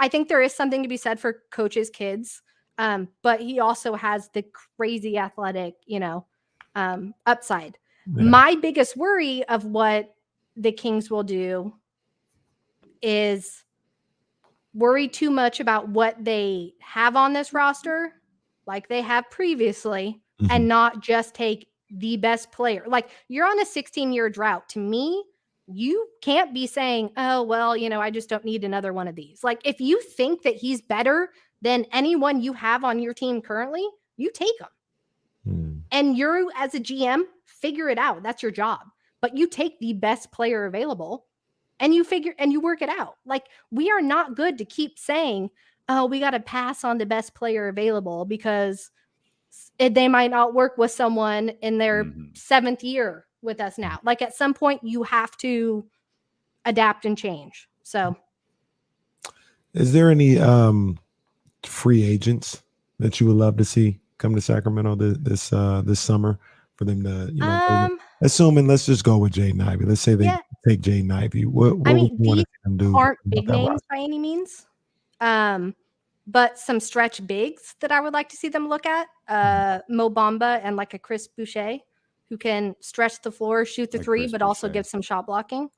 I think there is something to be said for coaches' kids. But he also has the crazy athletic, upside. My biggest worry of what the Kings will do is worry too much about what they have on this roster, like they have previously, and not just take the best player. Like, you're on a 16-year drought. To me, you can't be saying, oh, well, I just don't need another one of these. Like, if you think that he's better than anyone you have on your team currently, you take him. And you're, as a GM, figure it out. That's your job. But you take the best player available and you work it out. Like, we are not good to keep saying, oh, we got to pass on the best player available because they might not work with someone in their 7th year with us now. Like, at some point you have to adapt and change. So is there any free agents that you would love to see come to Sacramento this summer for them to, assuming, let's just go with Jaden Ivey. Let's say they take Jaden Ivey. What would you want to see them do? Aren't big names by any means. But some stretch bigs that I would like to see them look at, Mo Bamba and like a Chris Boucher, who can stretch the floor, shoot the three, but also give some shot blocking.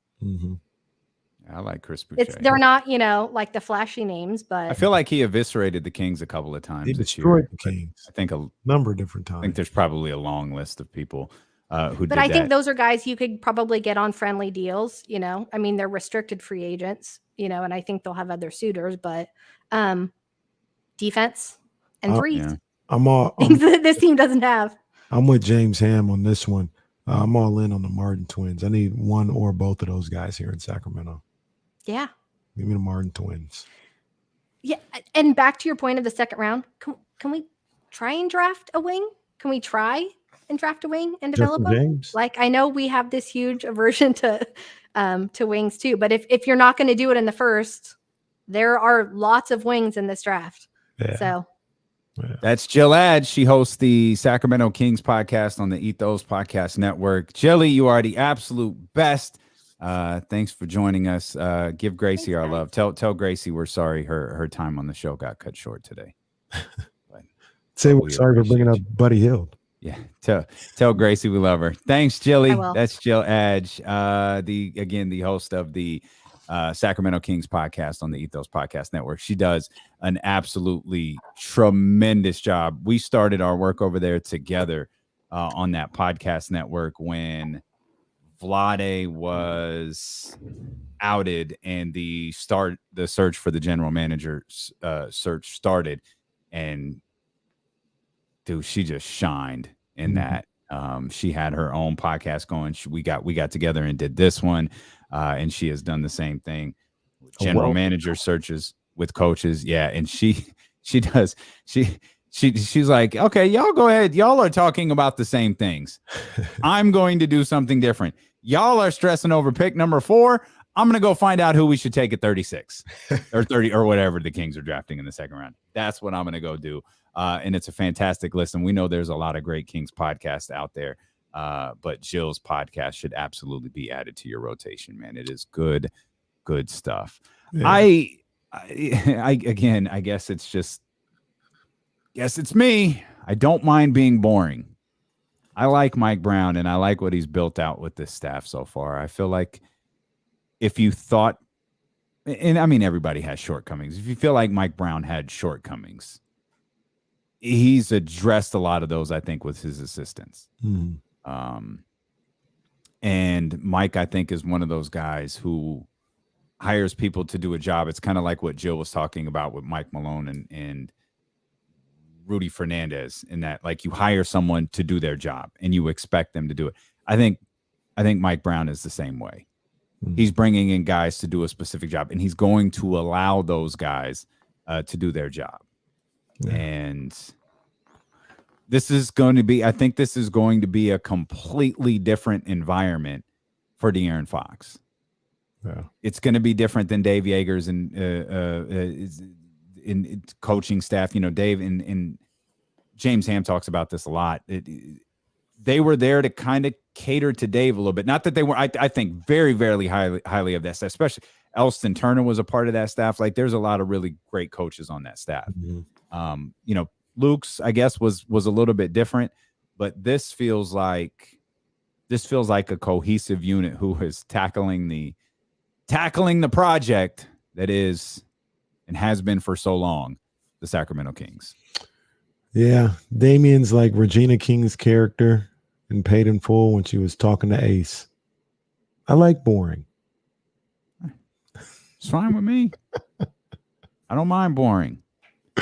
I like Chris Boucher. They're not, like the flashy names, but I feel like he eviscerated the Kings a couple of times he this destroyed year. the Kings. I think a number of different times. I think there's probably a long list of people who. But I think those are guys you could probably get on friendly deals. I mean, they're restricted free agents. And I think they'll have other suitors, but defense and threes. Yeah. I'm this team doesn't have. I'm with James Ham on this one. I'm all in on the Martin twins. I need one or both of those guys here in Sacramento. Yeah. Give me the Martin twins. Yeah. And back to your point of the second round, can we try and draft a wing? Can we try and draft a wing and develop them? Like, I know we have this huge aversion to wings too, but if you're not going to do it in the first, there are lots of wings in this draft. Yeah. So that's Jill Adge. She hosts the Sacramento Kings podcast on the Ethos Podcast Network. Jilly, you are the absolute best. Thanks for joining us. Give Gracie our love. Tell Gracie we're sorry her time on the show got cut short today. Say we're sorry for bringing up Buddy Hield. Yeah, tell Gracie we love her. Thanks, Jilly. That's Jill Adge, the host of the Sacramento Kings podcast on the Ethos Podcast Network. She does an absolutely tremendous job. We started our work over there together on that podcast network when Vlade was outed and the search for the general manager search started, and dude, she just shined in that. She had her own podcast going. We got together and did this one, and she has done the same thing with general manager searches with coaches. Yeah, and she's like, okay, y'all go ahead. Y'all are talking about the same things. I'm going to do something different. Y'all are stressing over pick number 4. I'm going to go find out who we should take at 36 or 30 or whatever the Kings are drafting in the second round. That's what I'm going to go do. And it's a fantastic listen. We know there's a lot of great Kings podcasts out there, but Jill's podcast should absolutely be added to your rotation, man. It is good stuff. Yeah. I guess it's me. I don't mind being boring. I like Mike Brown, and I like what he's built out with this staff so far. I feel like if you thought, and I mean, everybody has shortcomings. If you feel like Mike Brown had shortcomings, he's addressed a lot of those, I think, with his assistants. And Mike, I think, is one of those guys who hires people to do a job. It's kind of like what Jill was talking about with Mike Malone and Rudy Fernandez, in that, like, you hire someone to do their job and you expect them to do it. I think Mike Brown is the same way. He's bringing in guys to do a specific job, and he's going to allow those guys to do their job. Yeah. And this is going to be, I think this is going to be a completely different environment for De'Aaron Fox. Yeah. It's going to be different than Dave Yeager's in coaching staff. You know, Dave and James Ham talks about this a lot. They were there to kind of cater to Dave a little bit. Not that they were, I think, very, very highly of that staff, especially Elston Turner was a part of that staff. Like, there's a lot of really great coaches on that staff. You know, Luke's, I guess, was a little bit different, but this feels like this feels like a cohesive unit who is tackling the project that is and has been for so long the Sacramento Kings. Yeah, Damian's like Regina King's character in Paid in Full when she was talking to Ace. I like boring. It's fine with me. I don't mind boring.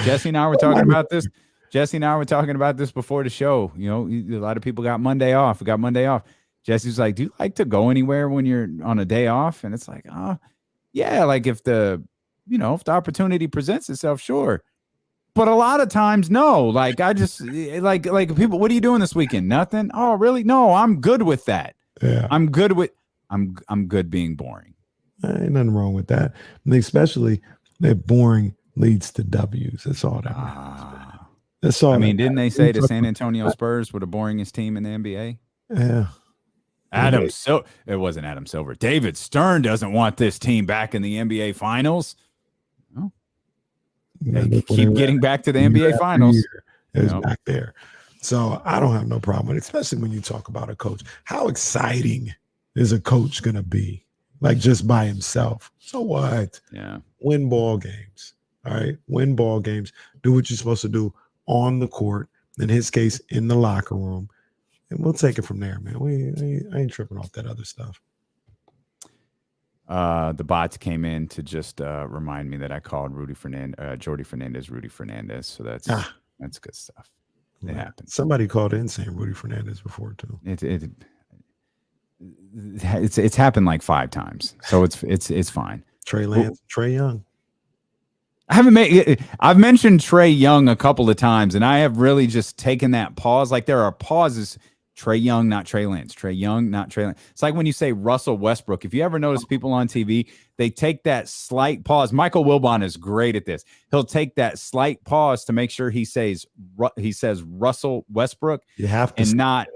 Jesse and I were talking about this. Jesse and I were talking about this before the show. You know, a lot of people got Monday off. We got Monday off. Jesse's like, do you like to go anywhere when you're on a day off? And it's like, yeah, like if the opportunity presents itself, sure. But a lot of times, no. Like I just like people, what are you doing this weekend? Nothing. Oh, really? No, I'm good with that. Yeah. I'm good being boring. Ain't nothing wrong with that. And especially that boring leads to W's. That's all that matters. That's all. I mean, didn't they say the San Antonio Spurs were the boringest team in the NBA? Yeah. It wasn't Adam Silver. David Stern doesn't want this team back in the NBA Finals. Oh. They keep getting back to the NBA Finals. It was back there. So I don't have no problem with it, especially when you talk about a coach. How exciting is a coach going to be? Like just by himself. So what? Yeah. Win ball games. All right. Win ball games. Do what you're supposed to do on the court. In his case, in the locker room. And we'll take it from there, man. I ain't tripping off that other stuff. The bots came in to just remind me that I called Jordy Fernandez Rudy Fernandez. So that's good stuff. It happens. Somebody called in saying Rudy Fernandez before too. It's happened like 5 times, so it's fine. Trey Lance, Trey Young. I've mentioned Trey Young a couple of times, and I have really just taken that pause. Like there are pauses. Trey Young, not Trey Lance. Trey Young, not Trey Lance. It's like when you say Russell Westbrook. If you ever notice people on TV, they take that slight pause. Michael Wilbon is great at this. He'll take that slight pause to make sure he says Russell Westbrook. You have to, and not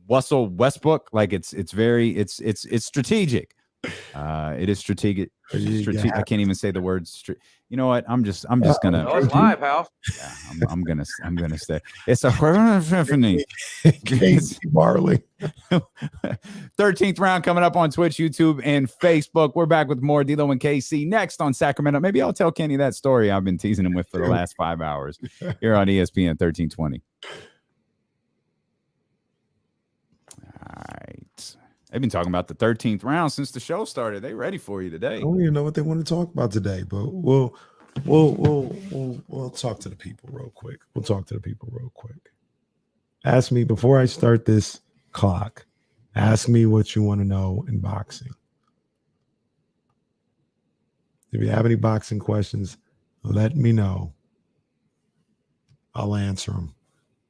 Russell Westbrook. Like it's strategic. It is strategic. I can't even say the word. You know what? I'm just gonna. Oh, it's live, Hal. Yeah, I'm gonna stay. It's a Barley. 13th round coming up on Twitch, YouTube, and Facebook. We're back with more D'Lo and KC next on Sacramento. Maybe I'll tell Kenny that story I've been teasing him with for the last 5 hours here on ESPN 1320. All right. They've been talking about the 13th round since the show started. They ready for you today. I don't even know what they want to talk about today, but we'll talk to the people real quick. Ask me before I start this clock. Ask me what you want to know in boxing. If you have any boxing questions, let me know. I'll answer them.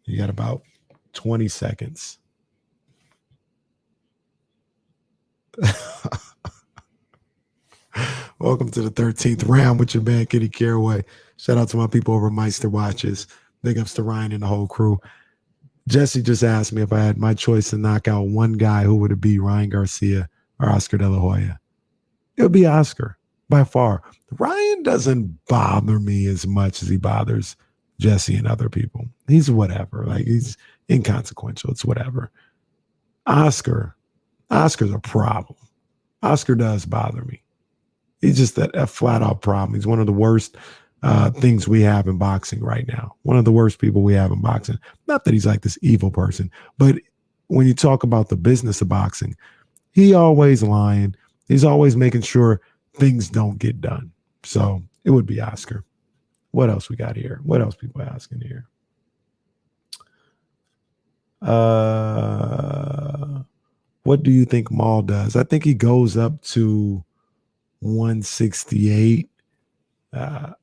You got about 20 seconds. Welcome to the 13th round with your man Kitty Caraway. Shout out to my people over Meister Watches. Big ups to Ryan and the whole crew. Jesse just asked me if I had my choice to knock out one guy, who would it be, Ryan Garcia or Oscar De La Hoya? It would be Oscar by far. Ryan doesn't bother me as much as he bothers Jesse and other people. He's whatever. Like, he's inconsequential. It's whatever. Oscar's a problem. Oscar does bother me. He's just a flat out problem. He's one of the worst things we have in boxing right now. One of the worst people we have in boxing. Not that he's like this evil person, but when you talk about the business of boxing, he always lying. He's always making sure things don't get done. So it would be Oscar. What else we got here? What else people are asking here? What do you think Maul does? I think he goes up to 168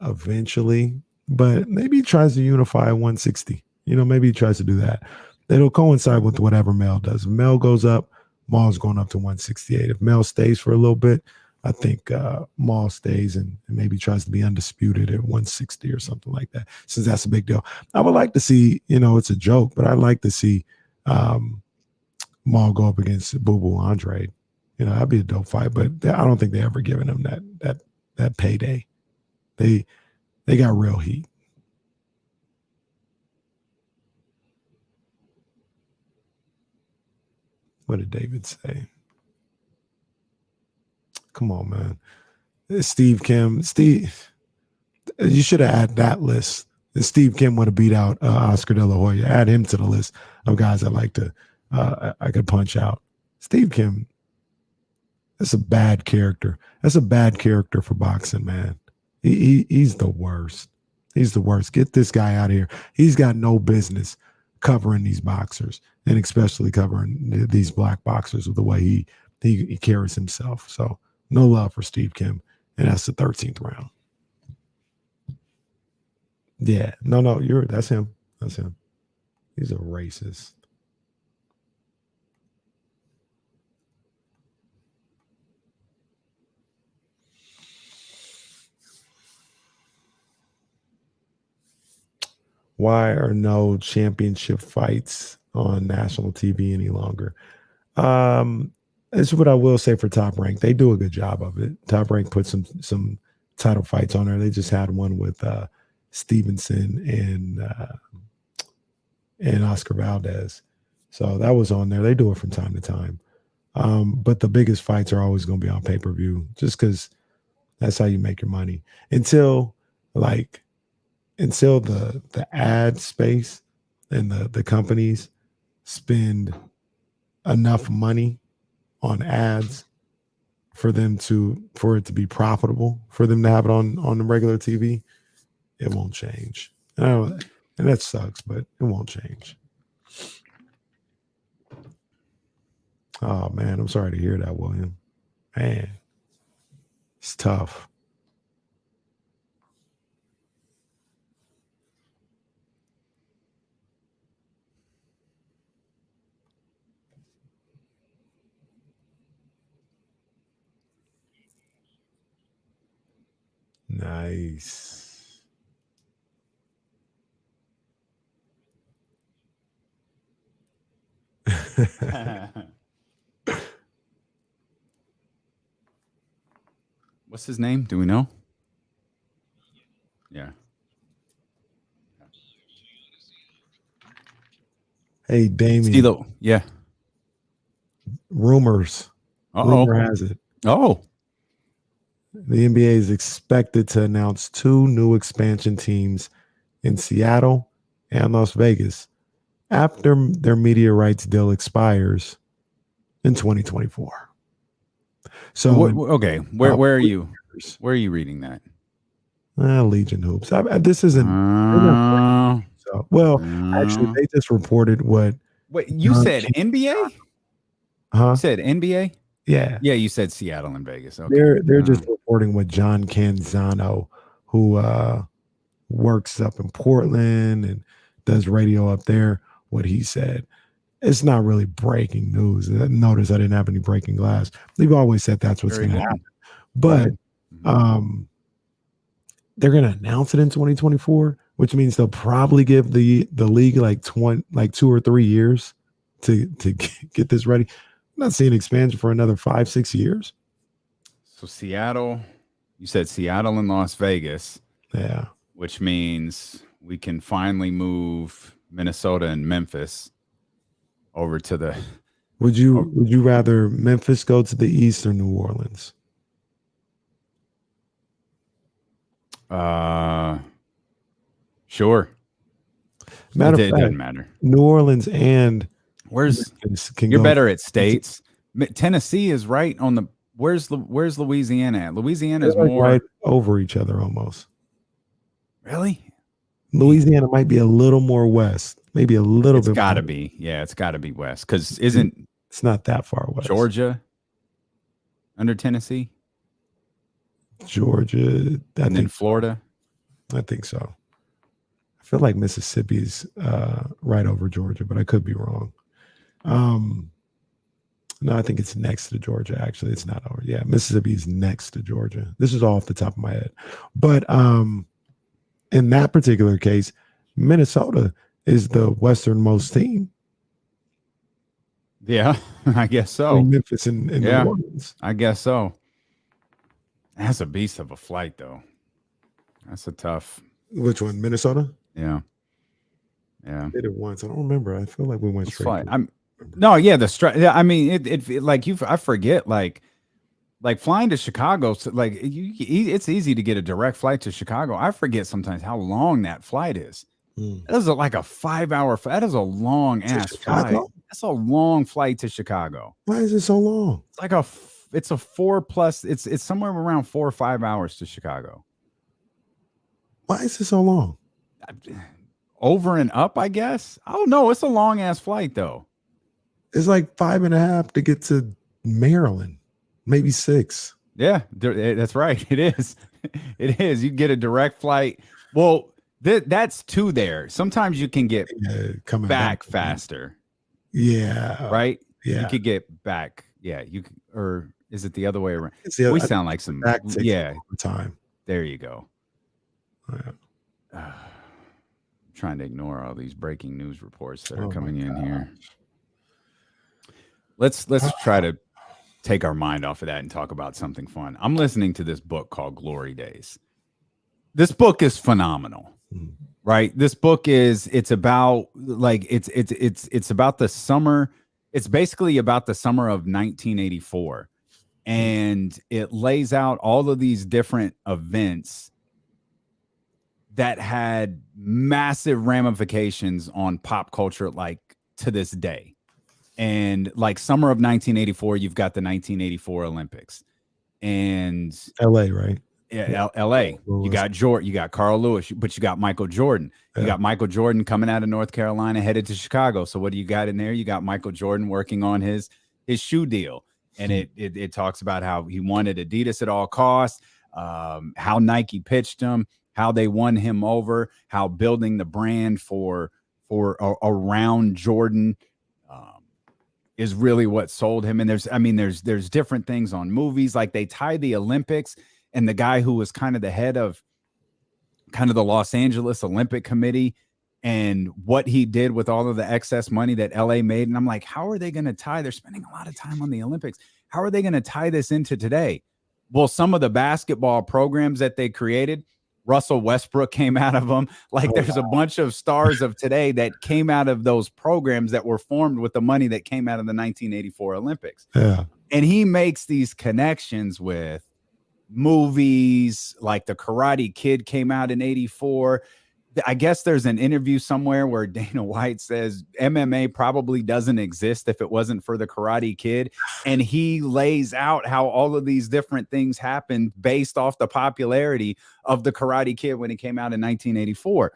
eventually, but maybe he tries to unify 160. Maybe he tries to do that. It'll coincide with whatever Mel does. If Mel goes up, Maul's going up to 168. If Mel stays for a little bit, I think Maul stays and maybe tries to be undisputed at 160 or something like that, since that's a big deal. I would like to see, it's a joke, but I'd like to see Maul go up against Boo Boo Andre. That'd be a dope fight, but I don't think they ever given him that payday. They got real heat. What did David say? Come on, man. Steve Kim. Steve, you should have added that list. Steve Kim would have beat out Oscar De La Hoya. Add him to the list of guys I like to I could punch out. Steve Kim, that's a bad character. That's a bad character for boxing, man. He's the worst. He's the worst. Get this guy out of here. He's got no business covering these boxers, and especially covering these black boxers with the way he carries himself. So no love for Steve Kim, and that's the 13th round. Yeah, no, that's him. That's him. He's a racist. Why are no championship fights on national TV any longer? This is what I will say for Top Rank. They do a good job of it. Top Rank put some title fights on there. They just had one with Stevenson and Oscar Valdez. So that was on there. They do it from time to time. But the biggest fights are always going to be on pay-per-view just because that's how you make your money. Until the ad space and the companies spend enough money on ads for it to be profitable for them to have it on the regular TV, it won't change. And that sucks, but it won't change. Oh man, I'm sorry to hear that, William. Man, it's tough. Nice. What's his name? Do we know? Yeah. Hey, Damien. Stilo. Yeah. Rumors. Rumor has it. Oh. The NBA is expected to announce 2 new expansion teams in Seattle and Las Vegas after their media rights deal expires in 2024. So, okay, where are you? Where are you reading that? Legion Hoops. This isn't. Actually, they just reported what. Wait, you said NBA? Huh? You said NBA? Yeah. Yeah, you said Seattle and Vegas. Okay. They're just reporting what John Canzano, who works up in Portland and does radio up there, what he said. It's not really breaking news. Notice I didn't have any breaking glass. They've always said that's what's going to happen. But they're going to announce it in 2024, which means they'll probably give the league like 2 or 3 years to get this ready. I'm not seeing expansion for another 5-6 years. So Seattle, you said Seattle and Las Vegas. Yeah. Which means we can finally move Minnesota and Memphis over to the. Would you rather Memphis go to the East or New Orleans? Sure. Matter It doesn't matter. New Orleans and you're better at states. Tennessee is right on the. Where's Louisiana at? Louisiana is more right over each other almost. Really? Louisiana might be a little more west, maybe a little bit. It's got to be. Yeah, it's got to be west because it's not that far west. Georgia under Tennessee. Georgia, and then Florida. I think so. I feel like Mississippi's right over Georgia, but I could be wrong. No, I think it's next to Georgia. Actually, it's not over. Yeah, Mississippi is next to Georgia. This is all off the top of my head. But in that particular case, Minnesota is the westernmost team. Yeah, I guess so. Memphis and New Orleans. I guess so. That's a beast of a flight, though. That's a tough. Which one? Minnesota? Yeah. Yeah. I did it once. I don't remember. I feel like we went straight. No, yeah, I mean, it like I forget, like flying to Chicago, like it's easy to get a direct flight to Chicago. I forget sometimes how long that flight is. That is like a 5-hour. That is a long ass flight. That's a long flight to Chicago. Why is it so long? It's like it's a 4+. It's somewhere around 4 or 5 hours to Chicago. Why is it so long? Over and up, I guess. I don't know. It's a long ass flight though. It's like 5.5 to get to Maryland, maybe 6. Yeah, that's right. It is. It is. You get a direct flight. Well, that's 2 there. Sometimes you can get coming back faster. Yeah. Right? Yeah. You could get back. Yeah. Or is it the other way around? We sound like some back time. There you go. Yeah. Trying to ignore all these breaking news reports that are coming in here. Let's try to take our mind off of that and talk about something fun. I'm listening to this book called Glory Days. This book is phenomenal, right? This book it's about like it's about the summer. It's basically about the summer of 1984, and it lays out all of these different events that had massive ramifications on pop culture, like to this day. And like summer of 1984, you've got the 1984 Olympics, and LA, right? Yeah, LA. You got Jordan, you got Carl Lewis, but you got Michael Jordan. You got Michael Jordan coming out of North Carolina, headed to Chicago. So what do you got in there? You got Michael Jordan working on his shoe deal, and it talks about how he wanted Adidas at all costs, how Nike pitched him, how they won him over, how building the brand for around Jordan is really what sold him. And there's different things on movies, like they tie the Olympics and the guy who was kind of the head of kind of the Los Angeles Olympic Committee and what he did with all of the excess money that LA made. And I'm like, how are they going to tie? They're spending a lot of time on the Olympics. How are they going to tie this into today? Well, some of the basketball programs that they created, Russell Westbrook came out of them. Like there's a bunch of stars of today that came out of those programs that were formed with the money that came out of the 1984 Olympics. Yeah. And he makes these connections with movies, like the Karate Kid came out in 84. I guess there's an interview somewhere where Dana White says MMA probably doesn't exist if it wasn't for the Karate Kid. And he lays out how all of these different things happened based off the popularity of the Karate Kid when it came out in 1984.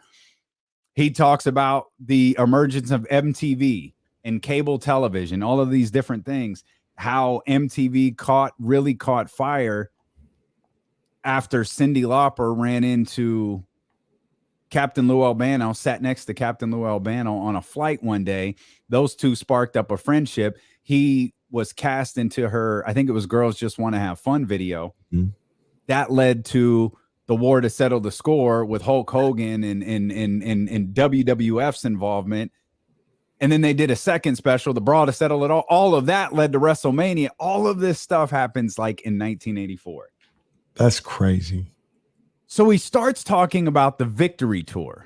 He talks about the emergence of MTV and cable television, all of these different things, how MTV really caught fire after Cyndi Lauper ran into Captain Lou Albano, sat next to Captain Lou Albano on a flight one day. Those two sparked up a friendship. He was cast into her, I think it was Girls Just Want to Have Fun video. Mm-hmm. That led to the War to Settle the Score with Hulk Hogan and WWF's involvement. And then they did a second special, The Brawl to Settle It All. All of that led to WrestleMania. All of this stuff happens like in 1984. That's crazy. So he starts talking about the Victory Tour,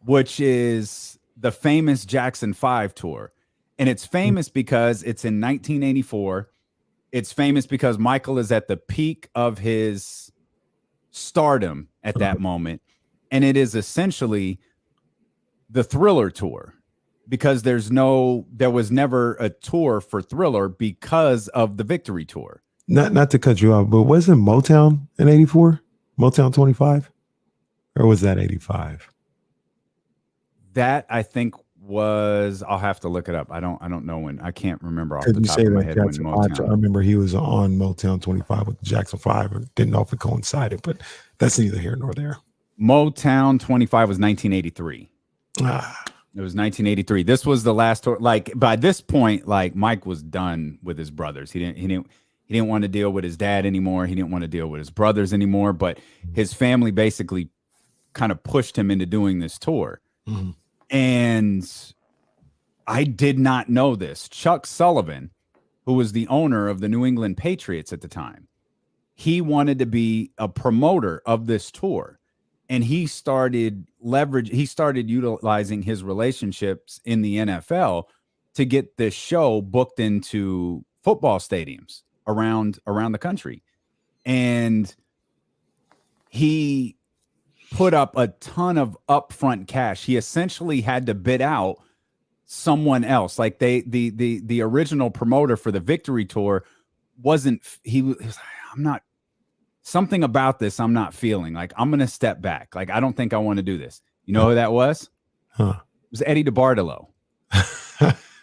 which is the famous Jackson 5 tour. And it's famous because it's in 1984. It's famous because Michael is at the peak of his stardom at that moment. And it is essentially the Thriller Tour, because there was never a tour for Thriller because of the Victory Tour. Not to cut you off, but wasn't Motown in 84? Motown 25? Or was that 85? That I think was, I'll have to look it up. I don't know when. I can't remember off the top of my head when Motown. I remember he was on Motown 25 with Jackson 5. I didn't know if it coincided, but that's neither here nor there. Motown 25 was 1983. It was 1983. This was the last tour. Like by this point, like Mike was done with his brothers. He didn't want to deal with his dad anymore. He didn't want to deal with his brothers anymore, but his family basically kind of pushed him into doing this tour. Mm-hmm. And I did not know this. Chuck Sullivan, who was the owner of the New England Patriots at the time, he wanted to be a promoter of this tour. And he started utilizing his relationships in the NFL to get this show booked into football stadiums around the country. And he put up a ton of upfront cash. He essentially had to bid out someone else. Like the original promoter for the Victory Tour wasn't, he was I'm not, something about this I'm not feeling. Like, I'm going to step back. Like, I don't think I want to do this. You know who that was? It was Eddie DeBartolo.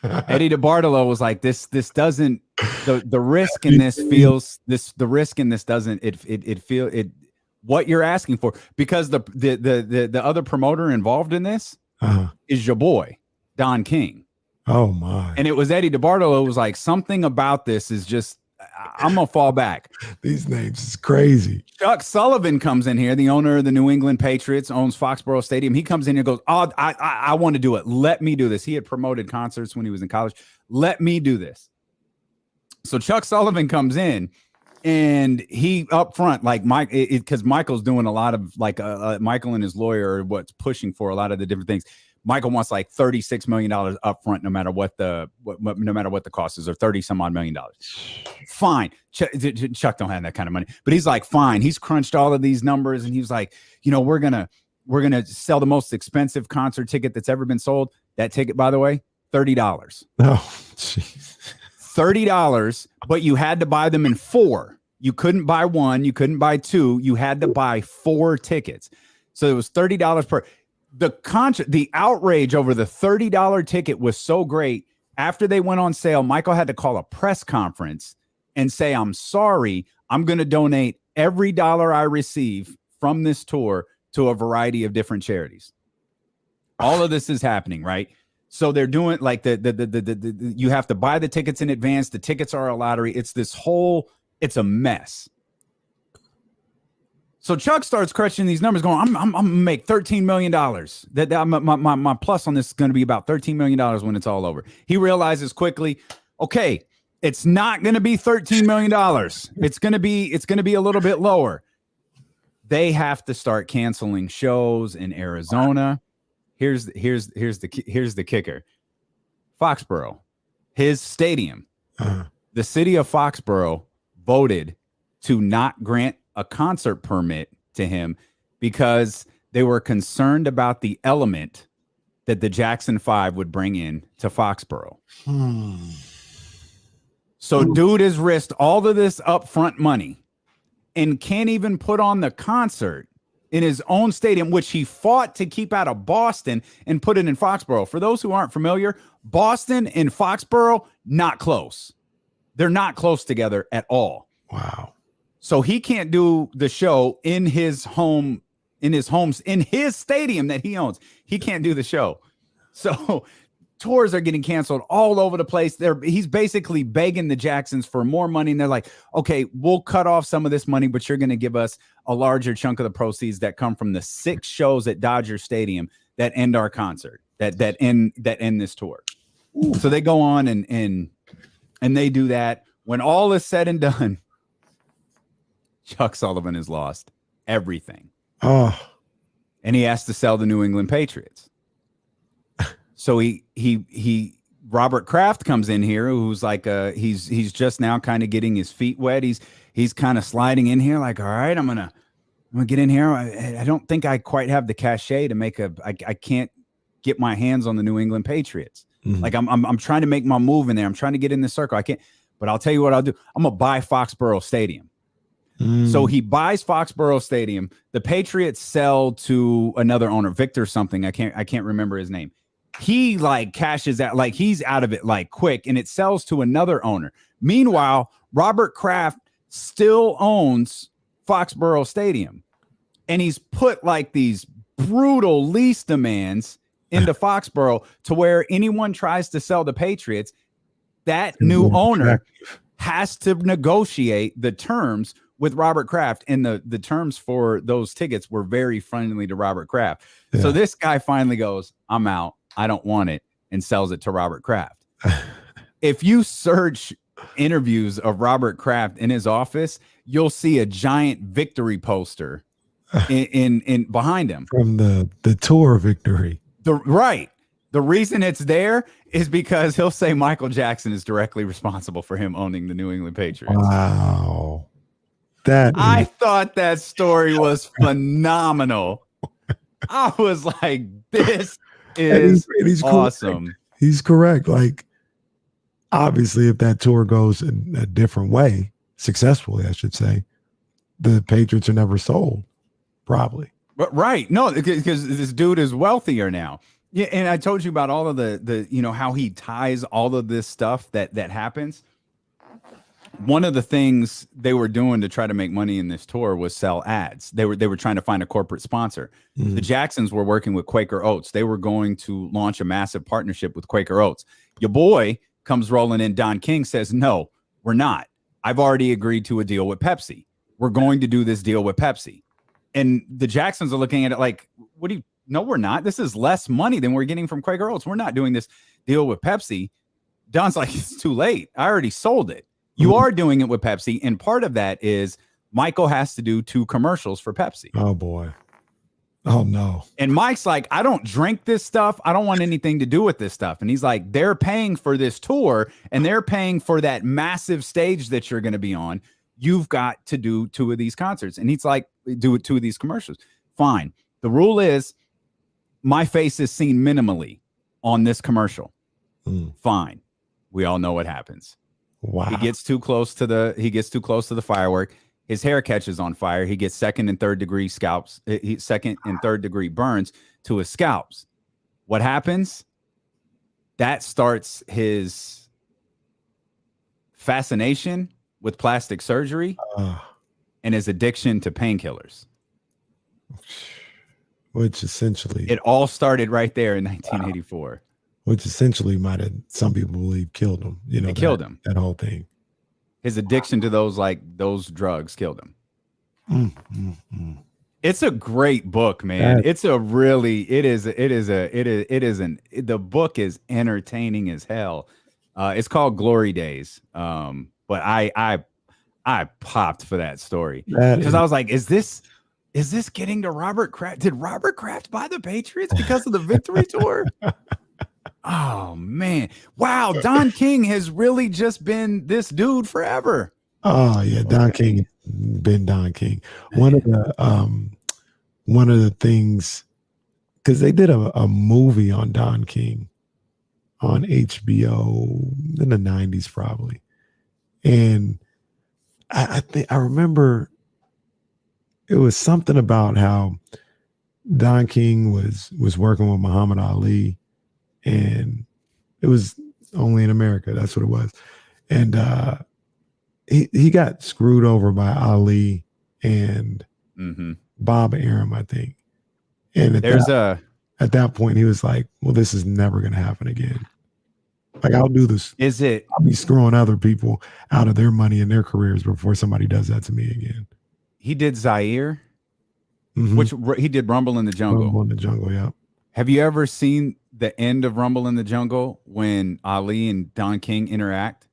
Eddie DeBartolo was like, this doesn't, the risk in this feels, the risk in this doesn't, it feel it, what you're asking for, because the other promoter involved in this is your boy, Don King. Oh my. And it was Eddie DeBartolo was like, something about this is just, I'm gonna fall back. These names is crazy. Chuck Sullivan comes in here, the owner of the New England Patriots, owns Foxborough Stadium. He comes in and goes, "Oh, I want to do it. Let me do this." He had promoted concerts when he was in college. Let me do this. So Chuck Sullivan comes in, and he up front, like Mike, because Michael's doing a lot of like Michael and his lawyer are what's pushing for a lot of the different things. Michael wants like $36 million up front, no matter what the cost is, or 30 some odd $1 million. Fine. Chuck don't have that kind of money, but he's like, fine. He's crunched all of these numbers, and he was like, you know, we're gonna sell the most expensive concert ticket that's ever been sold. That ticket, by the way, $30. Oh, jeez. $30, but you had to buy them in 4. You couldn't buy 1. You couldn't buy 2. You had to buy 4 tickets. So it was $30 per. The outrage over the $30 ticket was so great. After they went on sale, Michael had to call a press conference and say, "I'm sorry. I'm going to donate every dollar I receive from this tour to a variety of different charities." All of this is happening, right? So they're doing like the you have to buy the tickets in advance. The tickets are a lottery. It's a mess. So Chuck starts crunching these numbers, going, I'm gonna make $13 million. My plus on this is going to be about $13 million when it's all over. He realizes quickly, okay, it's not going to be $13 million. It's going to be a little bit lower. They have to start canceling shows in Arizona. Here's the kicker. Foxborough, his stadium, the city of Foxborough voted to not grant a concert permit to him because they were concerned about the element that the Jackson 5 would bring in to Foxborough. So dude has risked all of this upfront money and can't even put on the concert in his own stadium, which he fought to keep out of Boston and put it in Foxborough. For those who aren't familiar, Boston and Foxborough, not close. They're not close together at all. Wow. So he can't do the show in his home, in his stadium that he owns. He can't do the show. So tours are getting canceled all over the place. He's basically begging the Jacksons for more money. And they're like, okay, we'll cut off some of this money, but you're going to give us a larger chunk of the proceeds that come from the 6 shows at Dodger Stadium that end our concert, that end this tour. Ooh. So they go on and they do that. When all is said and done, Chuck Sullivan has lost everything. Oh. And he has to sell the New England Patriots. So he Robert Kraft comes in here, who's like he's just now kind of getting his feet wet. He's kind of sliding in here like, all right, I'm gonna get in here. I don't think I quite have the cachet to make I can't get my hands on the New England Patriots. Mm-hmm. Like I'm trying to make my move in there. I'm trying to get in the circle. I can't, but I'll tell you what I'll do. I'm gonna buy Foxborough Stadium. So he buys Foxborough Stadium. The Patriots sell to another owner, Victor something. I can't remember his name. He like cashes out, like he's out of it like quick, and it sells to another owner. Meanwhile, Robert Kraft still owns Foxborough Stadium, and he's put like these brutal lease demands into Foxborough to where anyone tries to sell the Patriots, that new owner has to negotiate the terms with Robert Kraft, and the terms for those tickets were very friendly to Robert Kraft. Yeah. So this guy finally goes, I'm out. I don't want it, and sells it to Robert Kraft. If you search interviews of Robert Kraft in his office, you'll see a giant victory poster in behind him from the tour victory. Right. The reason it's there is because he'll say Michael Jackson is directly responsible for him owning the New England Patriots. Wow. I thought that story was phenomenal. I was like, this is he's awesome. Correct. He's correct. Like, obviously, if that tour goes in a different way, successfully, I should say, the Patriots are never sold, probably. But right. No, because this dude is wealthier now. Yeah, and I told you about all of the how he ties all of this stuff that happens. One of the things they were doing to try to make money in this tour was sell ads. They were trying to find a corporate sponsor. Mm-hmm. The Jacksons were working with Quaker Oats. They were going to launch a massive partnership with Quaker Oats. Your boy comes rolling in. Don King says, "No, we're not. I've already agreed to a deal with Pepsi. We're going to do this deal with Pepsi." And the Jacksons are looking at it like, "What do you? No, we're not. This is less money than we're getting from Quaker Oats. We're not doing this deal with Pepsi." Don's like, "It's too late. I already sold it. You are doing it with Pepsi." And part of that is Michael has to do 2 commercials for Pepsi. Oh, boy. Oh, no. And Mike's like, "I don't drink this stuff. I don't want anything to do with this stuff." And he's like, "They're paying for this tour and they're paying for that massive stage that you're going to be on. You've got to do 2 of these concerts." And he's like, "Do 2 of these commercials." Fine. The rule is my face is seen minimally on this commercial. Fine. We all know what happens. Wow. He gets too close to the firework. His hair catches on fire. He gets second and third degree burns to his scalps. What happens? That starts his fascination with plastic surgery and his addiction to painkillers. Which essentially... It all started right there in 1984. Wow. Which essentially might have, some people believe, killed him. You know, it killed him. That whole thing. His addiction to those drugs killed him. It's a great book, man. The book is entertaining as hell. It's called Glory Days. But I popped for that story because I was like, is this getting to Robert Kraft? Did Robert Kraft buy the Patriots because of the victory tour? Oh man. Wow. Don King has really just been this dude forever. Oh yeah. Don King been Don King. One of the things, because they did a movie on Don King on HBO in the 90s probably. And I remember it was something about how Don King was working with Muhammad Ali, and it was only in America. That's what it was. And he got screwed over by Ali and Bob Arum, I think. And at that point, he was like, "Well, this is never going to happen again. Like, I'll do this. I'll be screwing other people out of their money and their careers before somebody does that to me again." He did Zaire, which he did Rumble in the Jungle. Rumble in the Jungle, yeah. Have you ever seen the end of Rumble in the Jungle when Ali and Don King interact?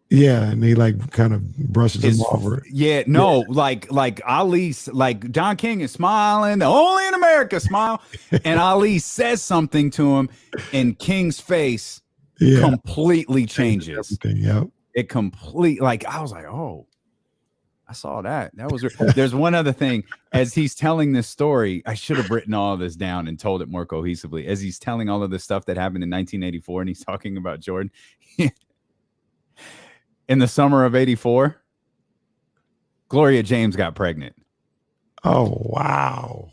Yeah, and he like kind of brushes him over. Yeah, no, like Ali, like Don King is smiling, only in America smile, and Ali says something to him, and King's face completely changes. Yep. It like I was like, oh, I saw that. That was. There's one other thing. As he's telling this story, I should have written all of this down and told it more cohesively. As he's telling all of this stuff that happened in 1984, and he's talking about Jordan. In the summer of 84, Gloria James got pregnant. Oh, wow.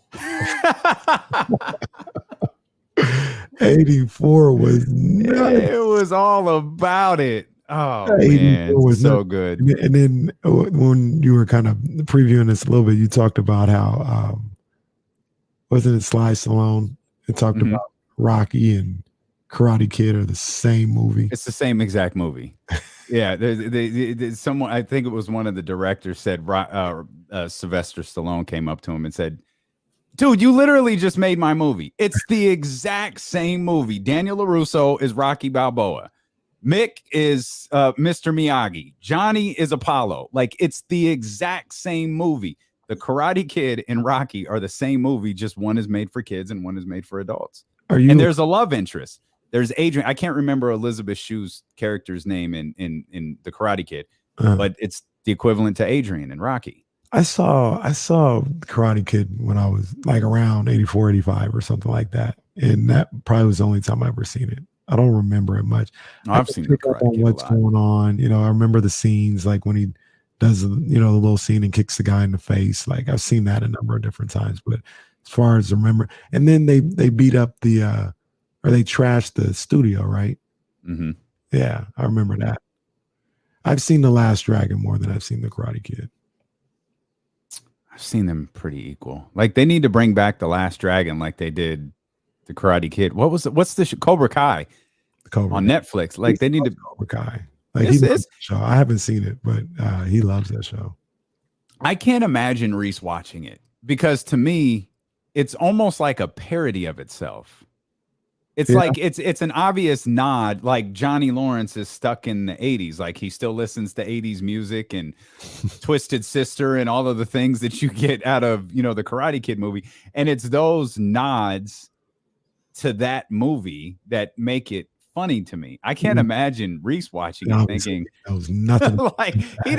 84 was nuts. It was all about it. Oh, man. Was so good. And then when you were kind of previewing this a little bit, you talked about how, wasn't it Sly Stallone? It talked about Rocky and Karate Kid are the same movie. It's the same exact movie. Yeah, someone, I think it was one of the directors said, Sylvester Stallone came up to him and said, "Dude, you literally just made my movie. It's the exact same movie. Daniel LaRusso is Rocky Balboa. Mick is Mr. Miyagi. Johnny is Apollo. Like, it's the exact same movie. The Karate Kid and Rocky are the same movie, just one is made for kids and one is made for adults." And there's a love interest. There's Adrian. I can't remember Elizabeth Shue's character's name in the Karate Kid, but it's the equivalent to Adrian in Rocky. I saw Karate Kid when I was like around 84, 85 or something like that. And that probably was the only time I ever seen it. I don't remember it much. I've seen the Karate Kid what's going on. I remember the scenes like when he does the little scene and kicks the guy in the face. Like I've seen that a number of different times. But as far as remember, and then they beat up or they trashed the studio, right? Mm-hmm. Yeah, I remember that. I've seen The Last Dragon more than I've seen The Karate Kid. I've seen them pretty equal. Like they need to bring back The Last Dragon like they did The Karate Kid. What's the Cobra Kai on Netflix? Like they need to Cobra Kai. Like he loves that show. I haven't seen it, but he loves that show. I can't imagine Reese watching it because to me, it's almost like a parody of itself. It's like it's an obvious nod, like Johnny Lawrence is stuck in the 80s. Like he still listens to 80s music and Twisted Sister and all of the things that you get out of, the Karate Kid movie. And it's those nods to that movie that make it funny to me. I can't imagine Reese watching it thinking that was nothing. Like he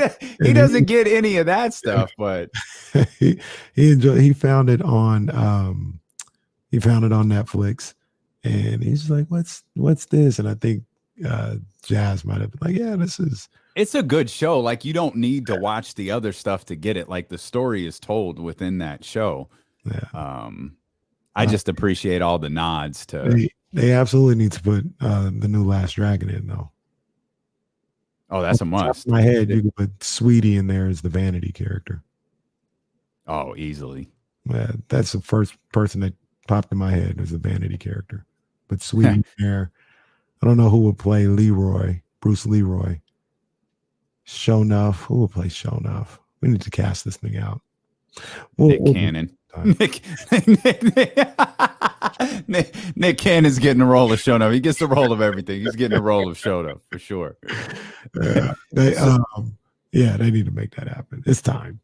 doesn't get any of that stuff, but he found it on Netflix. And he's like, what's this? And I think Jazz might have been like, yeah, it's a good show. Like you don't need to watch the other stuff to get it. Like the story is told within that show. Yeah. I just appreciate all the nods to. They absolutely need to put the new Last Dragon in though. Oh, that's a must. In my head, you could put Sweetie in there as the vanity character. Oh, easily. Yeah, that's the first person that popped in my head as a vanity character. But Sweetie there. I don't know who would play Leroy, Bruce Leroy. Shonuff. Who would play Shonuff? We need to cast this thing out. Nick Cannon. Nick Cannon's getting the role of Shonuff. He gets the role of everything. He's getting the role of Shonuff for sure. They need to make that happen. It's time.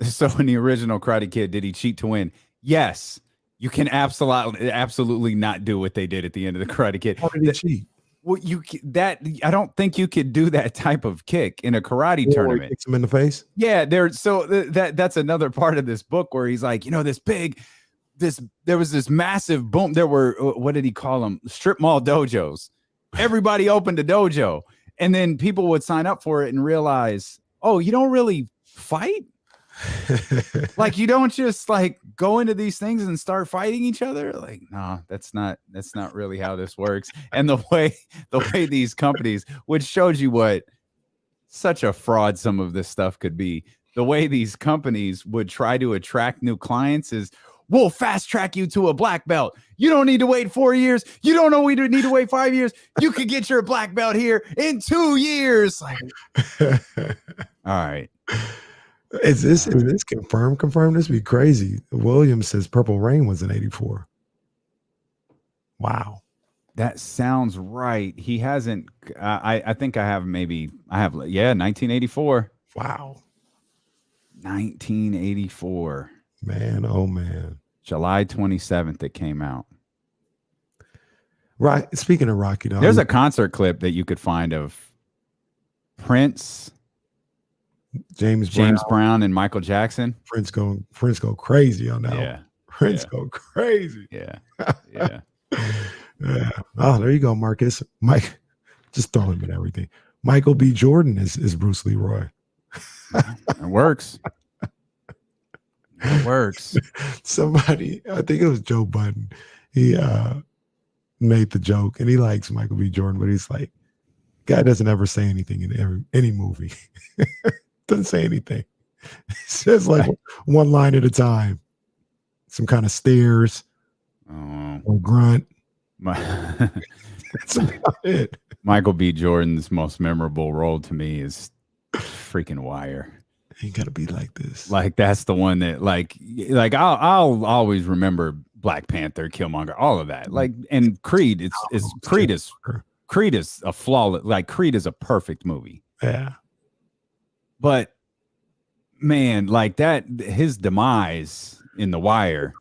So in the original Karate Kid, did he cheat to win? Yes. You can absolutely not do what they did at the end of the Karate Kid. How did he cheat? Well, I don't think you could do that type of kick in a karate tournament. He kicks him in the face. Yeah, that's another part of this book where he's like, there was this massive boom. There were what did he call them? Strip mall dojos. Everybody opened a dojo, and then people would sign up for it and realize, oh, you don't really fight. Like you don't just like go into these things and start fighting each other. Like, no, that's not really how this works. And the way these companies, which shows you what such a fraud some of this stuff could be, the way these companies would try to attract new clients is, we'll fast track you to a black belt. You don't need to wait 4 years. You don't know we need to wait 5 years. You could get your black belt here in 2 years. Like, all right. Is this confirmed? Confirmed? This would be crazy. Williams says Purple Rain was in 84. Wow. That sounds right. He hasn't. I think I have 1984. Wow. 1984. Man, oh man. July 27th it came out. Right. Speaking of Rocky, though, there's a concert clip that you could find of Prince, James Brown, and Michael Jackson. Prince go crazy on that. Yeah. Prince go crazy. Yeah. Yeah. Yeah. Oh, there you go, Marcus. Mike, just throw him in everything. Michael B. Jordan is Bruce Leroy. It works. It works. Somebody, I think it was Joe Budden. He made the joke, and he likes Michael B. Jordan, but he's like, guy doesn't ever say anything in any movie. Doesn't say anything. He says like one line at a time. Some kind of stares or grunt. That's about it. Michael B. Jordan's most memorable role to me is freaking Wire. Ain't gotta be like this. Like that's the one that like I'll always remember Black Panther, Killmonger, all of that. Like, and Creed Creed is a flawless, like Creed is a perfect movie. Yeah. But man, like that, his demise in The Wire,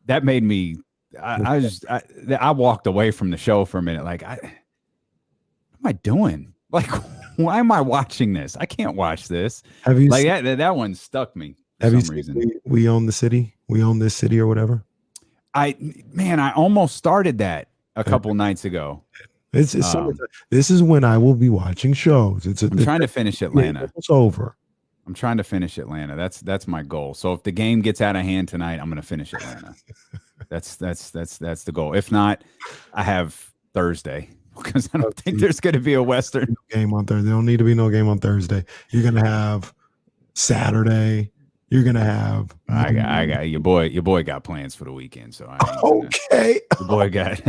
that made me I walked away from the show for a minute. Like, what am I doing? Like, why am I watching this? I can't watch this. Have you like that one stuck me for some reason. We Own the City? We Own This City or whatever? I almost started that a couple nights ago. This is when I will be watching shows. I'm trying to finish Atlanta. It's over. I'm trying to finish Atlanta. That's my goal. So if the game gets out of hand tonight, I'm going to finish Atlanta. That's the goal. If not, I have Thursday because I don't think there's going to be a Western game on Thursday. There don't need to be no game on Thursday. You're going to have Saturday. You're going to have. I got your boy got plans for the weekend. So okay. Your boy got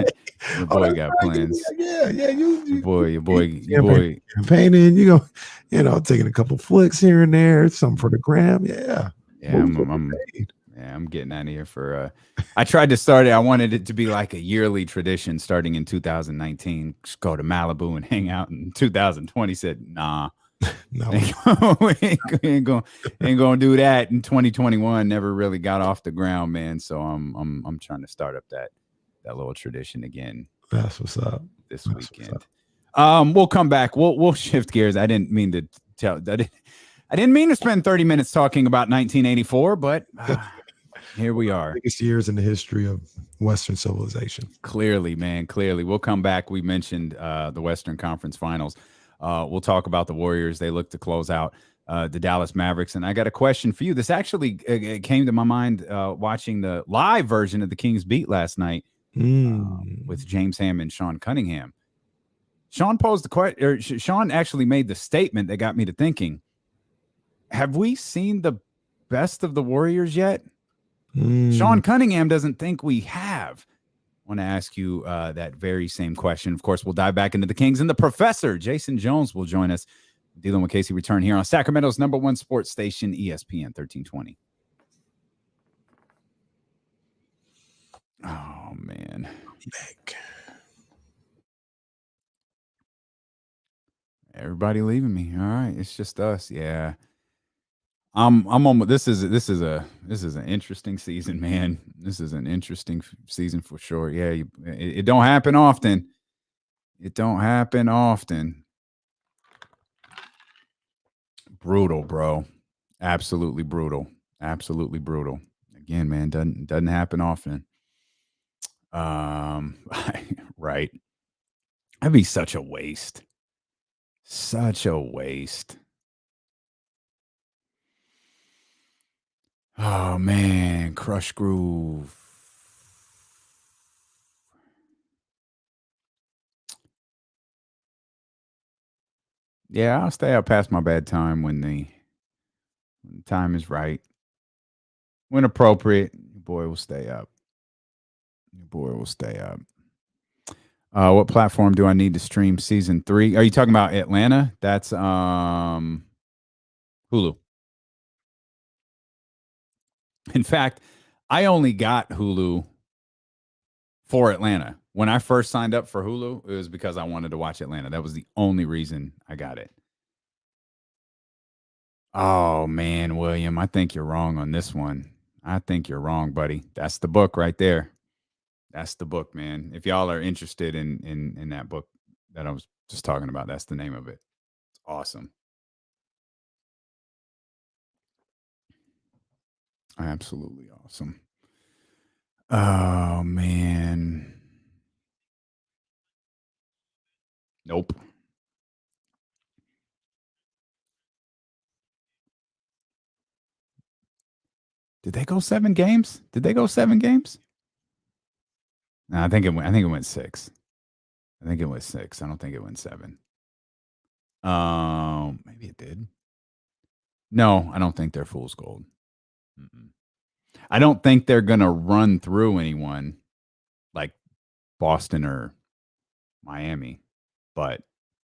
plans. Yeah. Your boy. Campaigning. Taking a couple flicks here and there. Something for the gram. Yeah. I'm getting out of here for. I tried to start it. I wanted it to be like a yearly tradition starting in 2019. Just go to Malibu and hang out. In 2020, said nah. No, ain't gonna do that in 2021. Never really got off the ground, man. So I'm trying to start up that little tradition again. That's what's up this weekend. We'll come back. We'll shift gears. I didn't mean to spend 30 minutes talking about 1984, but here we are. Biggest years in the history of Western civilization. Clearly, man. Clearly, we'll come back. We mentioned the Western Conference Finals. We'll talk about the Warriors. They look to close out the Dallas Mavericks. And I got a question for you. This actually came to my mind watching the live version of the Kings Beat last night with James Ham and Sean Cunningham. Sean posed the question, or Sean actually made the statement that got me to thinking, have we seen the best of the Warriors yet? Sean Cunningham doesn't think we have. I want to ask you that very same question. Of course, we'll dive back into the Kings, and the professor, Jason Jones, will join us. Dealing with Casey return here on Sacramento's #1 sports station, ESPN 1320. Oh, man. Everybody leaving me. All right. It's just us. Yeah. I'm on. This is an interesting season, man. This is an interesting season for sure. Yeah, it don't happen often. It don't happen often. Brutal, bro. Absolutely brutal. Absolutely brutal. Again, man, doesn't happen often. Right. That'd be such a waste. Such a waste. Oh, man. Crush Groove. Yeah, I'll stay up past my bedtime when the time is right. When appropriate, your boy will stay up. What platform do I need to stream season 3? Are you talking about Atlanta? That's Hulu. In fact, I only got Hulu for Atlanta. When I first signed up for Hulu, it was because I wanted to watch Atlanta. That was the only reason I got it. Oh, man, William, I think you're wrong on this one. I think you're wrong, buddy. That's the book right there. That's the book, man. If y'all are interested in that book that I was just talking about, that's the name of it. It's awesome. Absolutely awesome. Oh, man. Nope. Did they go 7 games? No, I think it went 6. I think it was 6. I don't think it went 7. Maybe it did. No, I don't think they're fool's gold. I don't think they're gonna run through anyone like Boston or Miami, but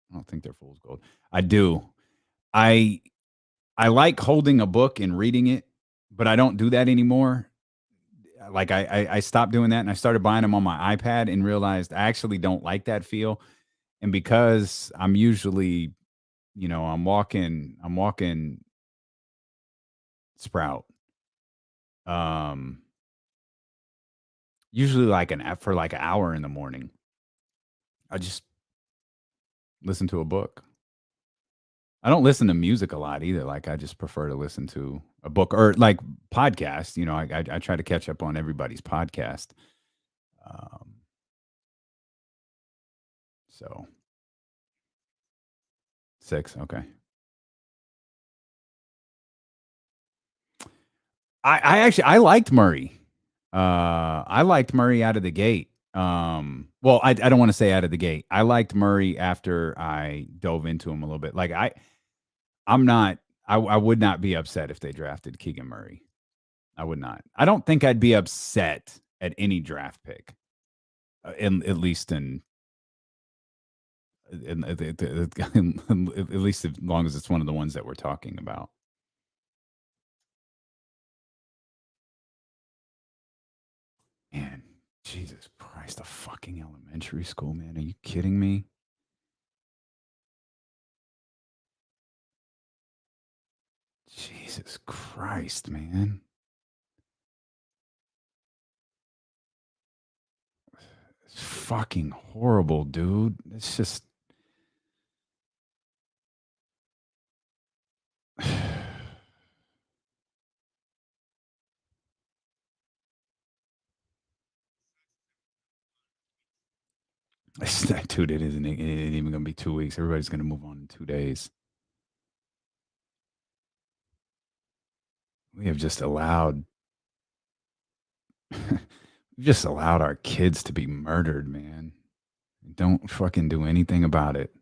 I don't think they're fool's gold. I do. I like holding a book and reading it, but I don't do that anymore. Like I stopped doing that and I started buying them on my iPad and realized I actually don't like that feel. And because I'm usually, I'm walking Sprout. Usually for like an hour in the morning. I just listen to a book. I don't listen to music a lot either. Like, I just prefer to listen to a book or like podcast. You know, I try to catch up on everybody's podcast. So 6, okay. I liked Murray. I liked Murray out of the gate. Well, I don't want to say out of the gate. I liked Murray after I dove into him a little bit. Like I would not be upset if they drafted Keegan Murray. I would not. I don't think I'd be upset at any draft pick, at least as long as it's one of the ones that we're talking about. Man, Jesus Christ, a fucking elementary school, man. Are you kidding me? Jesus Christ, man. It's fucking horrible, dude. It's just... Dude, it isn't even going to be 2 weeks. Everybody's going to move on in 2 days. We have just allowed our kids to be murdered, man. Don't fucking do anything about it.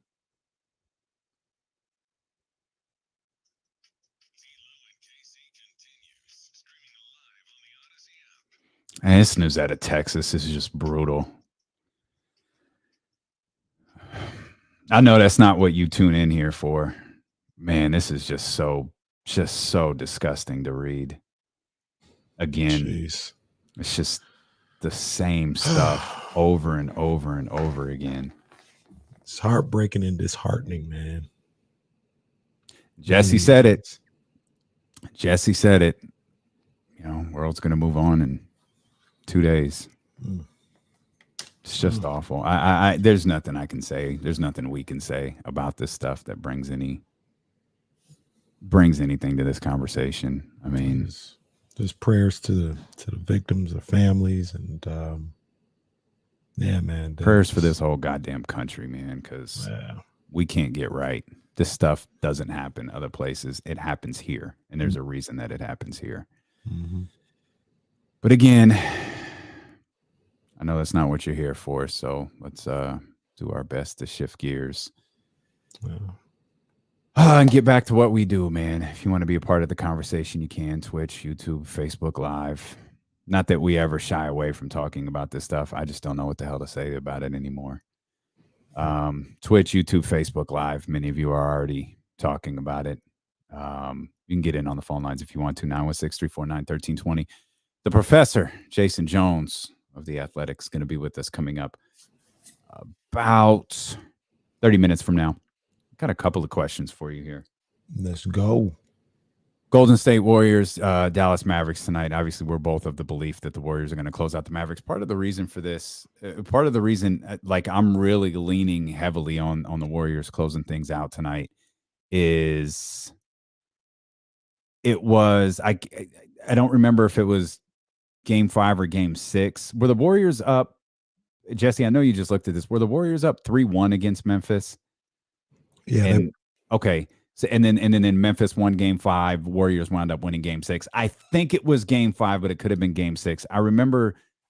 And this news out of Texas. This is just brutal. I know that's not what you tune in here for. Man, this is just so disgusting to read. Again, jeez. It's just the same stuff over and over and over again. It's heartbreaking and disheartening, man. Jesse said it. Jesse said it. You know, world's going to move on in 2 days. It's just awful. I there's nothing I can say. There's nothing we can say about this stuff that brings anything to this conversation. I mean, just prayers to the victims, the families, and yeah, man. Prayers for this whole goddamn country, man, because we can't get right. This stuff doesn't happen other places. It happens here, and there's a reason that it happens here. Mm-hmm. But again, I know that's not what you're here for, so let's do our best to shift gears. And get back to what we do, man. If you want to be a part of the conversation, you can. Twitch, YouTube, Facebook Live. Not that we ever shy away from talking about this stuff. I just don't know what the hell to say about it anymore. Twitch, YouTube, Facebook Live. Many of you are already talking about it. You can get in on the phone lines if you want to. 916-349-1320. The professor, Jason Jones of The Athletics, going to be with us coming up about 30 minutes from now. Got a couple of questions for you here. Let's go. Golden State Warriors, Dallas Mavericks tonight. Obviously, we're both of the belief that the Warriors are going to close out the Mavericks. Part of the reason for this, like I'm really leaning heavily on the Warriors closing things out tonight is I don't remember if it was Game 5 or Game 6. Were the Warriors up? Jesse, I know you just looked at this. Were the Warriors up 3-1 against Memphis? Yeah. Okay. So and then Memphis won Game 5. Warriors wound up winning Game 6. I think it was Game 5, but it could have been Game 6. I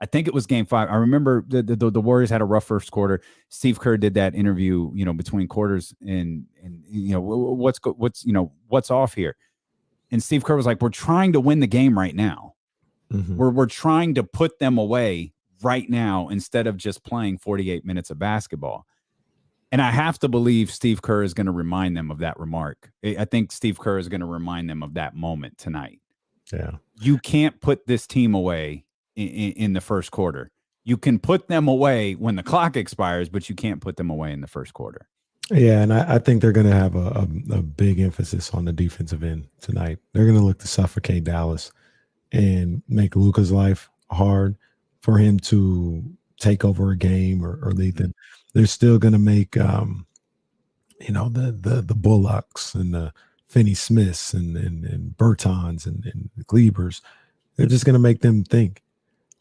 think it was Game 5. I remember the Warriors had a rough first quarter. Steve Kerr did that interview, between quarters, and what's off here. And Steve Kerr was like, "We're trying to win the game right now. Mm-hmm. We're trying to put them away right now instead of just playing 48 minutes of basketball." And I have to believe Steve Kerr is going to remind them of that remark. I think Steve Kerr is going to remind them of that moment tonight. Yeah. You can't put this team away in the first quarter. You can put them away when the clock expires, but you can't put them away in the first quarter. Yeah, and I think they're going to have a big emphasis on the defensive end tonight. They're going to look to suffocate Dallas and make Luka's life hard for him to take over a game or lead them. They're still going to make, the Bullocks and the Finney Smiths and Bertons and Glebers. They're just going to make them think.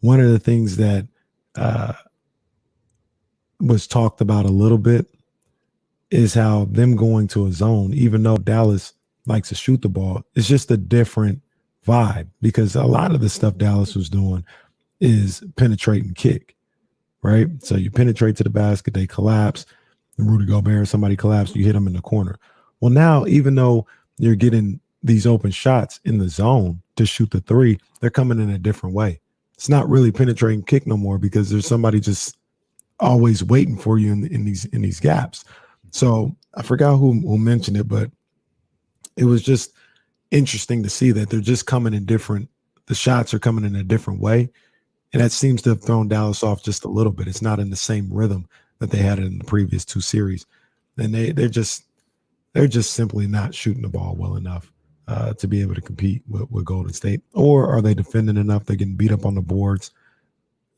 One of the things that was talked about a little bit is how them going to a zone, even though Dallas likes to shoot the ball, it's just a different vibe, because a lot of the stuff Dallas was doing is penetrate and kick, right? So you penetrate to the basket, they collapse, Rudy Gobert, somebody collapsed, you hit them in the corner. Well, now, even though you're getting these open shots in the zone to shoot the three, they're coming in a different way. It's not really penetrate and kick no more, because there's somebody just always waiting for you in these gaps. So I forgot who mentioned it, but it was just interesting to see that they're just coming in different. The shots are coming in a different way, and that seems to have thrown Dallas off just a little bit. It's not in the same rhythm that they had in the previous two series, and they're just simply not shooting the ball well enough to be able to compete with Golden State. Or are they defending enough? They're getting beat up on the boards.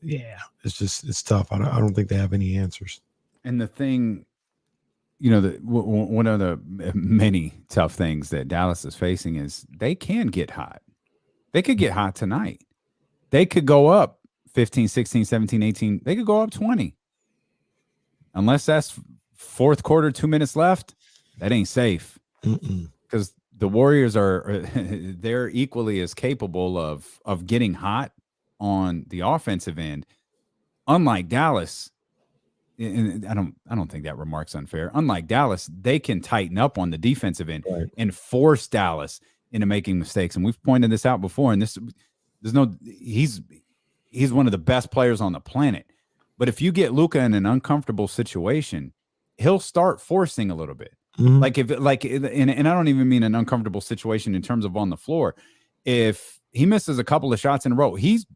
Yeah, it's tough. I don't think they have any answers. And the thing, one of the many tough things that Dallas is facing is they can get hot. They could get hot tonight. They could go up 15, 16, 17, 18. They could go up 20. Unless that's fourth quarter, 2 minutes left, that ain't safe. Because the Warriors they're equally as capable of getting hot on the offensive end. Unlike Dallas, and I don't think that remark's unfair. Unlike Dallas, they can tighten up on the defensive end and force Dallas into making mistakes. And we've pointed this out before. And he's one of the best players on the planet. But if you get Luka in an uncomfortable situation, he'll start forcing a little bit. And I don't even mean an uncomfortable situation in terms of on the floor. If he misses a couple of shots in a row, he's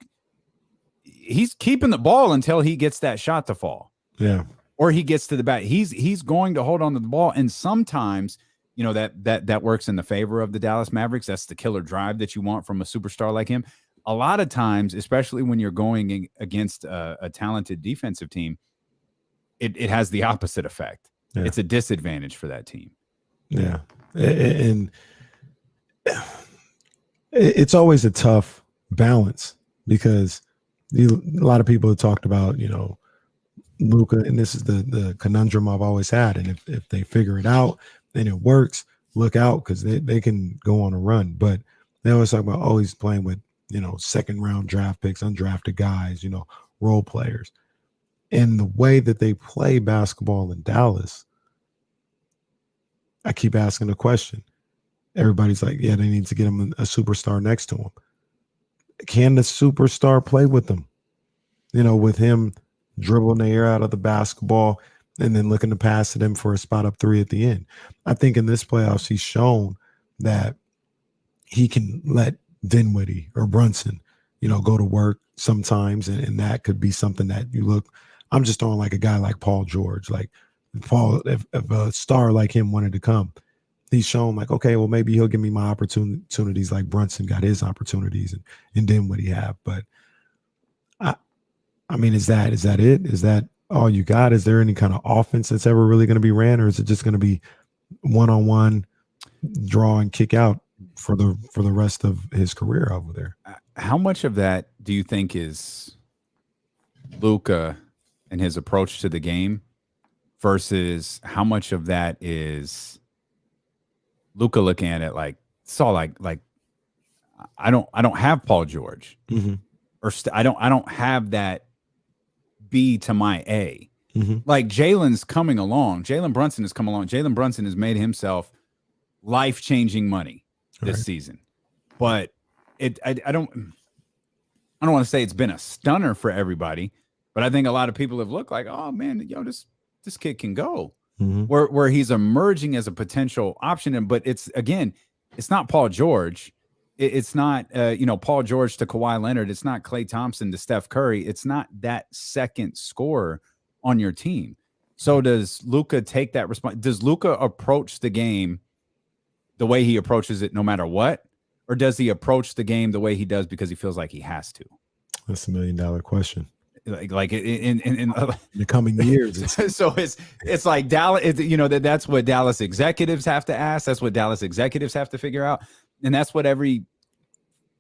keeping the ball until he gets that shot to fall. Yeah. Or he gets to the bat. He's going to hold on to the ball. And sometimes, that works in the favor of the Dallas Mavericks. That's the killer drive that you want from a superstar like him. A lot of times, especially when you're going against a talented defensive team, it has the opposite effect. Yeah. It's a disadvantage for that team. Yeah. And it's always a tough balance, because a lot of people have talked about, Luka, and this is the conundrum I've always had. And if they figure it out and it works, look out, because they can go on a run. But they always talk about always playing with, second round draft picks, undrafted guys, role players. And the way that they play basketball in Dallas, I keep asking the question. Everybody's like, yeah, they need to get him a superstar next to him. Can the superstar play with them? With him dribbling the air out of the basketball and then looking to pass it in for a spot up three at the end. I think in this playoffs, he's shown that he can let Dinwiddie or Brunson, go to work sometimes. And that could be something that you look. I'm just throwing like a guy like Paul George. Like Paul, if a star like him wanted to come, he's shown like, okay, well, maybe he'll give me my opportunities like Brunson got his opportunities and Dinwiddie have. But I mean, is that it? Is that all you got? Is there any kind of offense that's ever really going to be ran, or is it just going to be one-on-one draw and kick out for the rest of his career over there? How much of that do you think is Luka and his approach to the game versus how much of that is Luka looking at it like I don't have Paul George, or I don't have that B to my A. Like Jalen Brunson has come along. Jalen Brunson has made himself life-changing money this season. But I don't want to say it's been a stunner for everybody, but I think a lot of people have looked like, oh man, this kid can go. Where he's emerging as a potential option. But it's not Paul George. It's not, Paul George to Kawhi Leonard. It's not Klay Thompson to Steph Curry. It's not that second scorer on your team. So does Luka take that response? Does Luka approach the game the way he approaches it no matter what? Or does he approach the game the way he does because he feels like he has to? That's $1 million question. Like in the coming years. So it's like Dallas, that's what Dallas executives have to ask. That's what Dallas executives have to figure out. And that's what every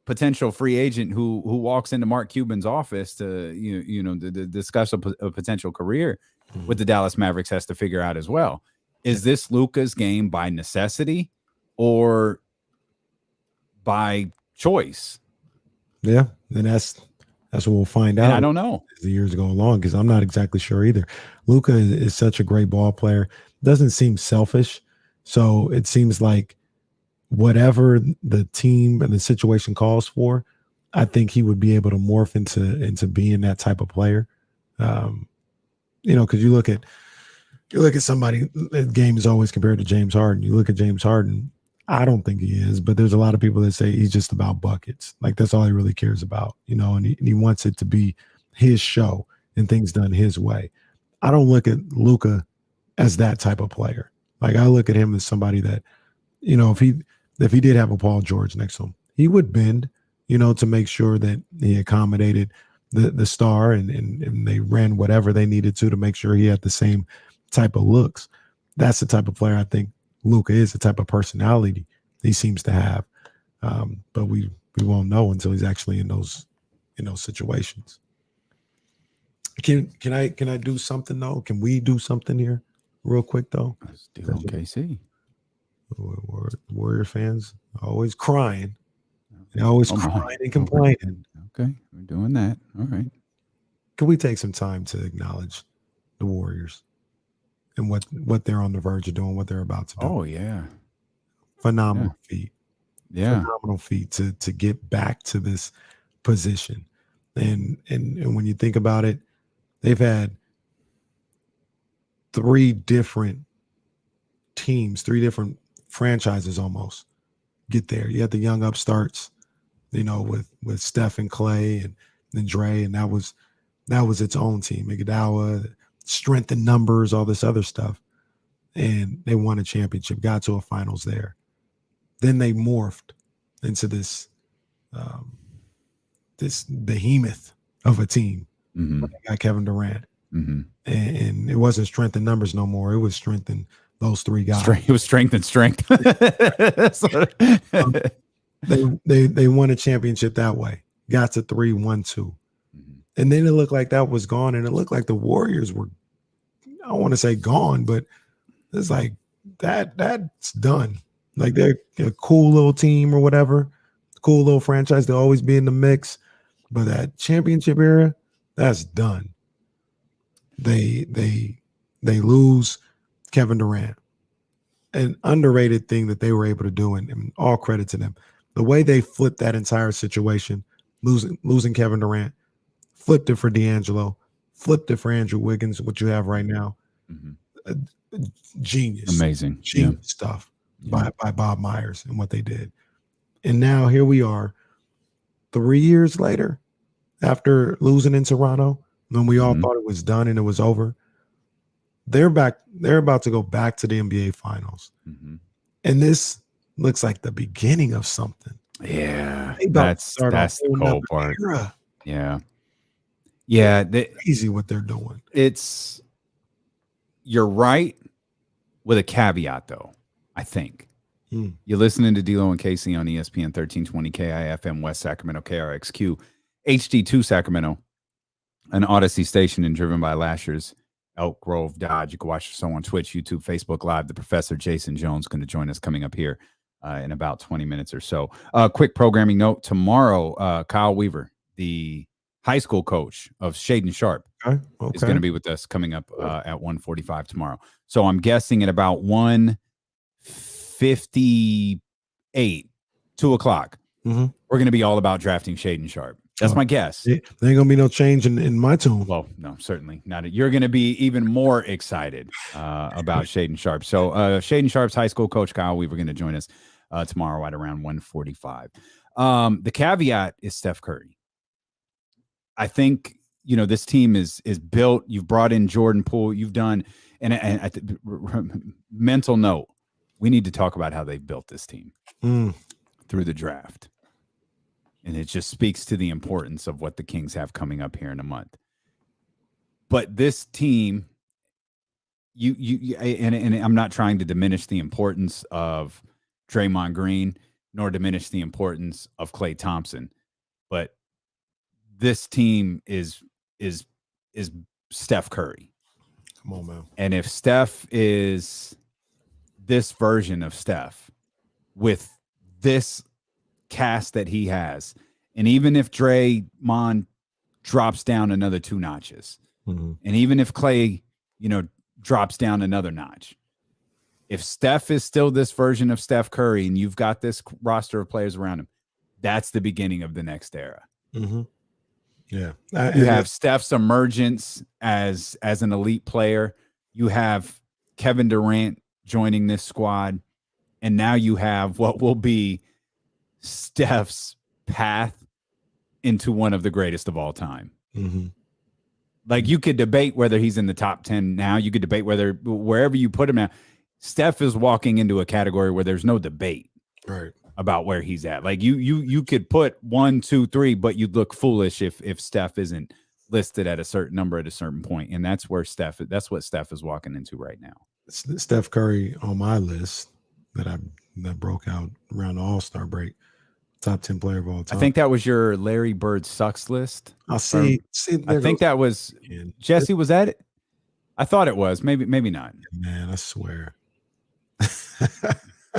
potential free agent who walks into Mark Cuban's office to, to discuss a potential career with the Dallas Mavericks has to figure out as well. Is this Luka's game by necessity or by choice? Yeah. And that's what we'll find out. And I don't know as the years go along, because I'm not exactly sure either. Luka is such a great ball player. Doesn't seem selfish. So it seems like whatever the team and the situation calls for, I think he would be able to morph into being that type of player. Because you look at somebody, the game is always compared to James Harden. You look at James Harden, I don't think he is, but there's a lot of people that say he's just about buckets. Like that's all he really cares about, and he wants it to be his show and things done his way. I don't look at Luka as that type of player. Like I look at him as somebody that, if he did have a Paul George next to him, he would bend, to make sure that he accommodated the star and they ran whatever they needed to make sure he had the same type of looks. That's the type of player I think Luka is, the type of personality he seems to have. But we won't know until he's actually in those situations. Can I do something though? Can we do something here real quick though? Let's do OKC. Warrior fans always crying. They're always crying and complaining. Okay, we're doing that. All right. Can we take some time to acknowledge the Warriors and what they're on the verge of doing, what they're about to do? Oh yeah, phenomenal feat. Yeah, phenomenal feat to get back to this position. And when you think about it, they've had 3 different teams, 3 different franchises almost get there. You had the young upstarts, with Steph and Clay and Dre, and that was its own team. Iguodala, strength in numbers, all this other stuff. And they won a championship, got to a finals there. Then they morphed into this this behemoth of a team. Mm-hmm. They got Kevin Durant. Mm-hmm. And it wasn't strength in numbers no more. It was strength in those 3 guys. It was strength and strength. They won a championship that way. Got to 3-1-2. Mm-hmm. And then it looked like that was gone. And it looked like the Warriors were, I don't want to say gone, but it's like that's done. Like they're a cool little team or whatever, cool little franchise. They'll always be in the mix. But that championship era, that's done. They lose Kevin Durant. An underrated thing that they were able to do, and all credit to them. The way they flipped that entire situation, losing Kevin Durant, flipped it for D'Angelo, flipped it for Andrew Wiggins, what you have right now. Mm-hmm. Genius. Amazing. Genius stuff by Bob Myers and what they did. And now here we are 3 years later, after losing in Toronto, when we all thought it was done and it was over. They're about to go back to the NBA Finals. Mm-hmm. And this looks like the beginning of something. Yeah. That's the cool part. Era. Yeah. Yeah. Crazy what they're doing. You're right with a caveat, though, I think. You're listening to D-Lo and Casey on ESPN 1320 KIFM West Sacramento, KRXQ, HD2 Sacramento, an Odyssey station and driven by Lashers, Elk Grove, Dodge. You can watch the show on Twitch, YouTube, Facebook Live. The Professor Jason Jones going to join us coming up here in about 20 minutes or so. Quick programming note. Tomorrow, Kyle Weaver, the high school coach of Shaden Sharp, is going to be with us coming up at 1:45 tomorrow. So I'm guessing at about 1:58, 2 o'clock, we're going to be all about drafting Shaden Sharp. That's my guess. There ain't going to be no change in my tune. Well, no, certainly not. You're going to be even more excited about Shaden Sharp. So Shaden Sharp's high school coach, Kyle Weaver, going to join us tomorrow at around 1:45. The caveat is Steph Curry. I think, this team is built. You've brought in Jordan Poole. You've done, and mental note, we need to talk about how they built this team through the draft. And it just speaks to the importance of what the Kings have coming up here in a month. But this team, and I'm not trying to diminish the importance of Draymond Green, nor diminish the importance of Klay Thompson, but this team is Steph Curry. Come on, man. And if Steph is this version of Steph with this cast that he has, and even if Draymond drops down another 2 notches, and even if Klay, drops down another notch, if Steph is still this version of Steph Curry and you've got this roster of players around him, that's the beginning of the next era. Yeah. You have Steph's emergence as an elite player. You have Kevin Durant joining this squad. And now you have what will be Steph's path into one of the greatest of all time. Like, you could debate whether he's in the top 10 now. You could debate wherever you put him now. Steph is walking into a category where there's no debate about where he's at. Like, you could put 1, 2, 3, but you'd look foolish if Steph isn't listed at a certain number at a certain point. And that's what Steph is walking into right now. Steph Curry on my list that broke out around the All-Star break. Top 10 player of all time. I think that was your Larry Bird sucks list. I'll see. I think that was Jesse. Was that it? I thought it was. Maybe not. Man, I swear.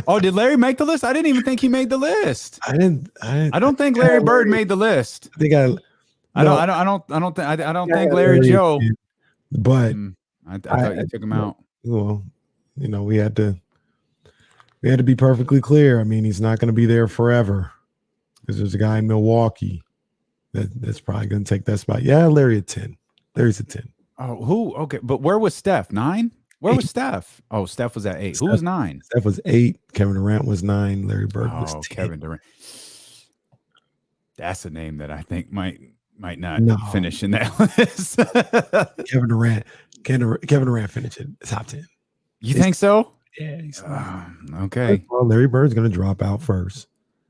Oh, did Larry make the list? I didn't even think he made the list. I don't think Larry Bird made the list. I think I don't think Larry Joe. But I thought you took him out. Well, we had to be perfectly clear. I mean, he's not going to be there forever. Because there's a guy in Milwaukee that's probably going to take that spot. Yeah, Larry at 10. Larry's at 10. Oh, who? Okay, but where was Steph? 9? Where was Steph? Oh, Steph was at 8. Who was 9? Steph was 8. Kevin Durant was 9. Larry Bird was 10. Kevin Durant. That's a name that I think might not finish in that list. Kevin Durant finished in the top 10. You think so? Yeah. He's okay. Well, Larry Bird's going to drop out first.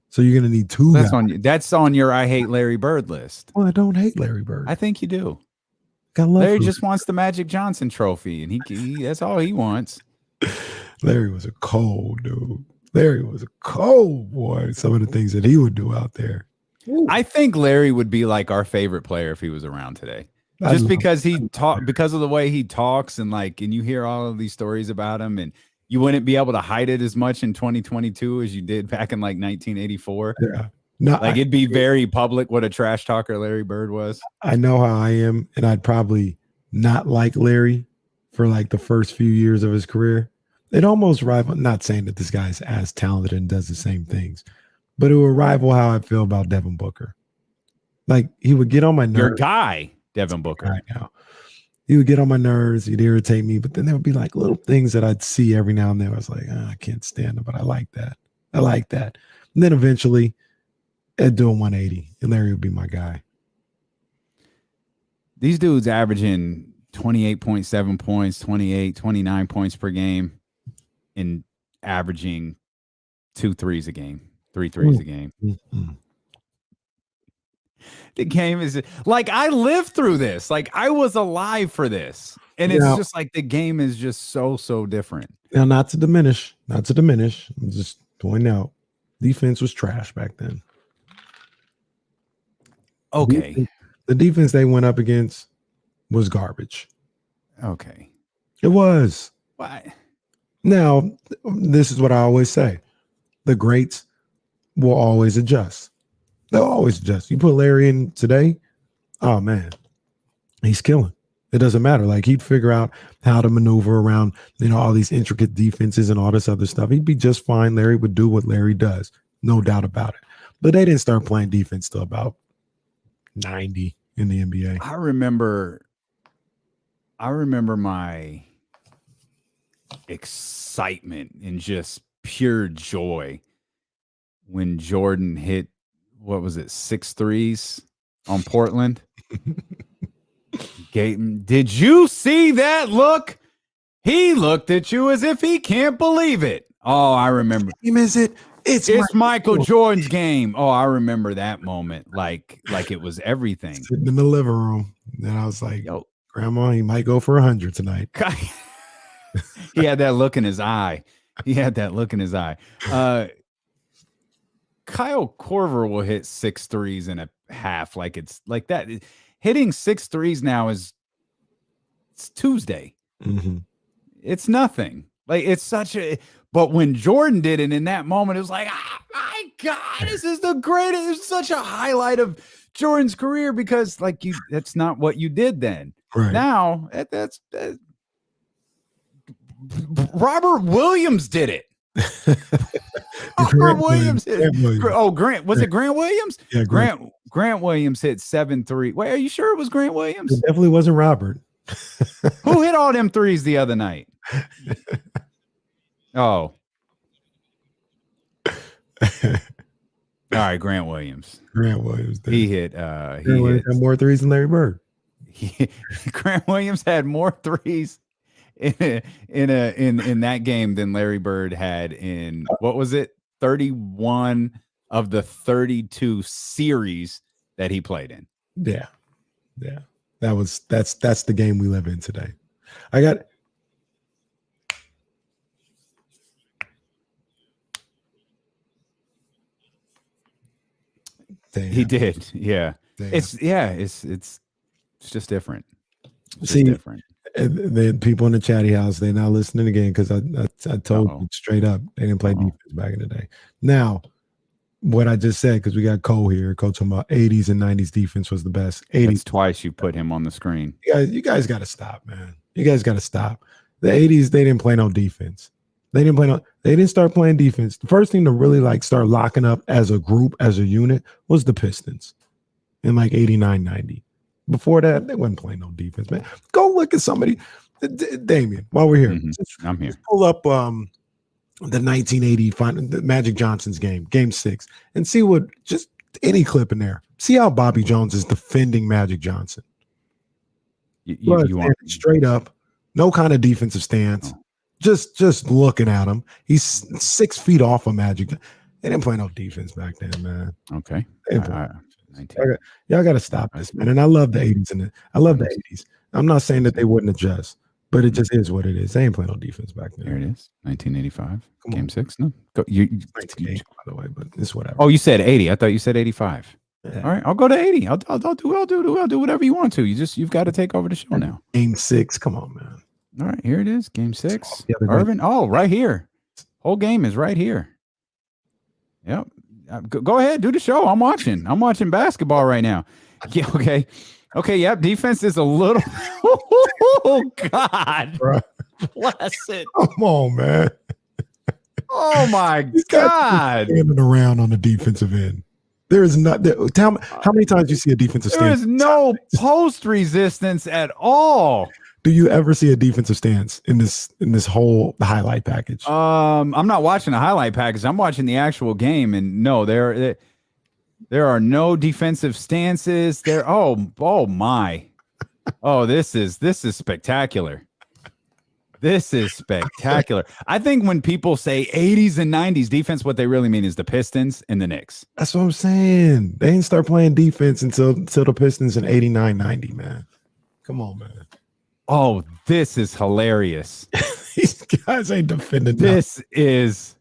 So you're going to need 2 guys. That's on your I hate Larry Bird list. Well, I don't hate Larry Bird. I think you do. Larry just wants the Magic Johnson trophy, and he that's all he wants. Larry was a cold dude. Larry was a cold boy. Some of the things that he would do out there. Ooh. I think Larry would be like our favorite player if he was around today. Just because because of the way he talks, and you hear all of these stories about him, and you wouldn't be able to hide it as much in 2022 as you did back in 1984. Yeah. No, it'd be very public what a trash talker Larry Bird was. I know how I am, and I'd probably not like Larry for the first few years of his career. It almost rival, not saying that this guy's as talented and does the same things, but it would rival how I feel about Devin Booker. He would get on my nerves. Your guy, Devin Booker. Right now. He would get on my nerves. He'd irritate me, but then there would be little things that I'd see every now and then. I was like, I can't stand it, but I like that. And then eventually, I'd do a 180, and Larry would be my guy. These dudes averaging 28.7 points, 29 points per game, and averaging 2 threes a game, 3 threes a game. Mm-hmm. The game is I lived through this. I was alive for this. And it's just the game is just so different. Now, not to diminish. I'm just pointing out defense was trash back then. Okay. The defense they went up against was garbage. Okay. It was. Why? Now, this is what I always say. The greats will always adjust. They'll always adjust. You put Larry in today, oh, man, he's killing. It doesn't matter. He'd figure out how to maneuver around, all these intricate defenses and all this other stuff. He'd be just fine. Larry would do what Larry does. No doubt about it. But they didn't start playing defense till about 90 in the NBA. I remember my excitement and just pure joy when Jordan hit, 6 threes on Portland. Did you see that look? He looked at you as if he can't believe it. Oh, I remember. What game is it? It's Michael Jordan's game. Oh, I remember that moment, like it was everything. Sitting in the living room, and I was like, "Yo, Grandma, he might go for 100 tonight." He had that look in his eye. Kyle Korver will hit 6 threes in a half, like it's like that. Hitting 6 threes now it's Tuesday. Mm-hmm. It's nothing. Like it's such a. But when Jordan did it in that moment, it was like, oh my God, this is the greatest. It's such a highlight of Jordan's career because, like, that's not what you did then. Right. Now, that's Robert Williams did it. Robert Williams hit it. Oh, Grant. Was it Grant Williams? Yeah, Grant Williams hit 7 3. Wait, are you sure it was Grant Williams? It definitely wasn't Robert. Who hit all them threes the other night? Oh. All right, Grant Williams. Did. He hit Grant Williams had more threes than Larry Bird. Grant Williams had more threes in that game than Larry Bird had in what was it? 31 of the 32 series that he played in. Yeah. That's the game we live in today. I got Damn. He did. Yeah. Damn. It's just different. Different. The people in the chatty house, they're not listening again because I told you straight up they didn't play defense back in the day. Now, what I just said, because we got Cole here, Cole talking about 80s and 90s defense was the best. 80s. That's twice you put him on the screen. You guys got to stop, man. You guys got to stop. The 80s, they didn't play no defense. They didn't start playing defense. The first thing to really like start locking up as a group, as a unit, was the Pistons in like 89, 90. Before that, they wasn't playing no defense, man. Go look at somebody. Damien, while we're here, I'm here. Just pull up the 1980 final, the Magic Johnson's game 6, and see what, just any clip in there. See how Bobby Jones is defending Magic Johnson. You want straight up, no kind of defensive stance. Just looking at him. He's 6 feet off of Magic. They didn't play no defense back then, man. Okay. Y'all got to stop this, man. And I love the 80s and I love the 80s. I'm not saying that they wouldn't adjust, but it just is what it is. They ain't playing no defense back then. There it is. 1985. Game 6. No. 1980, by the way, but it's whatever. Oh, you said 80. I thought you said 85. Yeah. All right, I'll go to 80. I'll do whatever you want to. You've got to take over the show now. Game 6. Come on, man. All right, here it is. Game 6. Irvin. Oh, right here. Whole game is right here. Yep. Go ahead, do the show. I'm watching basketball right now. Yeah, okay. Yep. Defense is a little. Oh God. Bless it. Come on, man. Oh my God. Standing around on the defensive end. There is not. Tell me how many times you see a defensive stance. There is no post resistance at all. Do you ever see a defensive stance in this whole highlight package? I'm not watching the highlight package. I'm watching the actual game, and no, there are no defensive stances. There. Oh my. Oh, this is spectacular. This is spectacular. I think when people say 80s and 90s defense, what they really mean is the Pistons and the Knicks. That's what I'm saying. They didn't start playing defense until the Pistons in 89, 90, man. Come on, man. Oh, this is hilarious. These guys ain't defending. This is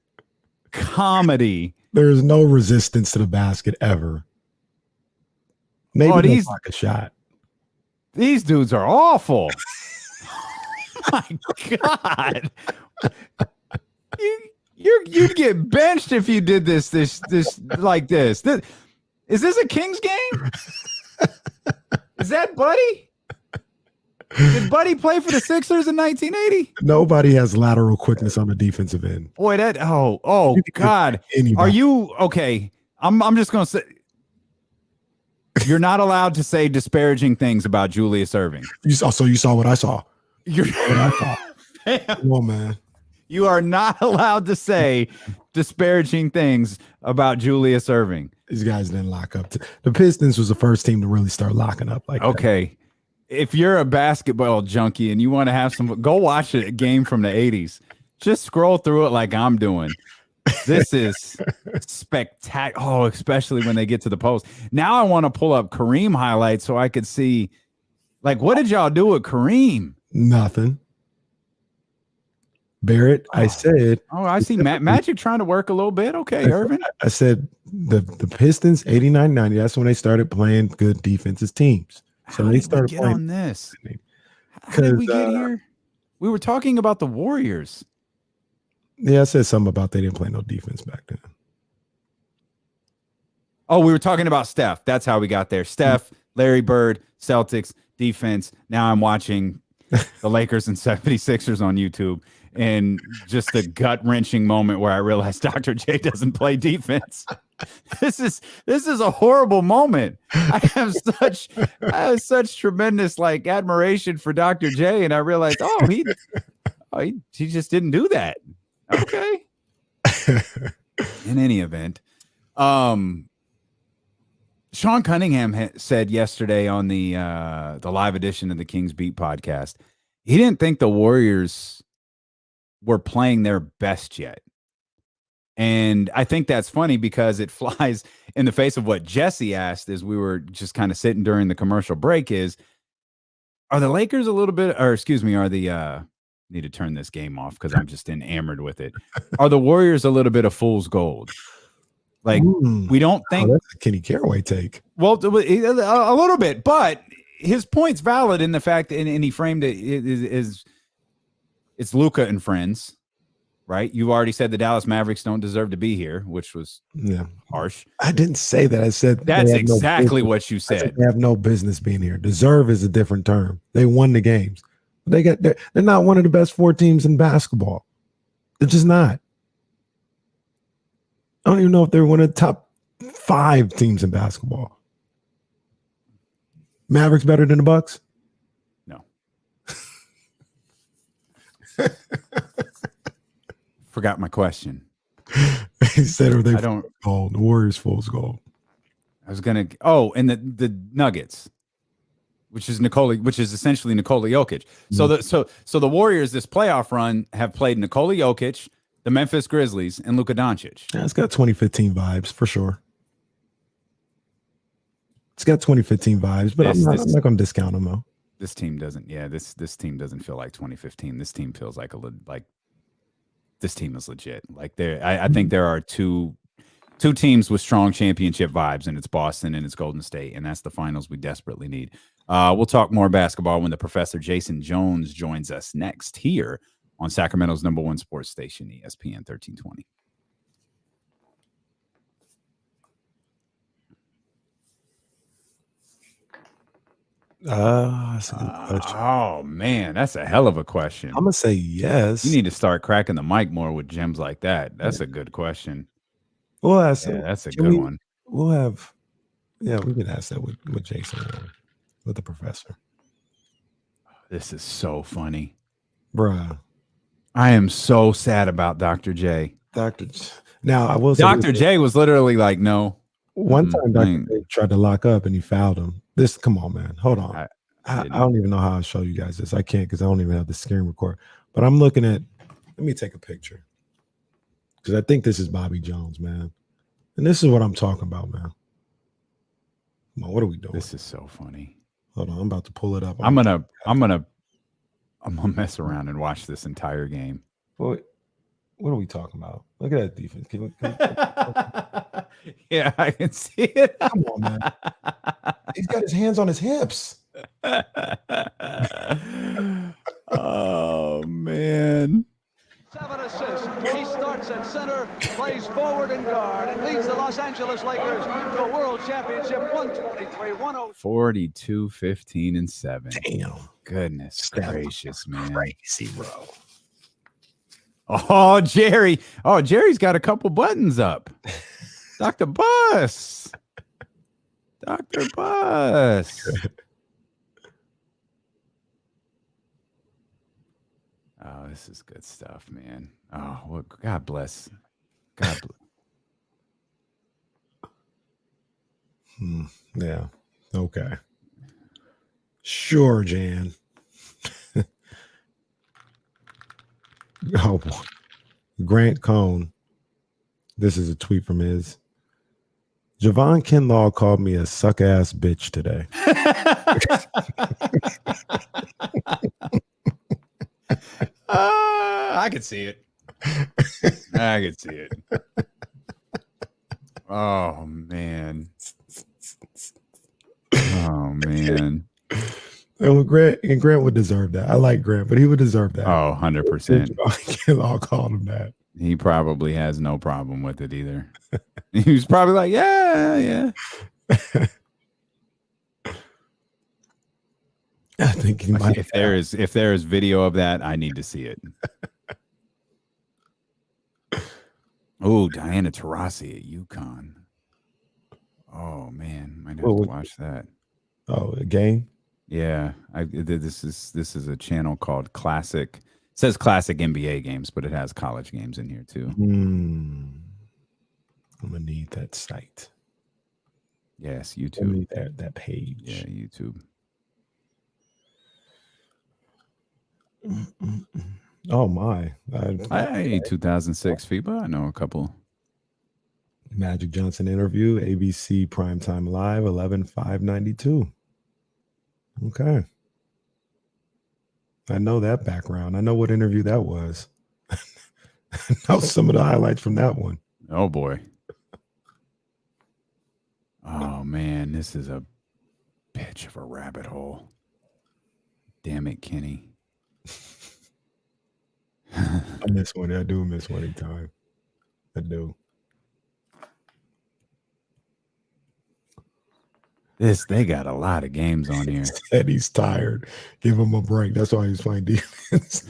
comedy. There is no resistance to the basket ever. Maybe they'll block a shot. These dudes are awful. My God. You'd get benched if you did this like this. Is this a Kings game? Is that Buddy? Did Buddy play for the Sixers in 1980? Nobody has lateral quickness on the defensive end. Boy, God. Are you okay? I'm just gonna say you're not allowed to say disparaging things about Julius Erving. You saw what I saw. Come on, man. You are not allowed to say disparaging things about Julius Erving. These guys didn't lock up. The Pistons was the first team to really start locking up like okay. That. If you're a basketball junkie and you want to have go watch a game from the 80s. Just scroll through it like I'm doing. This is spectacular. Oh, especially when they get to the post. Now I want to pull up Kareem highlights so I could see, like, what did y'all do with Kareem? Nothing. Barrett, I said. Oh, I see Magic trying to work a little bit. Okay, Irvin. I said the Pistons, 89-90, that's when they started playing good defensive teams. So How they did started we get playing on this. How did we get here? We were talking about the Warriors. Yeah, I said something about they didn't play no defense back then. Oh, we were talking about Steph. That's how we got there. Steph, Larry Bird, Celtics, defense. Now I'm watching the Lakers and 76ers on YouTube, and just a gut-wrenching moment where I realized Dr. J doesn't play defense. This is a horrible moment. I have such tremendous like admiration for Dr. J, and I realized, he just didn't do that. Okay. In any event, Sean Cunningham said yesterday on the live edition of the Kings Beat podcast, he didn't think the Warriors were playing their best yet. And I think that's funny because it flies in the face of what Jesse asked as we were just kind of sitting during the commercial break are the Lakers a little bit, or excuse me, need to turn this game off because I'm just enamored with it. Are the Warriors a little bit of fool's gold? Like, we don't think that's a Kenny Caraway take. Well, a little bit, but his point's valid in the fact, and he framed it is it's Luka and friends, right? You already said the Dallas Mavericks don't deserve to be here, which was harsh. I didn't say that. I said that's exactly what you said. They have no business being here. Deserve is a different term. They won the games. They're not one of the best 4 teams in basketball. They're just not. I don't even know if they're one of the top 5 teams in basketball. Mavericks better than the Bucks? No. Forgot my question. He said, "Are they gold? The Warriors fool's gold." I was gonna. Oh, and the Nuggets, which is essentially Nikola Jokic. So the Warriors this playoff run have played Nikola Jokic, the Memphis Grizzlies, and Luka Doncic. Yeah, it's got 2015 vibes for sure. It's got 2015 vibes, but I'm not going to discount them though. This team doesn't. Yeah, this team doesn't feel like 2015. This team feels like this team is legit. Like I think there are two teams with strong championship vibes, and it's Boston and it's Golden State, and that's the finals we desperately need. We'll talk more basketball when the Professor Jason Jones joins us next here on Sacramento's #1 sports station, ESPN 1320. That's a good question. Oh man, that's a hell of a question. I'm gonna say yes. You need to start cracking the mic more with gems like that. That's a good question. We'll ask that's a good one. We'll have, we can ask that with Jason, with the Professor. This is so funny, bruh. I am so sad about Dr. J. Now I will say Dr. J was literally like, no. One time Dr. J tried to lock up and he fouled him. Come on, man. Hold on. I don't even know how I'll show you guys this. I can't because I don't even have the screen record. But I'm looking at, let me take a picture. Because I think this is Bobby Jones, man. And this is what I'm talking about, man. Come on, what are we doing? This is so funny. Hold on, I'm about to pull it up. I'm gonna mess around and watch this entire game. What are we talking about? Look at that defense. Yeah, I can see it. Come on, man. He's got his hands on his hips. Oh man. 7 assists. He starts at center, plays forward and guard, and leads the Los Angeles Lakers to a world championship 123-102. 42, 15, and 7. Damn. Goodness gracious, man. Crazy, bro. Oh, Jerry. Oh, Jerry's got a couple buttons up. Dr. Bus. Dr. Bus. Oh, this is good stuff, man. Oh, well, God bless. God bless. Yeah. Okay. Sure, Jan. Oh, Grant Cohn This is a tweet from his. Javon Kinlaw called me a suck ass bitch today. I could see it. I could see it. Oh man. Oh man. And Grant would deserve that. I like Grant, but he would deserve that. Oh, 100%. I'll call him that. He probably has no problem with it either. He was probably like, yeah. I think he might. If there is video of that, I need to see it. Oh, Diana Taurasi at UConn. Oh man, might have to watch that. Oh, a game? Yeah, this is a channel called Classic. It says Classic NBA games, but it has college games in here too. I'm gonna need that site. Yes, YouTube. I need that page. Yeah, YouTube. Oh my! I 2006 FIBA. I know a couple. Magic Johnson interview, ABC Primetime Live, 11/5/92. Okay. I know that background. I know what interview that was. I know some of the highlights from that one. Oh boy. Oh man, this is a bitch of a rabbit hole. Damn it, Kenny. I miss one. I do miss one time. I do. They got a lot of games on here. Said he's tired. Give him a break. That's why he's playing defense.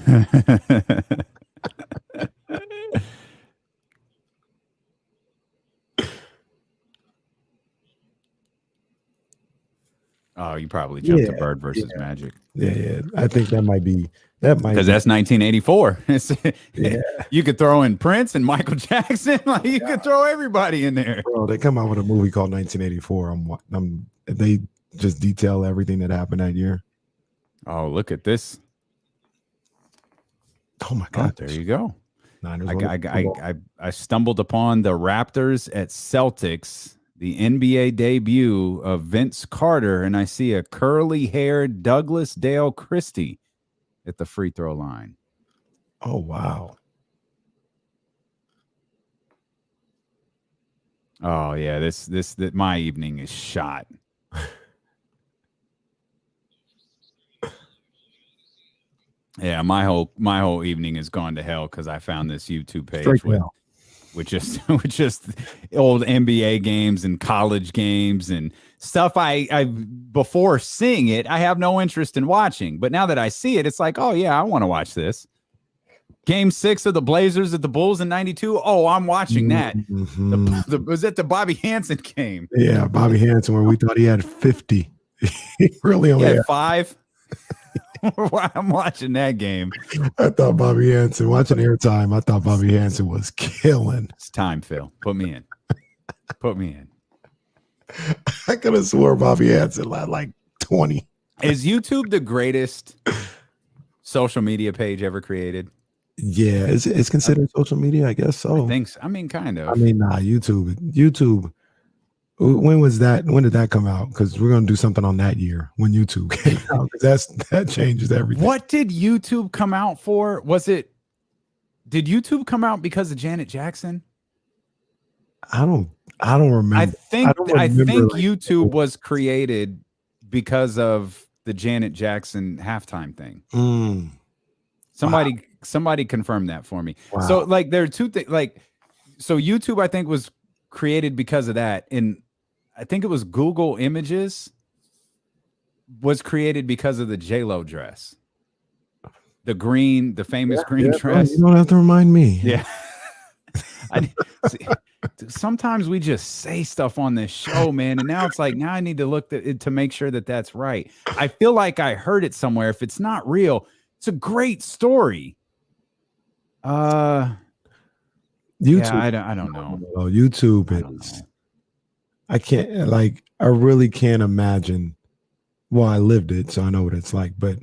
Oh, you probably jumped to Bird versus Magic. Yeah. I think that might be because that's 1984. You could throw in Prince and Michael Jackson. Like you could throw everybody in there. Bro, they come out with a movie called 1984. They just detail everything that happened that year. Oh, look at this. Oh my God. There you go. I stumbled upon the Raptors at Celtics, the NBA debut of Vince Carter, and I see a curly-haired Douglas Dale Christie at the free throw line. Oh, wow. Oh, yeah, this my evening is shot. Yeah, my whole evening has gone to hell because I found this YouTube page with just old NBA games and college games and stuff. I before seeing it, I have no interest in watching, but now that I see it, it's like, oh yeah, I want to watch this. Game 6 of the Blazers at the Bulls in '92. Oh, I'm watching that. Mm-hmm. Was that the Bobby Hansen game? Yeah, Bobby Hansen, where we thought he had 50. He really only had 5. I'm watching that game. I thought Bobby Hansen, watching airtime, I thought Bobby Hansen was killing. It's time, Phil. Put me in. Put me in. I could have swore Bobby Hansen had like 20. Is YouTube the greatest social media page ever created? Yeah, it's considered social media, I guess so. I think so. I mean, kind of. I mean, YouTube. When was that? When did that come out? Because we're gonna do something on that year when YouTube came out. Because that changes everything. What did YouTube come out for? Did YouTube come out because of Janet Jackson? I don't remember. I think YouTube was created because of the Janet Jackson halftime thing. Somebody confirmed that for me. Wow. So like there are two things. Like so YouTube I think was created because of that, and I think it was Google Images was created because of the J-Lo dress. The famous green dress. You don't have to remind me. Yeah. Sometimes we just say stuff on this show, man, and now it's like now I need to look to make sure that that's right. I feel like I heard it somewhere. If it's not real, it's a great story. YouTube. Yeah, I don't know. YouTube is. I can't I really can't imagine. Well, I lived it, so I know what it's like. But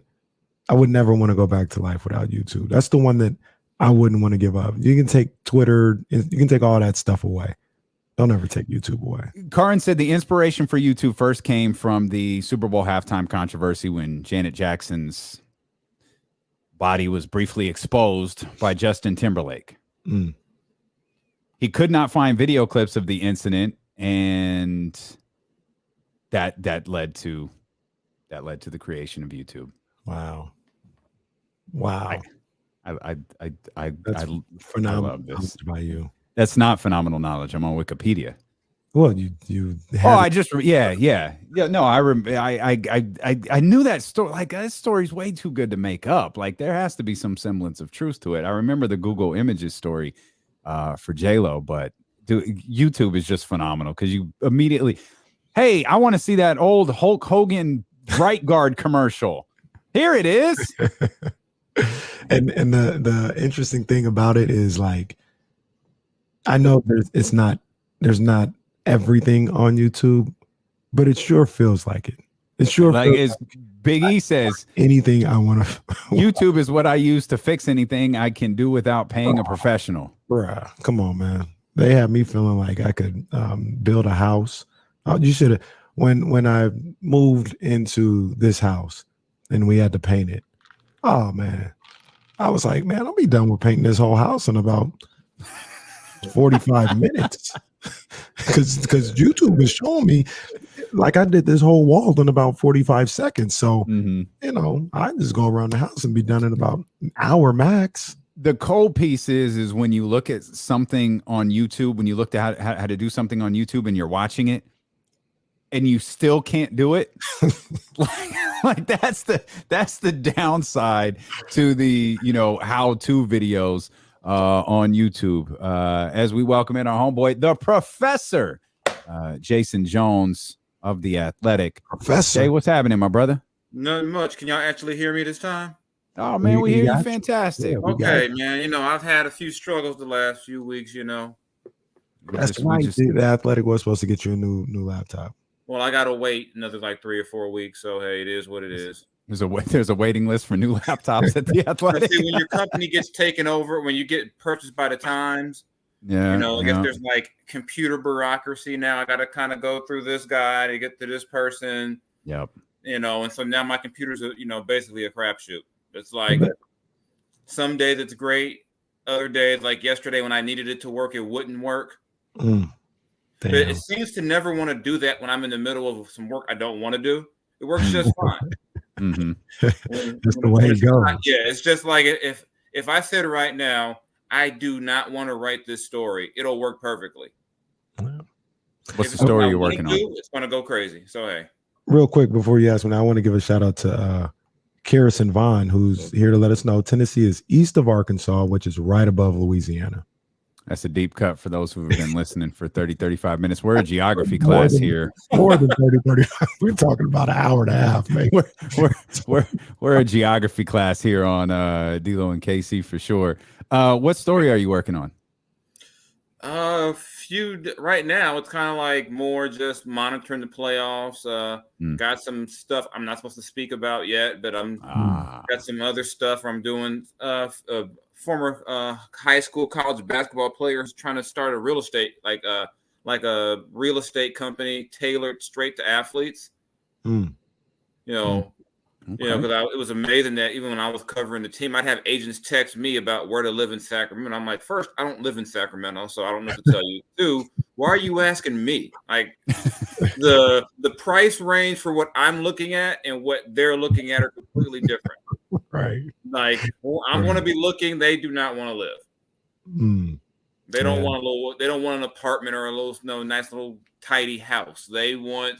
I would never want to go back to life without YouTube. That's the one that I wouldn't want to give up. You can take Twitter, you can take all that stuff away. Don't ever take YouTube away. Karin said the inspiration for YouTube first came from the Super Bowl halftime controversy when Janet Jackson's body was briefly exposed by Justin Timberlake. Mm. He could not find video clips of the incident, and that led to the creation of YouTube. Wow. I phenomenal love this by you. That's not phenomenal knowledge. I'm on Wikipedia. Well, you. No, I knew that story. Like, that story's way too good to make up. Like, there has to be some semblance of truth to it. I remember the Google Images story for J-Lo, but YouTube is just phenomenal because you immediately, hey, I want to see that old Hulk Hogan right guard commercial. Here it is. And the interesting thing about it is, like, I know there's not everything on YouTube, but it sure feels like it. It sure like, feels as Big E says, anything I want to. YouTube is what I use to fix anything I can do without paying a professional. Bruh, come on, man. They had me feeling like I could build a house. You should have when I moved into this house and we had to paint it. Oh man, I was like, man, I'll be done with painting this whole house in about 45 minutes. Because YouTube was showing me, like, I did this whole wall in about 45 seconds. So, I just go around the house and be done in about an hour max. The cold piece is when you look at something on YouTube, when you look at how to do something on YouTube and you're watching it and you still can't do it. like that's the downside to the, how-to videos on YouTube. As we welcome in our homeboy, the professor, Jason Jones of The Athletic. Professor. Hey, what's happening, my brother? Nothing much. Can y'all actually hear me this time? Oh, man, we hear you fantastic. Yeah, okay, man. I've had a few struggles the last few weeks, That's why The Athletic was supposed to get you a new laptop. Well, I got to wait another like 3 or 4 weeks. So, hey, it is what it is. There's a waiting list for new laptops at The Athletic. See, when your company gets taken over, when you get purchased by the Times, I guess there's like computer bureaucracy now. I got to kind of go through this guy to get to this person. Yep. And so now my computers are, basically a crapshoot. It's like some days it's great. Other days, like yesterday when I needed it to work, it wouldn't work. But it seems to never want to do that when I'm in the middle of some work I don't want to do. It works just fine. Mm-hmm. That's the way it goes. It's just like if I said right now, I do not want to write this story, it'll work perfectly. What's the story you're working on? It's going to go crazy. So, hey. Real quick, before you ask me, I want to give a shout out to Harrison Vaughn, who's here to let us know Tennessee is east of Arkansas, which is right above Louisiana. That's a deep cut for those who've been listening for 35 minutes. We're a geography class here. More than 35. We're talking about an hour and a half, man. We're a geography class here on D-Lo and KC for sure. What story are you working on? Right now, it's kind of like more just monitoring the playoffs. Got some stuff I'm not supposed to speak about yet, but I'm got some other stuff I'm doing. Former high school, college basketball players trying to start a real estate, like a real estate company tailored straight to athletes. Because it was amazing that even when I was covering the team, I'd have agents text me about where to live in Sacramento. I'm like, first, I don't live in Sacramento, so I don't know what to tell you. Two, why are you asking me? Like, the price range for what I'm looking at and what they're looking at are completely different. Right. Like, I'm going to be looking. They do not want to live. They don't want They don't want an apartment or a little, nice little tidy house. They want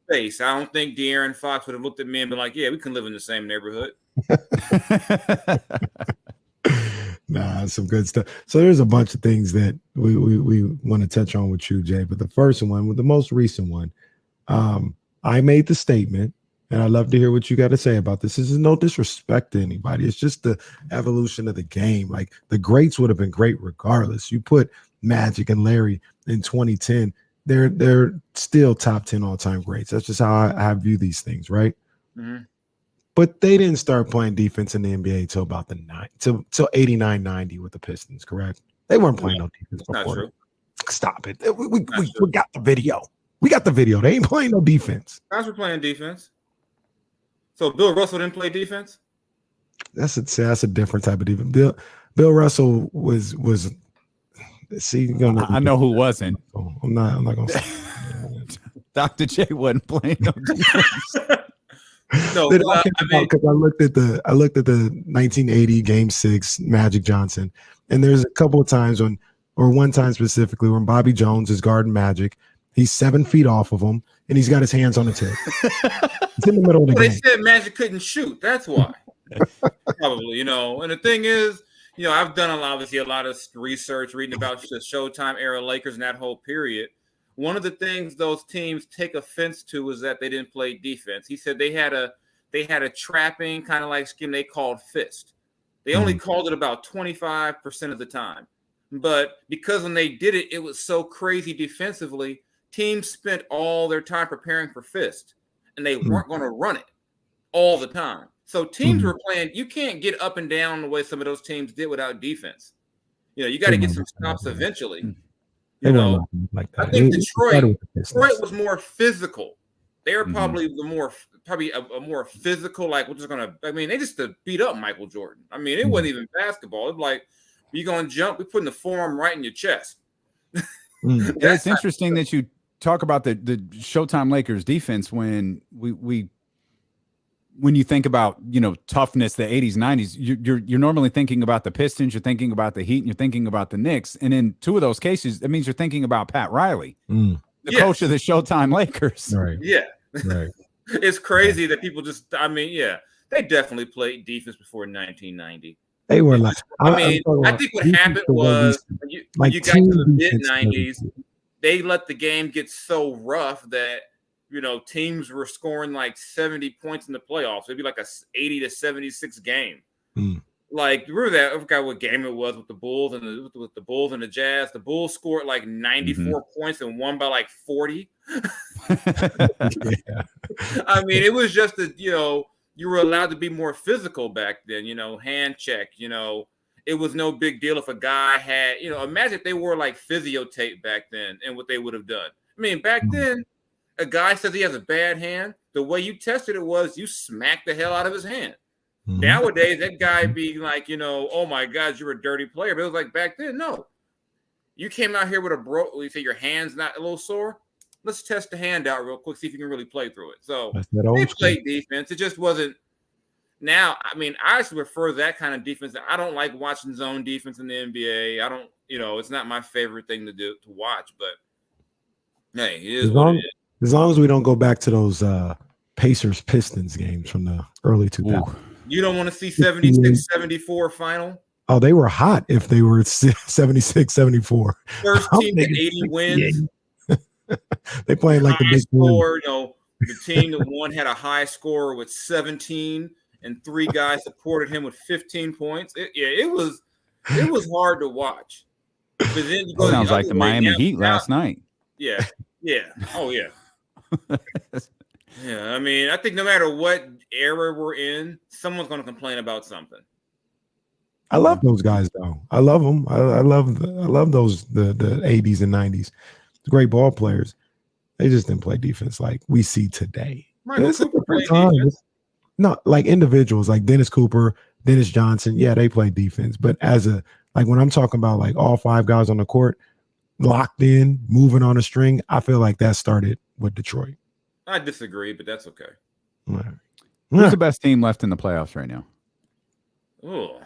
space. I don't think De'Aaron Fox would have looked at me and been like, "Yeah, we can live in the same neighborhood." Nah, some good stuff. So there's a bunch of things that we want to touch on with you, Jay. But the first one, with the most recent one, I made the statement, and I'd love to hear what you got to say about this. This is no disrespect to anybody. It's just the evolution of the game. Like, the greats would have been great regardless. You put Magic and Larry in 2010. They're still top 10 all-time greats. That's just how I view these things, right? Mm-hmm. But they didn't start playing defense in the NBA till about till 89, 90 with the Pistons, correct? They weren't playing no defense before. Not true. Stop it. We got the video. We got the video. They ain't playing no defense. Guys were playing defense. So Bill Russell didn't play defense? That's a different type of defense. Bill Russell was see. I know who wasn't. I'm not gonna say. Dr. J wasn't playing no defense. No, because I looked at the 1980 Game 6 Magic Johnson, and there's a couple of times one time specifically when Bobby Jones is guarding Magic. He's 7 feet off of him, and he's got his hands on the tip. It's in the middle of the game. They said Magic couldn't shoot. That's why. Probably, And the thing is, I've done a lot of research, reading about the Showtime era Lakers and that whole period. One of the things those teams take offense to is that they didn't play defense. He said they had a trapping kind of like scheme they called fist. They only called it about 25% of the time. But because when they did it, it was so crazy defensively, teams spent all their time preparing for fist, and they weren't going to run it all the time. So teams were playing. You can't get up and down the way some of those teams did without defense. You got to get some stops eventually. Like that. I think Detroit was more physical. They were probably a more physical. Like we're just gonna. I mean, they just beat up Michael Jordan. I mean, it wasn't even basketball. It was like you're gonna jump. We're putting the forearm right in your chest. It's interesting that you talk about the Showtime Lakers defense when when you think about toughness, the 80s, 90s, you're normally thinking about the Pistons, you're thinking about the Heat, and you're thinking about the Knicks. And in two of those cases, that means you're thinking about Pat Riley, the coach of the Showtime Lakers. Right. Yeah. Right. It's crazy that people they definitely played defense before 1990. They were like, I think what happened was when you got to the mid-90s, they let the game get so rough that teams were scoring like 70 points in the playoffs. It'd be like a 80 to 76 game. Like, remember that? I forgot what game it was with the Bulls and the Jazz. The Bulls scored like 94 points and won by like 40. I mean, it was just you were allowed to be more physical back then. Hand check. It was no big deal if a guy had. Imagine if they wore like physio tape back then and what they would have done. I mean, back then. A guy says he has a bad hand. The way you tested it was you smacked the hell out of his hand. Nowadays, that guy be like, oh my God, you're a dirty player. But it was like back then, no. You came out here with you say your hand's not a little sore. Let's test the hand out real quick, see if you can really play through it. So they played defense. It just wasn't. Now, I mean, I actually prefer that kind of defense. I don't like watching zone defense in the NBA. I don't, it's not my favorite thing to watch. But hey, it is what it is. As long as we don't go back to those Pacers-Pistons games from the early 2000s. You don't want to see 76-74 final? Oh, they were hot if they were 76-74. First team to 80 wins. They playing like the big score. The team that won had a high score with 17, and 3 guys supported him with 15 points. It was hard to watch. But then you go sounds like the Miami Heat last night. Yeah. Yeah. Oh, yeah. Yeah. I mean, I think no matter what era we're in, someone's going to complain about something. I love those guys, though. I love them. I love those the 80s and 90s. Great ball players. They just didn't play defense like we see today. It's a different time. No, like individuals, like Dennis Cooper, Dennis Johnson. Yeah, they play defense, but when I'm talking about like all 5 guys on the court, locked in, moving on a string, I feel like that started with Detroit. I disagree, but that's okay. Right. Who's the best team left in the playoffs right now? Oh,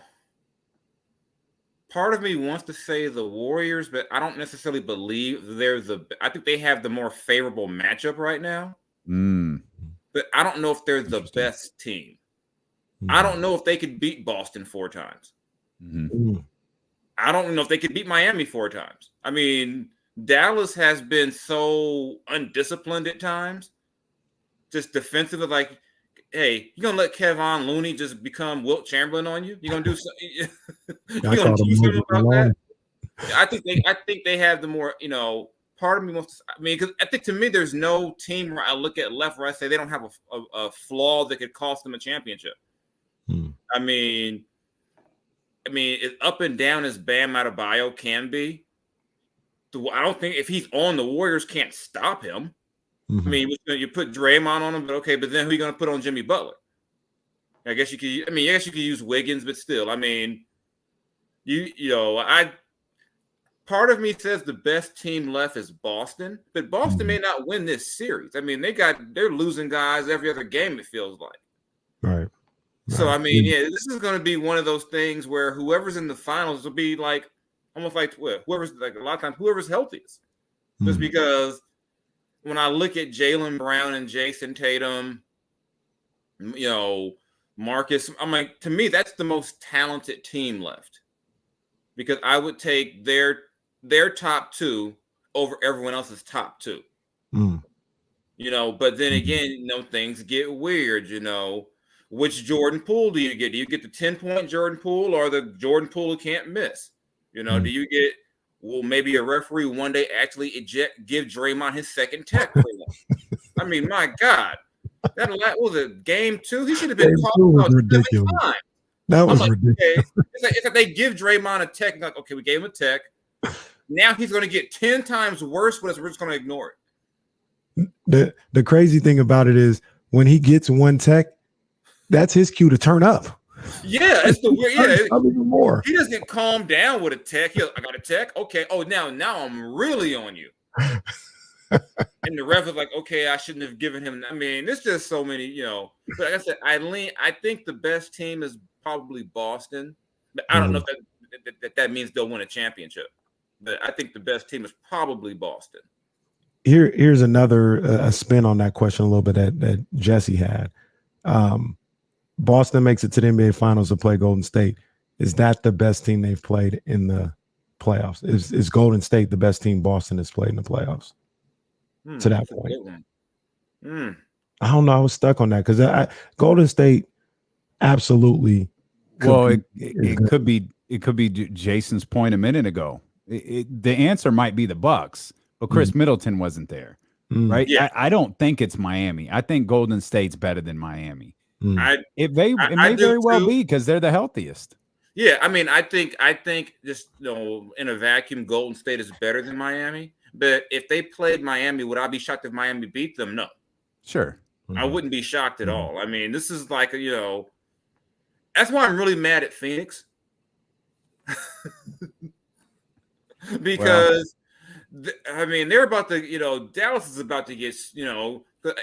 part of me wants to say the Warriors, but I don't necessarily believe I think they have the more favorable matchup right now. But I don't know if they're the best team. I don't know if they could beat Boston 4 times. I don't know if they could beat Miami 4 times. I mean, Dallas has been so undisciplined at times, just defensively. Like, hey, you gonna let Kevon Looney just become Wilt Chamberlain on you? You gonna do something? You gonna do something about that? I think they have the more, part of me wants to, I mean, because I think to me, there's no team where I look at left where I say they don't have a flaw that could cost them a championship. I mean, as up and down as Bam Adebayo can be, I don't think if he's on, the Warriors can't stop him. I mean, you put Draymond on him, but okay, but then who are you going to put on Jimmy Butler? I guess you could. I mean, I guess you could use Wiggins, but still, I mean, part of me says the best team left is Boston, but Boston may not win this series. I mean, they're losing guys every other game, it feels like. Right. So I mean, yeah, this is going to be one of those things where whoever's in the finals will be like almost like whoever's like a lot of times whoever's healthiest. Just because when I look at Jaylen Brown and Jason Tatum, Marcus, I'm like, to me, that's the most talented team left. Because I would take their top two over everyone else's top two. But then again, things get weird, Which Jordan Poole do you get? Do you get the 10-point Jordan Poole or the Jordan Poole who can't miss? Do you get, maybe a referee one day actually give Draymond his second tech for him? I mean, my God. That was a game 2. He should have been called out 7 times. That was ridiculous. Okay. It's like they give Draymond a tech. Like, okay, we gave him a tech. Now he's going to get 10 times worse, but we're just going to ignore it. The crazy thing about it is when he gets one tech, that's his cue to turn up. Yeah, it's the weird. Yeah, even more. He doesn't calm down with a tech. I got a tech. Okay. Oh, now I'm really on you. And the ref is like, okay, I shouldn't have given him. I mean, there's just so many, But like I said, I think the best team is probably Boston. But I don't know if that means they'll win a championship. But I think the best team is probably Boston. Here's another a spin on that question a little bit that Jesse had. Boston makes it to the NBA Finals to play Golden State. Is that the best team they've played in the playoffs? Is Golden State the best team Boston has played in the playoffs? To that point. I don't know. I was stuck on that because Golden State absolutely. It could be Jason's point a minute ago. The answer might be the Bucks, but Chris Middleton wasn't there, right? Yeah. I don't think it's Miami. I think Golden State's better than Miami. It may very well be because they're the healthiest. Yeah, I mean, I think just in a vacuum, Golden State is better than Miami. But if they played Miami, would I be shocked if Miami beat them? No. Sure. I wouldn't be shocked at all. I mean, this is like, that's why I'm really mad at Phoenix. Because, they're about to, Dallas is about to get,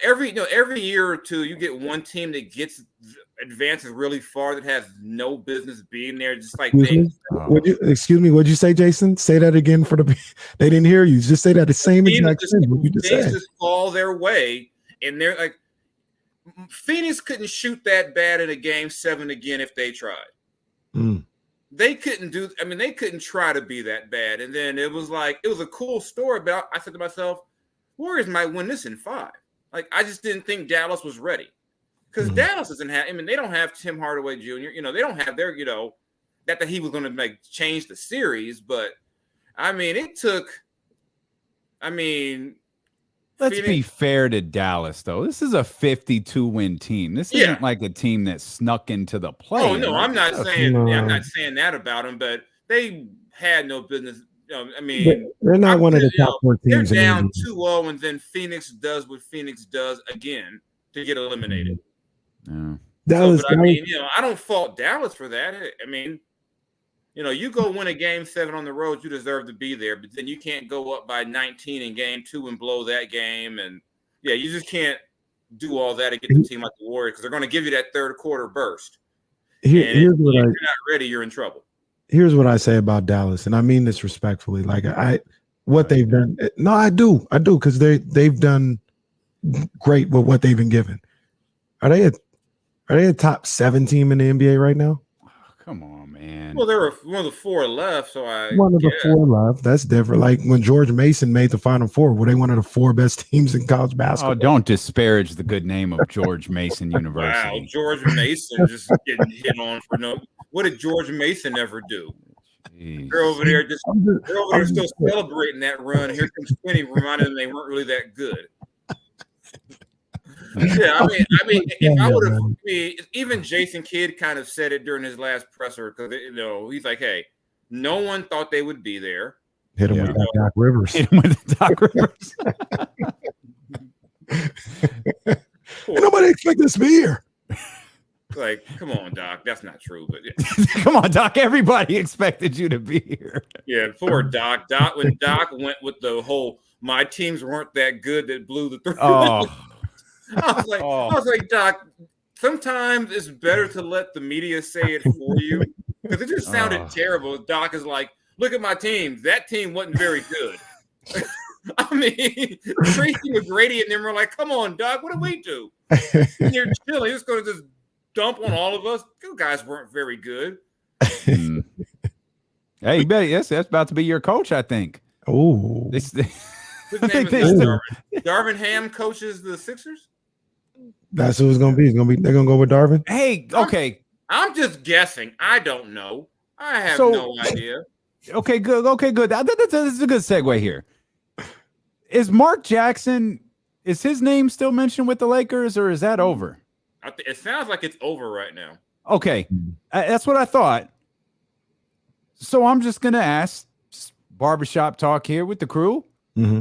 every year or two, you get one team that advances really far that has no business being there. Just like excuse me, what'd you say, Jason? Say that again for they didn't hear you. Just say that the same exact thing. What you just said. Just fall their way, and they're like, Phoenix couldn't shoot that bad in a game 7 again if they tried. They couldn't they couldn't try to be that bad. And then it was a cool story about, I said to myself, Warriors might win this in 5. Like, I just didn't think Dallas was ready. Because Dallas doesn't have, they don't have Tim Hardaway Jr. They don't have their, not that he was going to change the series, but it took, let's be fair to Dallas, though. This is a 52-win team. This isn't like a team that snuck into the play. Oh no, I'm not saying that about them, but they had no business. They're not one of the top 4 teams. They're down 2-0, and then Phoenix does what Phoenix does again to get eliminated. Yeah. I don't fault Dallas for that. You go win a game 7 on the road, you deserve to be there, but then you can't go up by 19 in game 2 and blow that game. And you just can't do all that to get the team like the Warriors because they're going to give you that third quarter burst. If you're not ready, you're in trouble. Here's what I say about Dallas, and I mean this respectfully. What they've done. No, I do, because they've done great with what they've been given. Are they a top 7 team in the NBA right now? Oh, come on, man. Well, they're one of the 4 left, so one of the 4 left. That's different. Like when George Mason made the Final Four, were they one of the 4 best teams in college basketball? Oh, don't disparage the good name of George Mason University. Wow, George Mason just getting hit on for no. What did George Mason ever do? They're over there still celebrating that run. Here comes Finney reminding them they weren't really that good. Yeah, I mean, if I would have, even Jason Kidd kind of said it during his last presser because he's like, "Hey, no one thought they would be there." Hit him with that Doc Rivers. Hit him with the Doc Rivers. Nobody expected us to be here. Like, come on, Doc. That's not true. But yeah. Come on, Doc. Everybody expected you to be here. Yeah, poor Doc. When Doc went with the whole "my teams weren't that good that blew the 3." Oh. I was like, Doc. Sometimes it's better to let the media say it for you because it just sounded terrible. Doc is like, "Look at my team. That team wasn't very good." I mean, Tracy McGrady and them were like, "Come on, Doc. What do we do?" And you're chilling. You're just going to just dump on all of us. You guys weren't very good. Hey, you better. Yes, that's about to be your coach, I think. Oh, His name is Darvin Ham coaches the Sixers. That's who it's gonna be. They're gonna go with Darvin. Hey, okay. I'm just guessing. I don't know. I have no idea. Okay, good. Okay, good. That's a good segue here. Is Mark Jackson? Is his name still mentioned with the Lakers, or is that over? It sounds like it's over right now. Okay, that's what I thought. So I'm just gonna ask, barbershop talk here with the crew. Mm-hmm.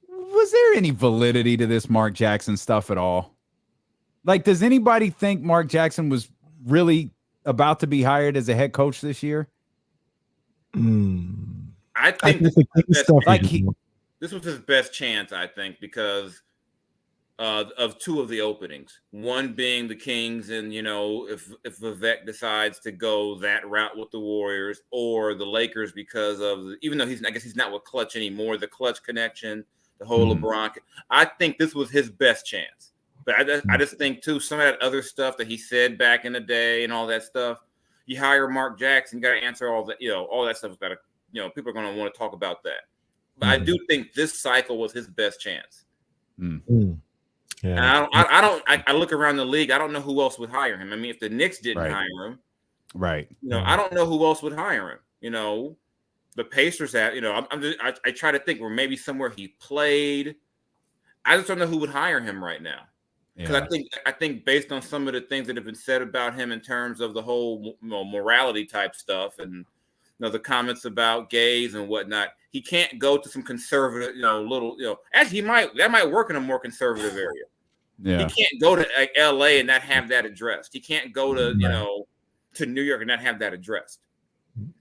Was there any validity to this Mark Jackson stuff at all? Like, does anybody think Mark Jackson was really about to be hired as a head coach this year? I think this was his best chance, I think, because of two of the openings. One being the Kings, and if Vivek decides to go that route with the Warriors, or the Lakers because of even though I guess he's not with Clutch anymore, the Clutch connection, the whole LeBron. I think this was his best chance. But I just think too, some of that other stuff that he said back in the day and all that stuff. You hire Mark Jackson, you got to answer all that. All that stuff. Got to, people are going to want to talk about that. But I do think this cycle was his best chance. Yeah. I look around the league. I don't know who else would hire him. I mean, if the Knicks didn't hire him, right? I don't know who else would hire him. The Pacers have. I try to think where maybe somewhere he played. I just don't know who would hire him right now. Because I think based on some of the things that have been said about him in terms of the whole morality type stuff and the comments about gays and whatnot, he can't go to some conservative, actually that might work in a more conservative area. Yeah. He can't go to LA and not have that addressed. He can't go to, to New York and not have that addressed.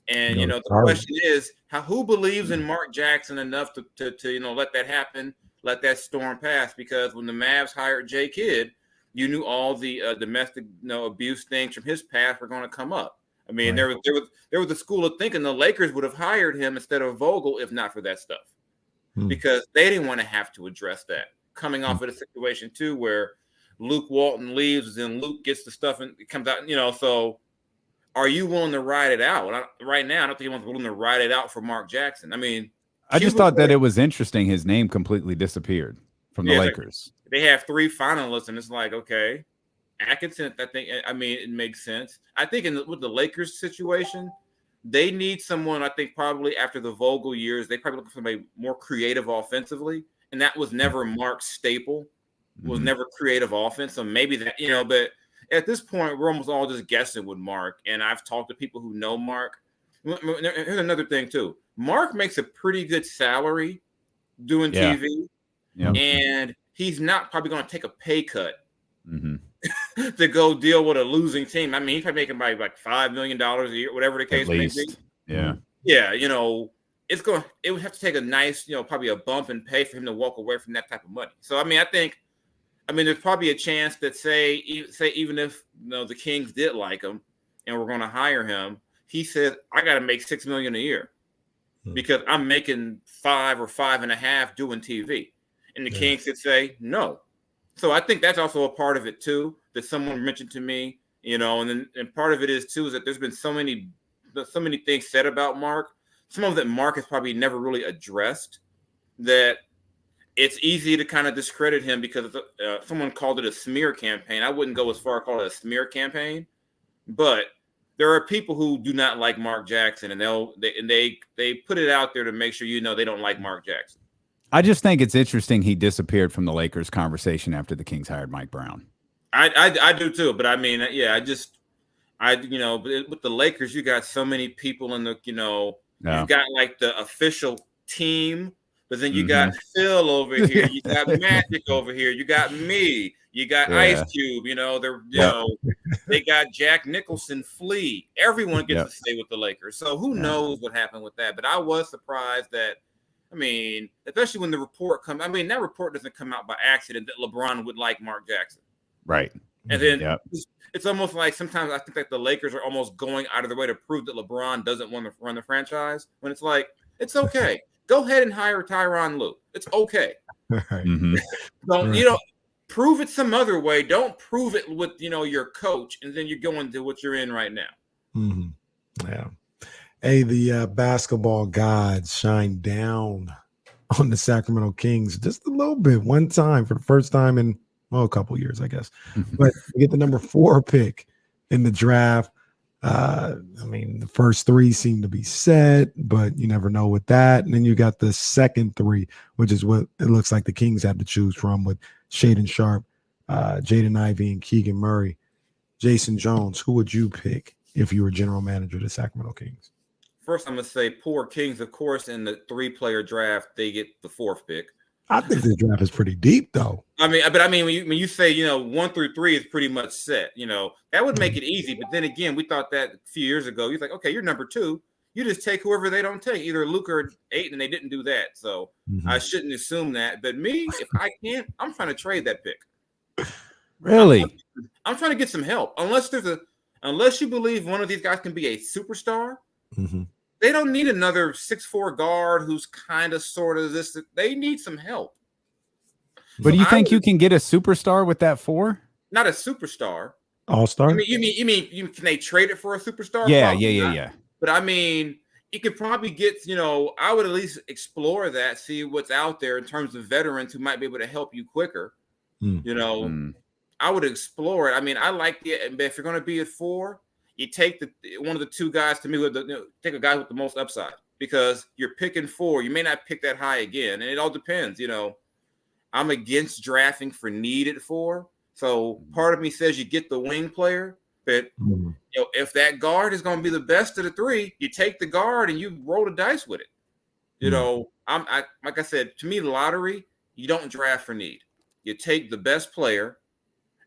And the question is who believes in Mark Jackson enough to let that happen? Let that storm pass, because when the Mavs hired Jay Kidd, you knew all the domestic abuse things from his past were going to come up. I mean, there was a school of thinking the Lakers would have hired him instead of Vogel if not for that stuff, because they didn't want to have to address that. Coming off of a situation too where Luke Walton leaves and Luke gets the stuff and it comes out. So are you willing to ride it out? Right now, I don't think anyone's willing to ride it out for Mark Jackson. I mean. I just thought that it was interesting. His name completely disappeared from the Lakers. They have 3 finalists, and it's like, okay, Atkinson. I think. I mean, it makes sense. I think with the Lakers situation, they need someone. I think probably after the Vogel years, they probably look for somebody more creative offensively, and that was never Mark's staple. Was never creative offense. So maybe that But at this point, we're almost all just guessing with Mark. And I've talked to people who know Mark. Here's another thing too. Mark makes a pretty good salary doing TV, and he's not probably going to take a pay cut to go deal with a losing team. I mean, he's probably making like $5 million a year, whatever the case may be. Yeah. It would have to take a nice, probably a bump in pay for him to walk away from that type of money. So I mean, there's probably a chance that say even if the Kings did like him and we're going to hire him, he said, I got to make $6 million a year because I'm making 5 or 5.5 doing TV. And the Kings could say no. So I think that's also a part of it too, that someone mentioned to me, and part of it is too, is that there's been so many things said about Mark, some of that Mark has probably never really addressed, that it's easy to kind of discredit him because someone called it a smear campaign. I wouldn't go as far as call it a smear campaign, but there are people who do not like Mark Jackson, and they put it out there to make sure they don't like Mark Jackson. I just think it's interesting he disappeared from the Lakers conversation after the Kings hired Mike Brown. I do too, but I mean, yeah, with the Lakers, you got so many people in the, you've got like the official team, but then you got Phil over here, you got Magic over here, you got me, you got Ice Cube, they got Jack Nicholson, Flea. Everyone gets to stay with the Lakers. So who knows what happened with that? But I was surprised that, especially when the report comes, that report doesn't come out by accident that LeBron would like Mark Jackson. Right. And then it's almost like sometimes I think that the Lakers are almost going out of their way to prove that LeBron doesn't want to run the franchise, when it's like, it's okay. Go ahead and hire Tyronn Lue. It's okay. Don't, prove it some other way. Don't prove it with, your coach, and then you go into what you're in right now. Yeah. Hey, the basketball gods shine down on the Sacramento Kings just a little bit. One time, for the first time in a couple years, I guess. But we get the number 4 pick in the draft. The first 3 seem to be set, but you never know with that. And then you got the second 3, which is what it looks like the Kings have to choose from, with Shaedon Sharpe, Jaden Ivey, and Keegan Murray. Jason Jones, who would you pick if you were general manager of the Sacramento Kings? First, I'm going to say poor Kings, of course, in the 3-player draft, they get the 4th pick. I think this draft is pretty deep, though. When you say, 1 through 3 is pretty much set, that would make it easy. But then again, we thought that a few years ago. You're like, okay, you're number 2. You just take whoever they don't take, either Luka or Ayton, and they didn't do that. So I shouldn't assume that. But me, if I can't, I'm trying to trade that pick. Really? I'm trying to get some help. Unless you believe one of these guys can be a superstar, they don't need another 6'4" guard who's kind of sort of this. They need some help. But do you think you can get a superstar with that 4? Not a superstar. All-star? You mean can they trade it for a superstar? Yeah. But you could probably get, I would at least explore that, see what's out there in terms of veterans who might be able to help you quicker. I would explore it. I like it. If you're going to be at 4, you take one of the 2 guys, to me, take a guy with the most upside, because you're picking 4. You may not pick that high again. And it all depends. I'm against drafting for need at 4. So part of me says you get the wing player, but if that guard is going to be the best of the 3, you take the guard and you roll the dice with it. Like I said, to me, lottery, you don't draft for need. You take the best player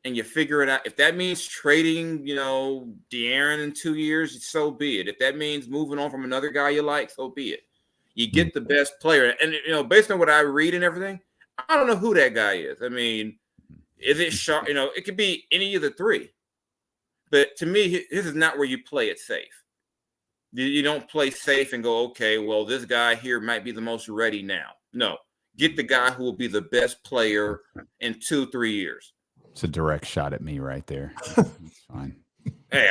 and you figure it out. If that means trading, De'Aaron in 2 years, so be it. If that means moving on from another guy you like, so be it. You get the best player. And, based on what I read and everything, I don't know who that guy is. Is it Sharp? It could be any of the 3. But to me, this is not where you play it safe. You don't play safe and go, okay, well, this guy here might be the most ready now. No, get the guy who will be the best player in 2-3 years. It's a direct shot at me right there. It's fine. Hey,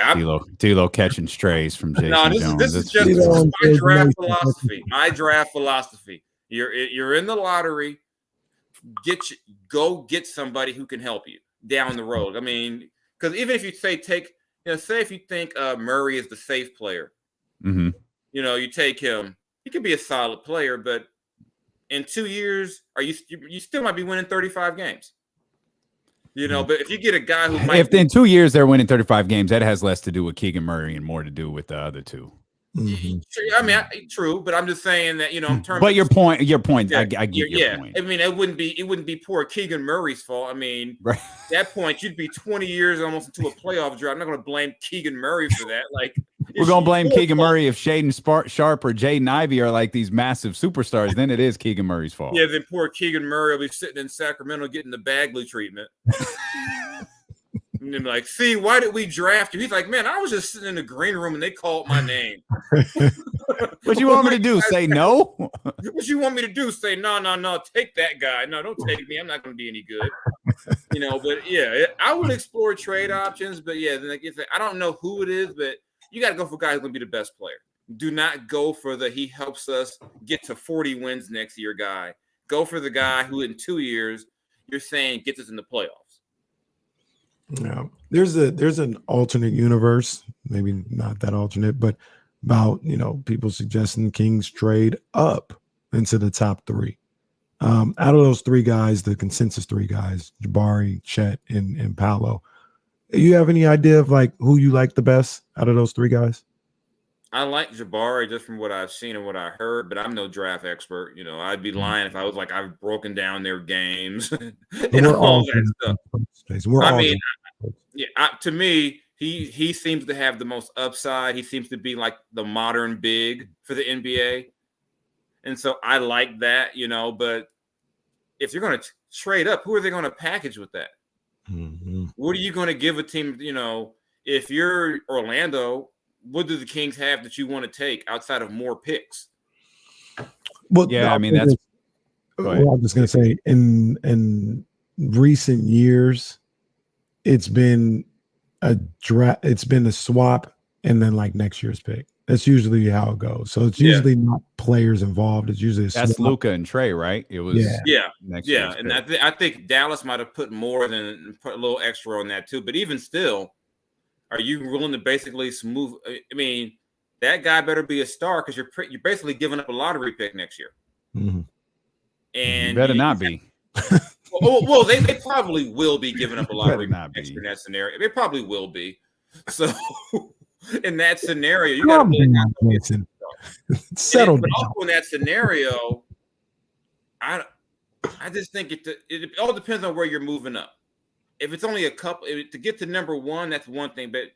D'Lo catching strays from Jason Jones. This is just my draft philosophy. My draft philosophy. You're in the lottery. Go get somebody who can help you down the road. Because even if you say if you think Murray is the safe player, you take him. He could be a solid player, but in 2 years, you still might be winning 35 games. But if you get a guy who might, if in 2 years they're winning 35 games, that has less to do with Keegan Murray and more to do with the other 2. True, but I'm just saying that in terms. But your point. I get your point. It wouldn't be poor Keegan Murray's fault. At that point, you'd be 20 years almost into a playoff drought. I'm not going to blame Keegan Murray for that. We're going to blame Keegan Murray if Shaedon Sharpe or Jaden Ivey are like these massive superstars. Then it is Keegan Murray's fault. Yeah, then poor Keegan Murray will be sitting in Sacramento getting the Bagley treatment. And they're like, see, why did we draft you? He's like, man, I was just sitting in the green room and they called my name. What you want me to do? Say no? What you want me to do? Say no, take that guy. No, don't take me. I'm not going to be any good. But yeah, I would explore trade options. But yeah, I don't know who it is, but you got to go for a guy who's going to be the best player. Do not go for he helps us get to 40 wins next year guy. Go for the guy who in 2 years you're saying gets us in the playoffs. Yeah, there's an alternate universe maybe not that alternate, but about, people suggesting the Kings trade up into the top 3. Out of those 3 guys, the consensus 3 guys, Jabari, Chet, and Paolo, you have any idea of like who you like the best out of those 3 guys? I like Jabari just from what I've seen and what I heard, but I'm no draft expert. I'd be lying if I was like I've broken down their games and all that stuff. To me, he seems to have the most upside. He seems to be like the modern big for the NBA, and so I like that. But if you're going to trade up, who are they going to package with that? Mm-hmm. What are you going to give a team? If you're Orlando, what do the Kings have that you want to take outside of more picks? Well, yeah, that's. Well, I was just going to say, in recent years, it's been a draft. It's been a swap, and then like next year's pick. That's usually how it goes. So it's usually not players involved. It's usually that's Luka and Trey, right? It was next year's and I think Dallas might have put a little extra on that too. But even still, are you willing to basically smooth? I mean, that guy better be a star because you're basically giving up a lottery pick next year. Mm-hmm. And you better not be. Well, they probably will be giving up a lottery pick in that scenario. They probably will be. So in that scenario, you got to settle down. But also in that scenario, I just think it all depends on where you're moving up. If it's only a couple to get to number 1, that's one thing. But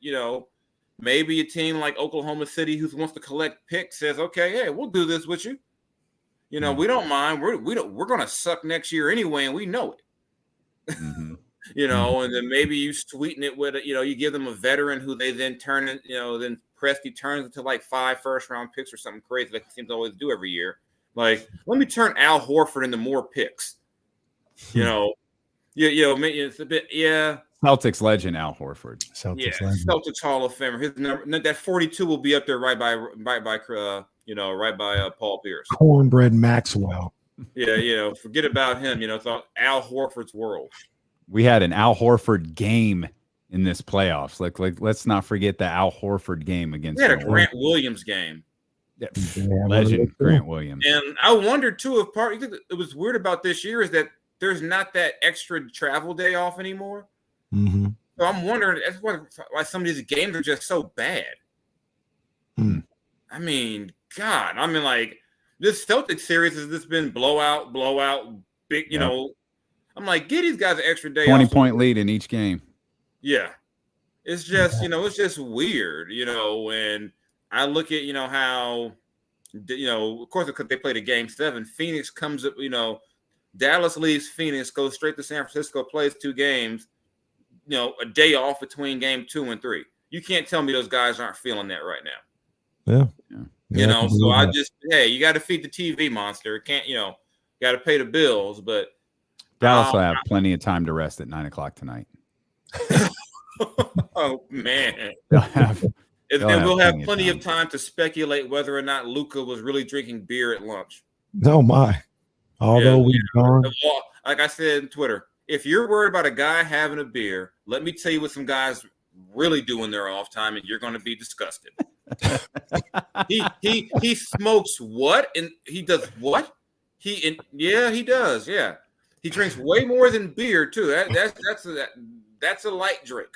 maybe a team like Oklahoma City who wants to collect picks says, "Okay, hey, we'll do this with you. We don't mind. We're going to suck next year anyway, and we know it." Mm-hmm. And then maybe you sweeten it with you give them a veteran who they then turn in, then Presti turns into like 5 first-round picks or something crazy like he seems to always do every year. Like, let me turn Al Horford into more picks. It's a bit, Celtics legend Al Horford. Celtics Hall of Famer. His number, that 42 will be up there right by Paul Pierce. Cornbread Maxwell. Forget about him. It's Al Horford's world. We had an Al Horford game in this playoffs. Like let's not forget the Al Horford game against. We had a Grant Williams game. Yeah, legend Grant Williams. And I wonder too if it was weird about this year is that there's not that extra travel day off anymore. Mm-hmm. So I'm wondering that's why some of these games are just so bad. I mean, God, like this Celtics series has just been blowout, big, I'm like, get these guys an extra day 20-point lead in each game. Yeah. It's just, it's just weird, and I look at, how, of course, because they played a game 7, Phoenix comes up, Dallas leaves Phoenix, goes straight to San Francisco, plays 2 games, a day off between game 2 and 3. You can't tell me those guys aren't feeling that right now. Yeah. So I just, you got to feed the TV monster. Can't, got to pay the bills, but Dallas will have plenty of time to rest at 9:00 tonight. Oh man. We'll have plenty of time to speculate whether or not Luka was really drinking beer at lunch. No, my. Although we've gone. Like I said in Twitter, if you're worried about a guy having a beer, let me tell you what some guys really do in their off time, and you're going to be disgusted. He smokes what? And he does what? He does. Yeah. He drinks way more than beer too. That's a light drink.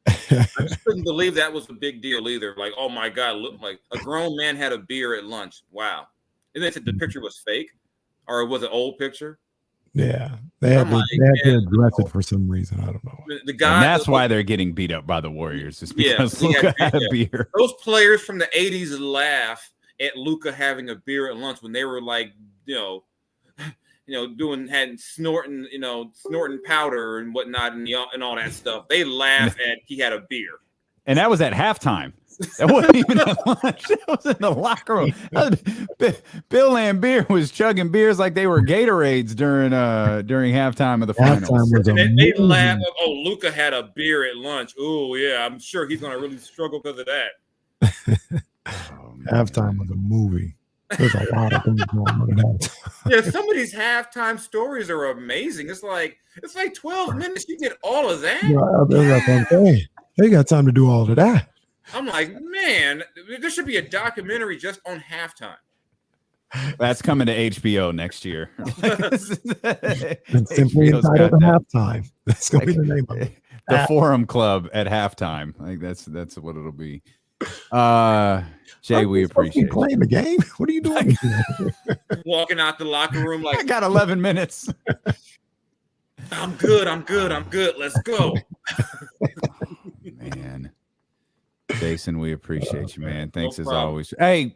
I just couldn't believe that was a big deal either. Like, oh my God, look, like a grown man had a beer at lunch. Wow. And they said the picture was fake, or it was an old picture. Yeah, they had to address it for some reason. I don't know. The guy, and that's why they're getting beat up by the Warriors. Is because Luka had a beer. Those players from the '80s laugh at Luka having a beer at lunch when they were like, snorting powder and whatnot and all that stuff. They laugh at he had a beer. And that was at halftime. That wasn't even at lunch. That was in the locker room. Bill Laimbeer was chugging beers like they were Gatorades during halftime of the finals. They laugh. Oh, Luka had a beer at lunch. Oh yeah, I'm sure he's gonna really struggle because of that. Halftime was a movie. There's a lot of things going on in halftime. Yeah, some of these halftime stories are amazing. It's like 12 minutes. You get all of that. They got time to do all of that. I'm like, man, there should be a documentary just on halftime. That's coming to HBO next year. It's simply entitled to halftime. That's going to be the name of it. The Forum Club at halftime. I think that's what it'll be. Jay, we appreciate you playing the game. What are you doing? Walking out the locker room like, I got 11 minutes. I'm good. Let's go. Man. Jason, we appreciate you, man. Thanks as always. Hey,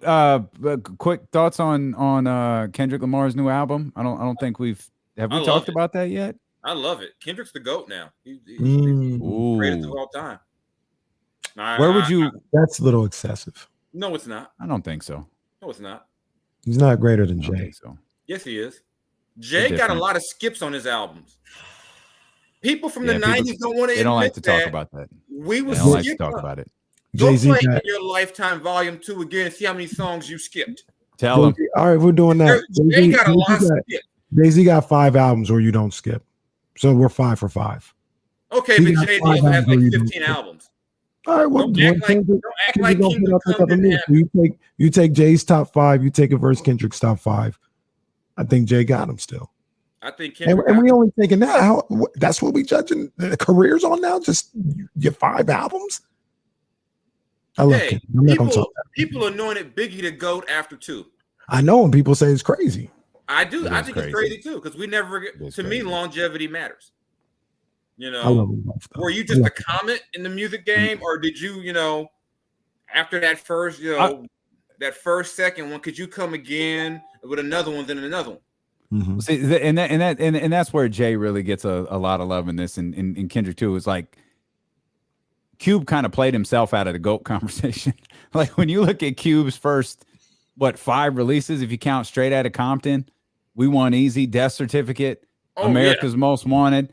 quick thoughts on Kendrick Lamar's new album. I don't think we talked about that yet. I love it. Kendrick's the GOAT now. He's the greatest of all time. Where would you? That's a little excessive. No, it's not. I don't think so. No, it's not. He's not greater than Jay. So. Yes, he is. Jay got a lot of skips on his albums. People from the 90s don't want to. They don't like to talk about that. We don't like to talk about it. Go play In Your Lifetime Volume 2 again and see how many songs you skipped. Tell them. All right, we're doing that. Jay got a lot of skips. Jay-Z got 5 albums where you don't skip. So we're 5 for 5. Okay, but Jay-Z also has like 15 albums. All right, well, don't act like Kingdom Come didn't happen. You take Jay's top 5, you take a verse Kendrick's top 5. I think Jay got him still. I think Kendrick and we only taking that. That's what we judging the careers on now? Just your 5 albums? I love it. People anointed Biggie the GOAT after 2. I know, and people say it's crazy. I do. I think it's crazy too, because we never get. To me, longevity matters. You know, I love it, were you just a comment in the music game, or did you, after that first, that first second one, could you come again with another one, then another one? Mm-hmm. See, and that's where Jay really gets a lot of love in this, and Kendrick too. Is like Cube kind of played himself out of the GOAT conversation. Like when you look at Cube's first, 5 releases, if you count Straight Outta Compton, We Want Easy, Death Certificate, America's Most Wanted.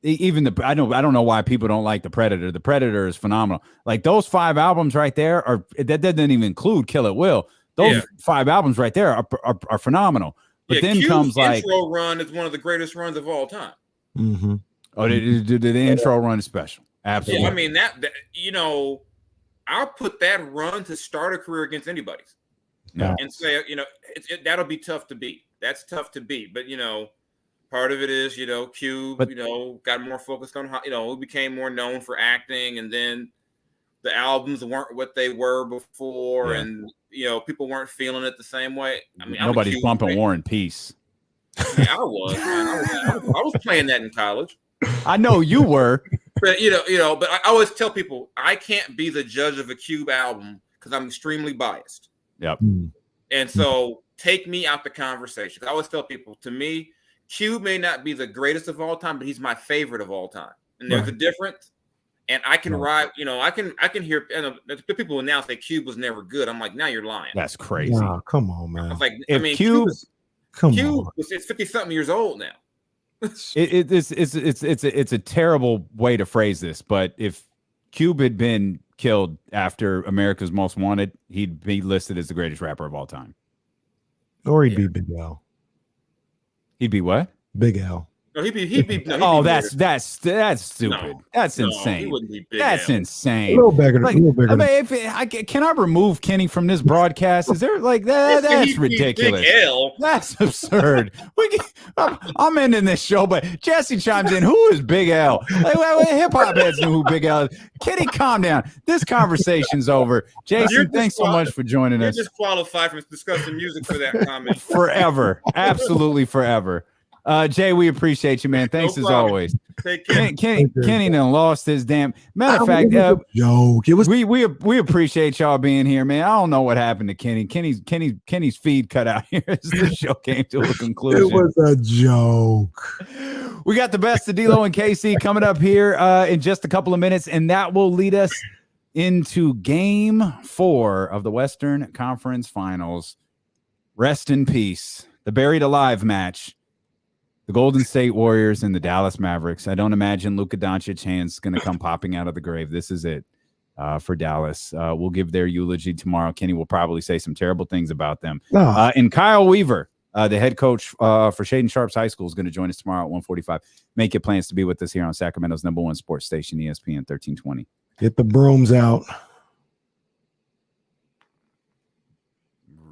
Even I don't know why people don't like The Predator. The Predator is phenomenal. Like those 5 albums right there that doesn't even include Kill It Will. Those 5 albums right there are phenomenal. But then Cube's comes like intro run is one of the greatest runs of all time. Mm-hmm. Oh, the intro run is special. Absolutely. Yeah, I mean that I'll put that run to start a career against anybody's. Yeah. And say, that'll be tough to beat. That's tough to beat. But part of it is, Cube, got more focused on how, became more known for acting, and then the albums weren't what they were before, and people weren't feeling it the same way. I mean, nobody's bumping War and Peace. Yeah, I was, man. I was playing that in college. I know you were. But but I always tell people I can't be the judge of a Cube album because I'm extremely biased. Yep. And so take me out the conversation. I always tell people, to me, Cube may not be the greatest of all time, but he's my favorite of all time. And there's a difference. And I can ride, I can hear people will now say Cube was never good. I'm like, now you're lying. That's crazy. Wow, come on, man. I was like, Cube is 50-something years old now. It's a terrible way to phrase this, but if Cube had been killed after America's Most Wanted, he'd be listed as the greatest rapper of all time. Or he'd be Big L. He'd be what? Big L. No, he'd be that's stupid. No, that's insane. He wouldn't be Big that's L. insane. A little bigger. Can I remove Kenny from this broadcast? Is there that's ridiculous? Big L. That's absurd. I'm ending this show, but Jesse chimes in. Who is Big L? Hip hop heads know who Big L is. Kenny, calm down. This conversation's over. Jason, thanks so much for joining us. You're disqualified from discussing music for that comment. Forever, absolutely forever. Jay, we appreciate you, man. Thanks as always. Take care. Kenny done lost his damn. Matter of fact, joke. It was we appreciate y'all being here, man. I don't know what happened to Kenny. Kenny's feed cut out here as the show came to a conclusion. It was a joke. We got the best of D-Lo and KC coming up here in just a couple of minutes, and that will lead us into Game 4 of the Western Conference Finals. Rest in peace. The buried alive match. The Golden State Warriors and the Dallas Mavericks. I don't imagine Luka Doncic's hands going to come popping out of the grave. This is it for Dallas. We'll give their eulogy tomorrow. Kenny will probably say some terrible things about them. And Kyle Weaver, the head coach for Shaden Sharps High School, is going to join us tomorrow at 1:45. Make your plans to be with us here on Sacramento's #1 sports station, ESPN 1320. Get the brooms out.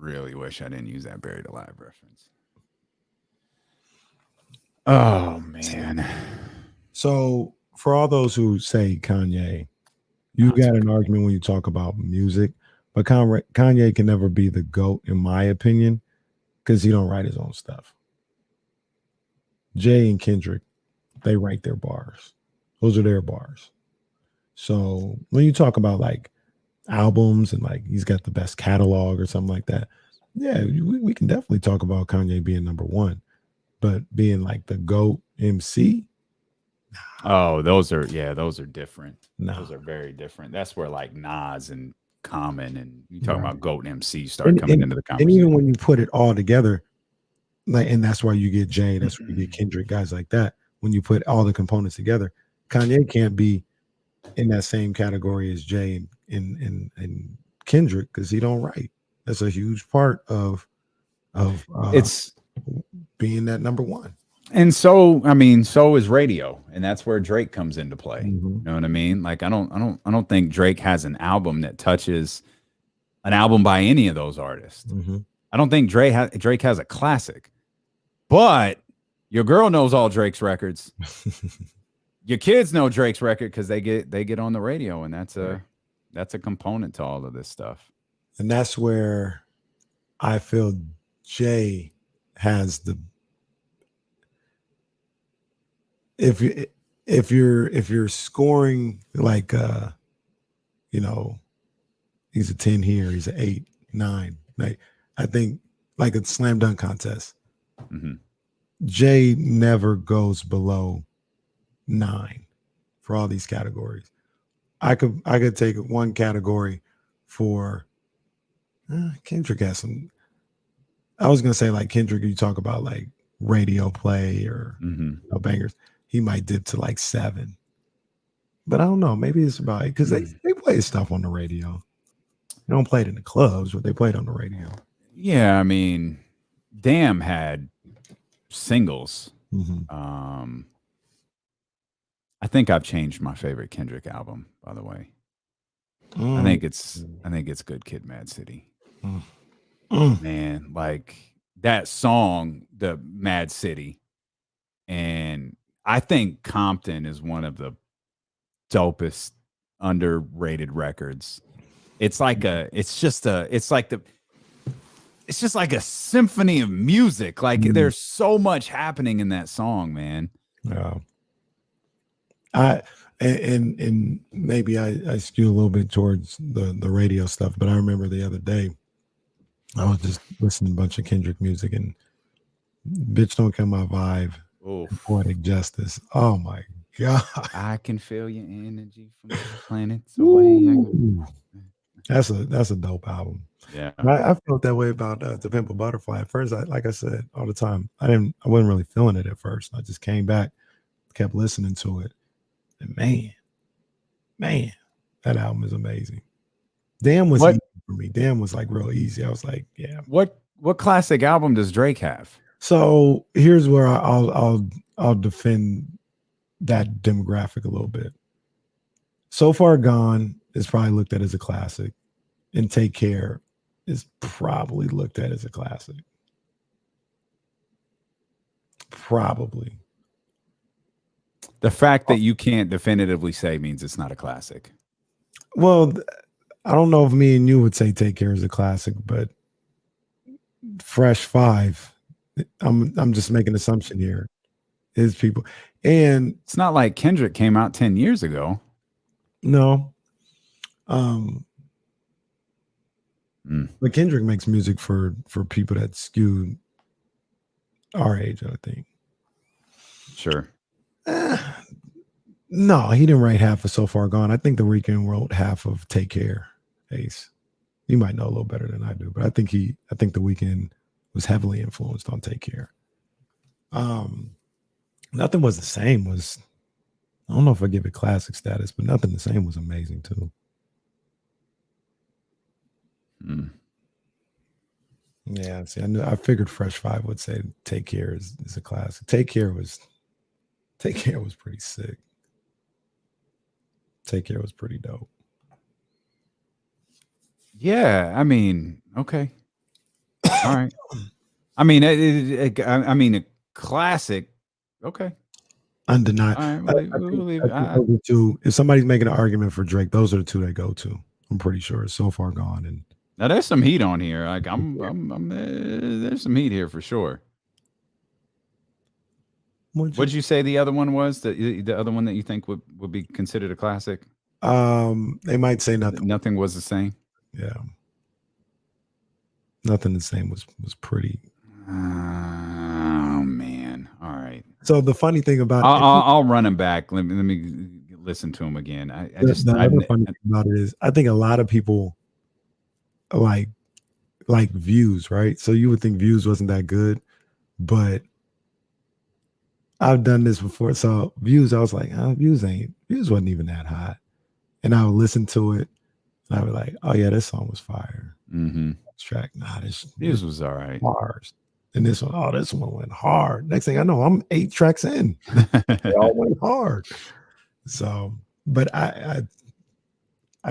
really wish I didn't use that Buried Alive reference. Oh man. So for all those who say Kanye, you got an argument when you talk about music, but Kanye can never be the GOAT in my opinion because he don't write his own stuff. Jay and Kendrick, they write their bars. Those are their bars. So when you talk about like albums and like he's got the best catalog or something like that, yeah, we can definitely talk about Kanye being number one, but being like the GOAT MC. Oh, those are different. No. Those are very different. That's where like Nas and Common and you talking about GOAT and MC start coming into the conversation. And even when you put it all together, like, and that's why you get Jay, that's why you get Kendrick, guys like that. When you put all the components together, Kanye can't be in that same category as Jay and Kendrick because he don't write. That's a huge part of it's being that number one. And so, I mean, so is radio, and that's where Drake comes into play. You know what I mean? Like, I don't think Drake has an album that touches an album by any of those artists. I don't think Drake has a classic, but your girl knows all Drake's records. Your kids know Drake's record because they get on the radio, and that's a component to all of this stuff. And that's where I feel Jay has the. If you're scoring like you know, he's a 10 here, he's an 8, 9. Like I think like a slam dunk contest. Jay never goes below 9 for all these categories. I could take one category for Kendrick has some. I was gonna say like Kendrick, you talk about like radio play or bangers. He might dip to like 7, but I don't know. Maybe it's about because they play stuff on the radio. They don't play it in the clubs, but they play it on the radio. Yeah, I mean, Damn had singles. I think I've changed my favorite Kendrick album. By the way, I think it's Good Kid, Mad City. Man, like that song, the Mad City, and I think Compton is one of the dopest underrated records. It's like it's just like a symphony of music. Like there's so much happening in that song, man. Yeah. And maybe I skew a little bit towards the radio stuff, but I remember the other day I was just listening to a bunch of Kendrick music and Bitch Don't Kill My Vibe. Poetic Justice. Oh my God. I can feel your energy from the planets away. That's a dope album. Yeah. I felt that way about To Pimp a Butterfly. At first, like I said all the time, I wasn't really feeling it at first. I just came back, kept listening to it. And man, that album is amazing. Damn was easy for me. Damn was like real easy. I was like, yeah. What classic album does Drake have? So here's where I'll defend that demographic a little bit. So Far Gone is probably looked at as a classic, and Take Care is probably looked at as a classic. Probably. The fact that you can't definitively say means it's not a classic. Well, I don't know if me and you would say Take Care is a classic, but Fresh 5. I'm just making an assumption here. Is people, and it's not like Kendrick came out 10 years ago. No. But Kendrick makes music for people that skew our age, I think. Sure. No, he didn't write half of So Far Gone. I think The Weeknd wrote half of Take Care. Ace, you might know a little better than I do, but I think The Weeknd was heavily influenced on Take Care. Nothing Was the Same was, I don't know if I give it classic status, but Nothing the Same was amazing too. Yeah, see, I figured Fresh 5 would say Take Care is a classic. Take Care was pretty sick. Take Care was pretty dope. Yeah, I mean, okay. All right. I mean, I mean, a classic. Okay. Undeniable. All right, we'll leave it. If somebody's making an argument for Drake, those are the two they go to. I'm pretty sure it's So Far Gone. And now there's some heat on here. Like there's some heat here for sure. What'd you say the other one was? The other one that you think would be considered a classic? They might say nothing. Nothing was the same. Yeah. Nothing the same was pretty. Oh man. All right. So the funny thing about I'll run him back. Let me listen to him again. The other funny thing about it is I think a lot of people like Views, right? So you would think Views wasn't that good, but I've done this before. So Views, I was like, Views wasn't even that hot. And I would listen to it and I would like, oh yeah, this song was fire. Mm-hmm. Track, this Views was all right. Hard. And this one went hard. Next thing I know, I'm 8 tracks in. They all went hard. So, but I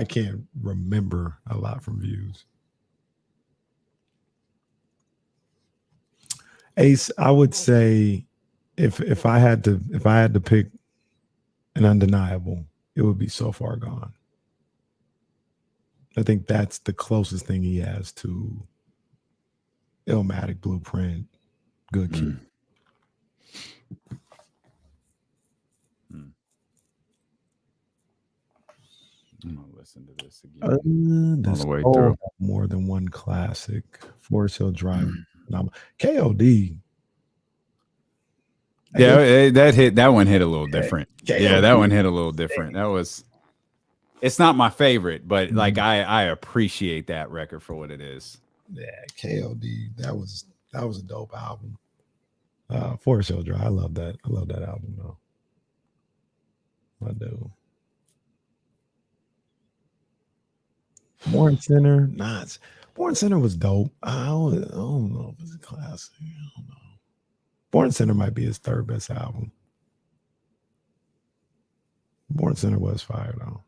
can't remember a lot from Views. Ace, I would say if I had to pick an undeniable, it would be So Far Gone. I think that's the closest thing he has to Illmatic, Blueprint, Good Kid. I'm gonna listen to this again. All the way through. More than one classic. Forest Hill Drive. KOD. Yeah, that one hit a little different. Yeah, that one hit a little different. It's not my favorite, but like I appreciate that record for what it is. Yeah, KOD. That was a dope album. Forest Hill Drive. I love that. I love that album though. I do. Born Center. Born Center was dope. I don't know if it's a classic. I don't know. Born Center might be his third best album. Born Center was fire though.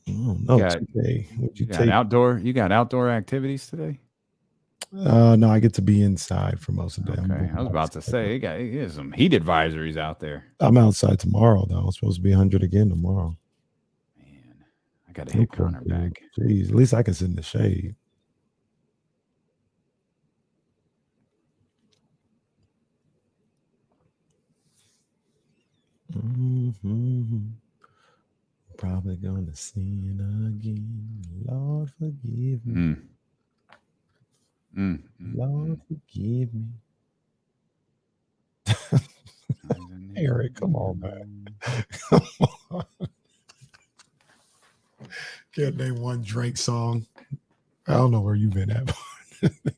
No, today. Would you take outdoor? You got outdoor activities today? No, I get to be inside for most of the day. Okay, I was about to say he got some heat advisories out there. I'm outside tomorrow though. It's supposed to be 100 again tomorrow. Man, I got to hit Connor back. Jeez, at least I can sit in the shade. Probably gonna sin again. Lord, forgive me. Lord, forgive me. Eric, come on, man. Come on. Can't name one Drake song. I don't know where you've been at.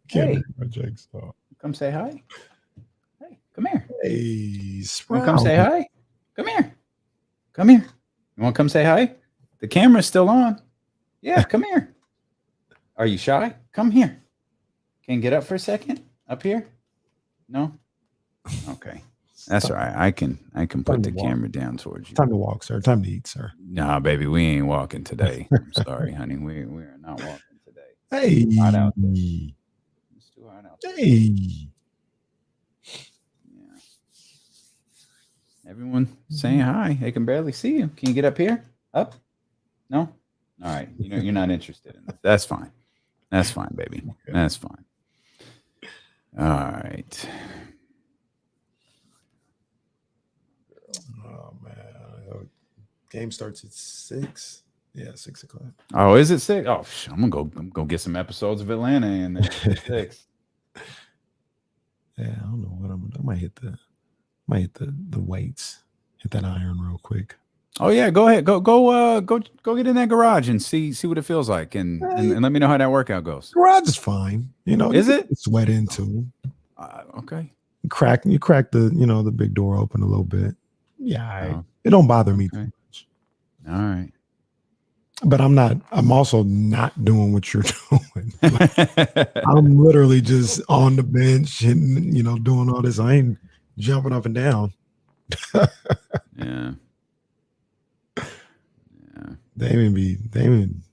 Can't name a Drake song. Come say hi. Hey, come here. Hey, come say hi. Come here. Come here. You want to come say hi? The camera's still on. Yeah, come here. Are you shy? Come here. Can you get up for a second? Up here? No? Okay. That's all right. I can put the camera down towards you. Time to walk, sir. Time to eat, sir. Nah, baby, we ain't walking today. I'm sorry, honey. We are not walking today. Hey. It's hot out there. It's too hot out there. Hey. Everyone saying hi. They can barely see you. Can you get up here? Up? No? All right. You're not interested in that. That's fine. That's fine, baby. Okay. That's fine. All right. Oh, man. Game starts at 6. Yeah, 6 o'clock. Oh, is it 6? Oh, I'm gonna get some episodes of Atlanta and then 6. Yeah, I don't know what I might hit the weights. Hit that iron real quick. Oh yeah, go ahead. Go get in that garage and see what it feels like and let me know how that workout goes. Garage is fine. Is it? Sweat into. Okay. You crack the the big door open a little bit. Yeah, it don't bother me too much. All right. But I'm also not doing what you're doing. Like, I'm literally just on the bench and doing all this. I ain't jumping up and down. Yeah. They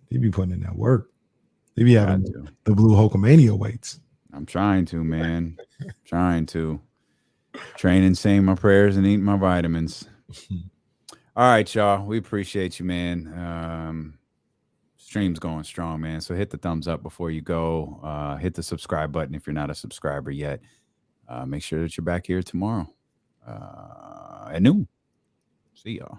He be putting in that work. He be having the blue Hulkamania weights. I'm trying to, man. Trying to. Training, saying my prayers, and eating my vitamins. All right, y'all. We appreciate you, man. Stream's going strong, man. So hit the thumbs up before you go. Hit the subscribe button if you're not a subscriber yet. Make sure that you're back here tomorrow at noon. See y'all.